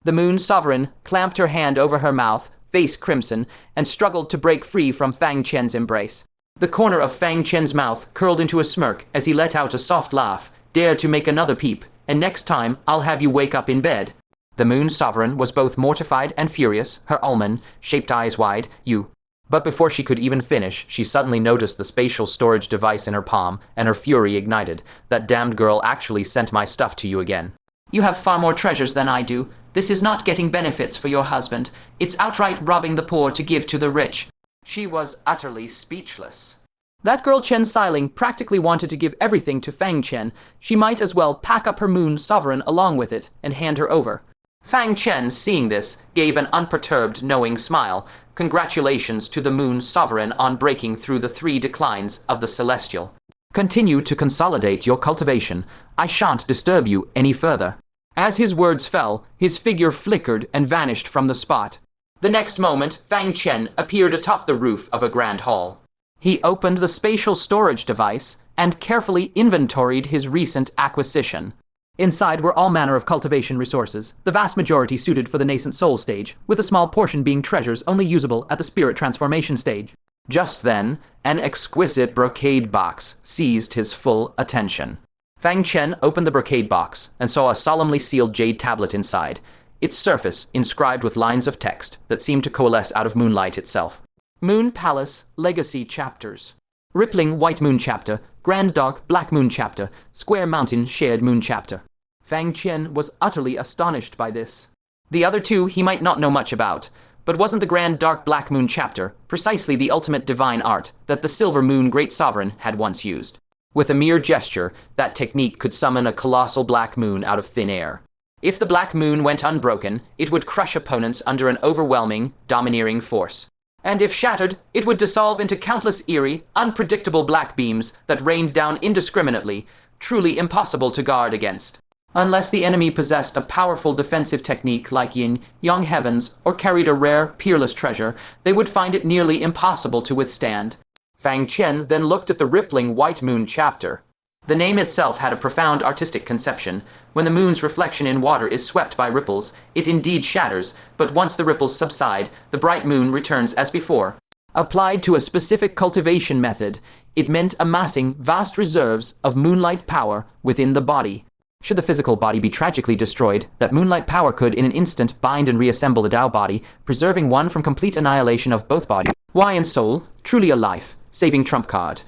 The Moon Sovereign clamped her hand over her mouth, face crimson, and struggled to break free from Fang Chen's embrace. The corner of Fang Chen's mouth curled into a smirk as he let out a soft laugh. "Dare to make another peep, and next time I'll have you wake up in bed." The Moon Sovereign was both mortified and furious, her almond-shaped eyes wide. "You." But before she could even finish, she suddenly noticed the spatial storage device in her palm, and her fury ignited. "That damned girl actually sent my stuff to you again." "You have far more treasures than I do. This is not getting benefits for your husband. It's outright robbing the poor to give to the rich." She was utterly speechless. That girl Chen Xiling practically wanted to give everything to Fang Chen. She might as well pack up her Moon Sovereign along with it and hand her over. Fang Chen, seeing this, gave an unperturbed, knowing smile. Congratulations to the Moon Sovereign on breaking through the 3 declines of the Celestial. Continue to consolidate your cultivation. I shan't disturb you any further. As his words fell, his figure flickered and vanished from the spot. The next moment, Fang Chen appeared atop the roof of a grand hall. He opened the spatial storage device and carefully inventoried his recent acquisition. Inside were all manner of cultivation resources, the vast majority suited for the nascent soul stage, with a small portion being treasures only usable at the spirit transformation stage. Just then, an exquisite brocade box seized his full attention. Fang Chen opened the brocade box and saw a solemnly sealed jade tablet inside, its surface inscribed with lines of text that seemed to coalesce out of moonlight itself. Moon Palace Legacy Chapters. Rippling White Moon Chapter, Grand Dark Black Moon Chapter, Square Mountain Shared Moon Chapter. Fang Chen was utterly astonished by this. The other two he might not know much about, but wasn't the Grand Dark Black Moon Chapter precisely the ultimate divine art that the Silver Moon Great Sovereign had once used? With a mere gesture, that technique could summon a colossal black moon out of thin air. If the black moon went unbroken, it would crush opponents under an overwhelming, domineering force. And if shattered, it would dissolve into countless eerie, unpredictable black beams that rained down indiscriminately, truly impossible to guard against. Unless the enemy possessed a powerful defensive technique like Yin, Yang Heavens, or carried a rare, peerless treasure, they would find it nearly impossible to withstand. Fang Chen then looked at the rippling White Moon Chapter. The name itself had a profound artistic conception. When the moon's reflection in water is swept by ripples, it indeed shatters, but once the ripples subside, the bright moon returns as before. Applied to a specific cultivation method, it meant amassing vast reserves of moonlight power within the body. Should the physical body be tragically destroyed, that moonlight power could in an instant bind and reassemble the Tao body, preserving one from complete annihilation of both body. Why and soul, truly a life-saving trump card.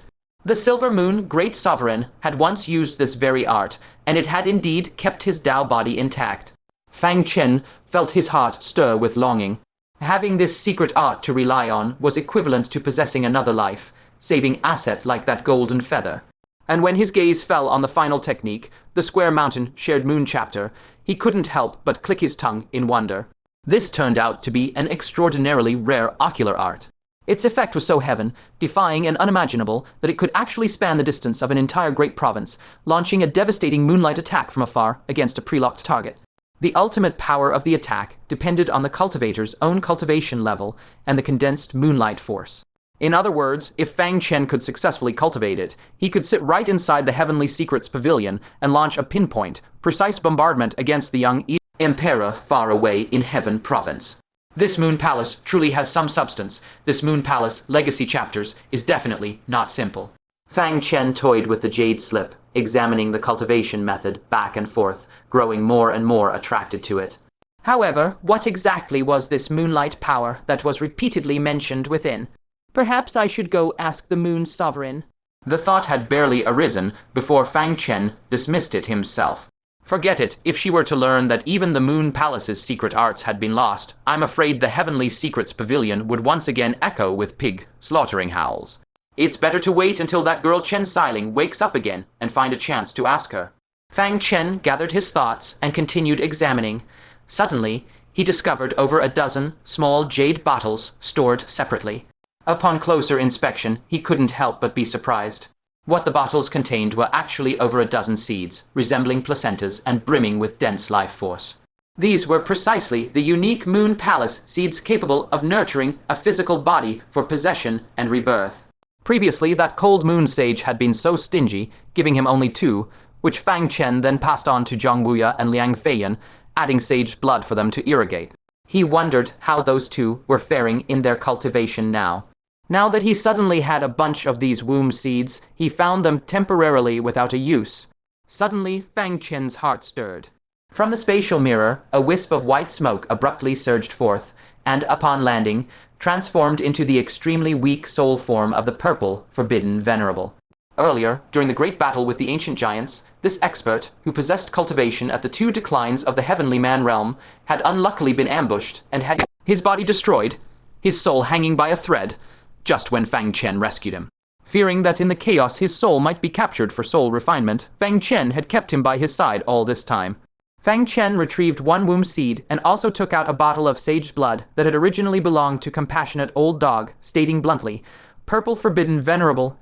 The Silver Moon Great Sovereign had once used this very art, and it had indeed kept his Tao body intact. Fang Chen felt his heart stir with longing. Having this secret art to rely on was equivalent to possessing another life-saving asset like that golden feather. And when his gaze fell on the final technique, the Square Mountain Shared Moon chapter, he couldn't help but click his tongue in wonder. This turned out to be an extraordinarily rare ocular art. Its effect was so heaven-defying and unimaginable that it could actually span the distance of an entire great province, launching a devastating moonlight attack from afar against a pre-locked target. The ultimate power of the attack depended on the cultivator's own cultivation level and the condensed moonlight force. In other words, if Fang Chen could successfully cultivate it, he could sit right inside the Heavenly Secret Pavilion and launch a pinpoint, precise bombardment against the young Emperor far away in Heaven Province. This Moon Palace truly has some substance. This Moon Palace Legacy Chapters is definitely not simple. Fang Chen toyed with the jade slip, examining the cultivation method back and forth, growing more and more attracted to it. However, what exactly was this moonlight power that was repeatedly mentioned within? Perhaps I should go ask the Moon Sovereign. The thought had barely arisen before Fang Chen dismissed it himself. Forget it. If she were to learn that even the Moon Palace's secret arts had been lost, I'm afraid the Heavenly Secrets Pavilion would once again echo with pig slaughtering howls. It's better to wait until that girl Chen Xiling wakes up again and find a chance to ask her. Fang Chen gathered his thoughts and continued examining. Suddenly, he discovered over a dozen small jade bottles stored separately. Upon closer inspection, he couldn't help but be surprised. What the bottles contained were actually over a dozen seeds, resembling placentas and brimming with dense life force. These were precisely the unique Moon Palace seeds capable of nurturing a physical body for possession and rebirth. Previously, that cold moon sage had been so stingy, giving him only 2, which Fang Chen then passed on to Zhang Wuya and Liang Feiyan, adding sage blood for them to irrigate. He wondered how those 2 were faring in their cultivation now. Now that he suddenly had a bunch of these womb seeds, he found them temporarily without a use. Suddenly, Fang Chen's heart stirred. From the spatial mirror, a wisp of white smoke abruptly surged forth, and upon landing, transformed into the extremely weak soul form of the purple, forbidden Venerable. Earlier, during the great battle with the ancient giants, this expert, who possessed cultivation at the 2 declines of the heavenly man realm, had unluckily been ambushed and had his body destroyed, his soul hanging by a thread, just when Fang Chen rescued him. Fearing that in the chaos his soul might be captured for soul refinement, Fang Chen had kept him by his side all this time. Fang Chen retrieved 1 womb seed and also took out a bottle of sage blood that had originally belonged to compassionate old dog, stating bluntly, "Purple Forbidden Venerable,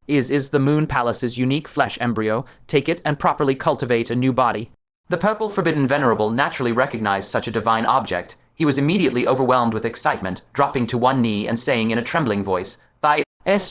is the Moon Palace's unique flesh embryo. Take it and properly cultivate a new body." The Purple Forbidden Venerable naturally recognized such a divine object. He was immediately overwhelmed with excitement, dropping to one knee and saying in a trembling voice, "Thy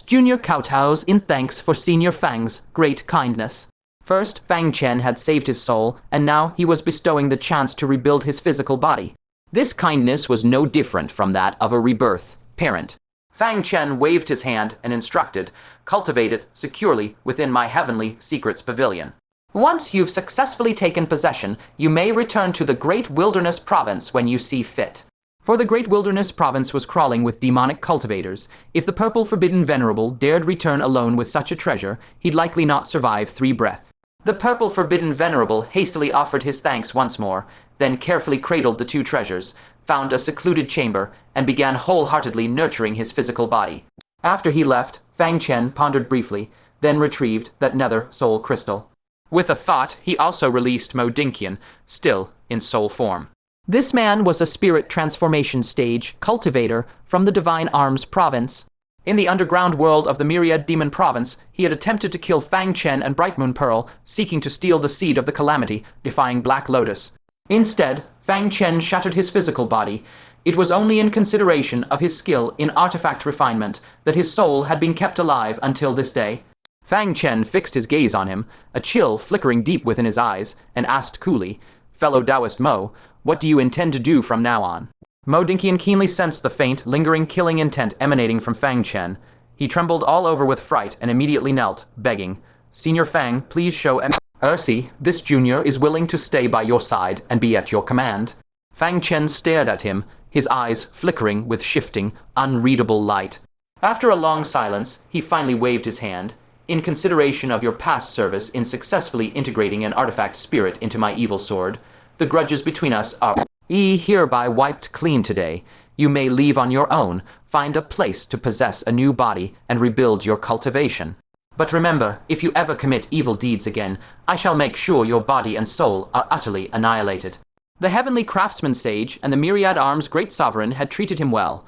Junior kowtows in thanks for Senior Fang's great kindness." First, Fang Chen had saved his soul, and now he was bestowing the chance to rebuild his physical body. This kindness was no different from that of a rebirth parent. Fang Chen waved his hand and instructed, "Cultivate it securely within my Heavenly Secrets Pavilion. Once you've successfully taken possession, you may return to the Great Wilderness Province when you see fit." For the Great Wilderness Province was crawling with demonic cultivators. If the Purple Forbidden Venerable dared return alone with such a treasure, he'd likely not survive 3 breaths. The Purple Forbidden Venerable hastily offered his thanks once more, then carefully cradled the 2 treasures, found a secluded chamber, and began wholeheartedly nurturing his physical body. After he left, Fang Chen pondered briefly, then retrieved that nether soul crystal. With a thought, he also released Mo Dinkian, still in soul form. This man was a spirit transformation stage cultivator from the Divine Arms Province. In the underground world of the Myriad Demon Province, he had attempted to kill Fang Chen and Bright Moon Pearl, seeking to steal the seed of the calamity, defying Black Lotus. Instead, Fang Chen shattered his physical body. It was only in consideration of his skill in artifact refinement that his soul had been kept alive until this day. Fang Chen fixed his gaze on him, a chill flickering deep within his eyes, and asked coolly, "Fellow Taoist Mo, what do you intend to do from now on?" Mo Dinkian keenly sensed the faint, lingering killing intent emanating from Fang Chen. He trembled all over with fright and immediately knelt, begging, "Senior Fang, please show mercy. This junior is willing to stay by your side and be at your command." Fang Chen stared at him, his eyes flickering with shifting, unreadable light. After a long silence, he finally waved his hand. "In consideration of your past service in successfully integrating an artifact spirit into my evil sword, the grudges between us are hereby wiped clean today. You may leave on your own, find a place to possess a new body, and rebuild your cultivation. But remember, if you ever commit evil deeds again, I shall make sure your body and soul are utterly annihilated." The heavenly craftsman sage and the myriad arms great sovereign had treated him well.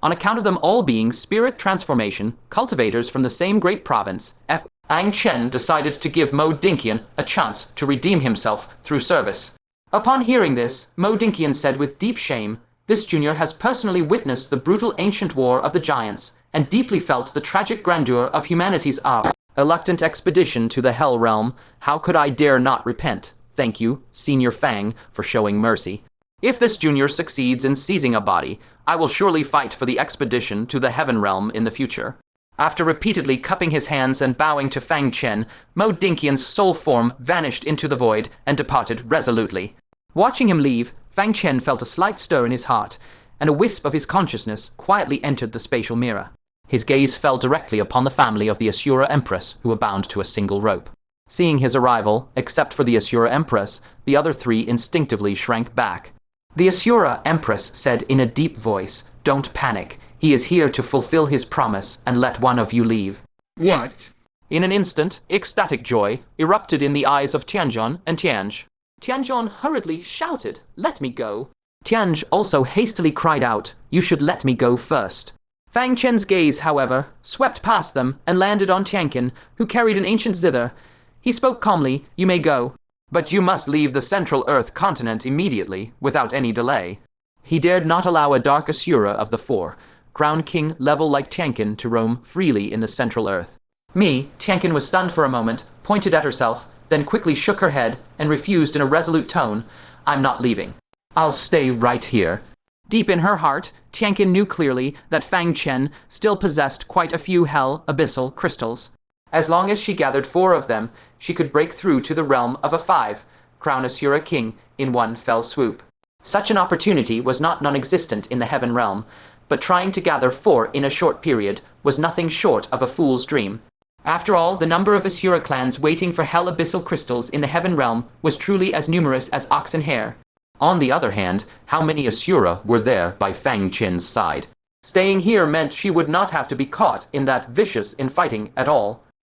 On account of them all being spirit transformation, cultivators from the same great province, Fang Chen decided to give Mo Dinkian a chance to redeem himself through service. Upon hearing this, Mo Dinkian said with deep shame, "This junior has personally witnessed the brutal ancient war of the giants, and deeply felt the tragic grandeur of humanity's reluctant expedition to the Hell Realm. How could I dare not repent? Thank you, Senior Fang, for showing mercy. If this junior succeeds in seizing a body, I will surely fight for the expedition to the Heaven Realm in the future." After repeatedly cupping his hands and bowing to Fang Chen, Mo Dinkian's soul form vanished into the void and departed resolutely. Watching him leave, Fang Chen felt a slight stir in his heart, and a wisp of his consciousness quietly entered the spatial mirror. His gaze fell directly upon the family of the Asura Empress, who were bound to a single rope. Seeing his arrival, except for the Asura Empress, the other three instinctively shrank back. The Asura Empress said in a deep voice, "Don't panic. He is here to fulfill his promise and let one of you leave." "What?" In an instant, ecstatic joy erupted in the eyes of Tianzhong and Tianj. Tianzhong hurriedly shouted, "Let me go." Tianj also hastily cried out, "You should let me go first." Fang Chen's gaze, however, swept past them and landed on Tiankin, who carried an ancient zither. He spoke calmly, "You may go. But you must leave the Central Earth continent immediately, without any delay." He dared not allow a dark Asura of the four, Crown King level like Tiankin, to roam freely in the Central Earth. Tiankin was stunned for a moment, pointed at herself, then quickly shook her head and refused in a resolute tone, "I'm not leaving. I'll stay right here." Deep in her heart, Tiankin knew clearly that Fang Chen still possessed quite a few hell abyssal crystals. As long as she gathered 4 of them, she could break through to the realm of a 5, crown Asura King, in one fell swoop. Such an opportunity was not non-existent in the Heaven Realm, but trying to gather 4 in a short period was nothing short of a fool's dream. After all, the number of Asura clans waiting for hell abyssal crystals in the Heaven Realm was truly as numerous as ox and hare. On the other hand, how many Asura were there by Fang Chen's side? Staying here meant she would not have to be caught in that vicious infighting at all.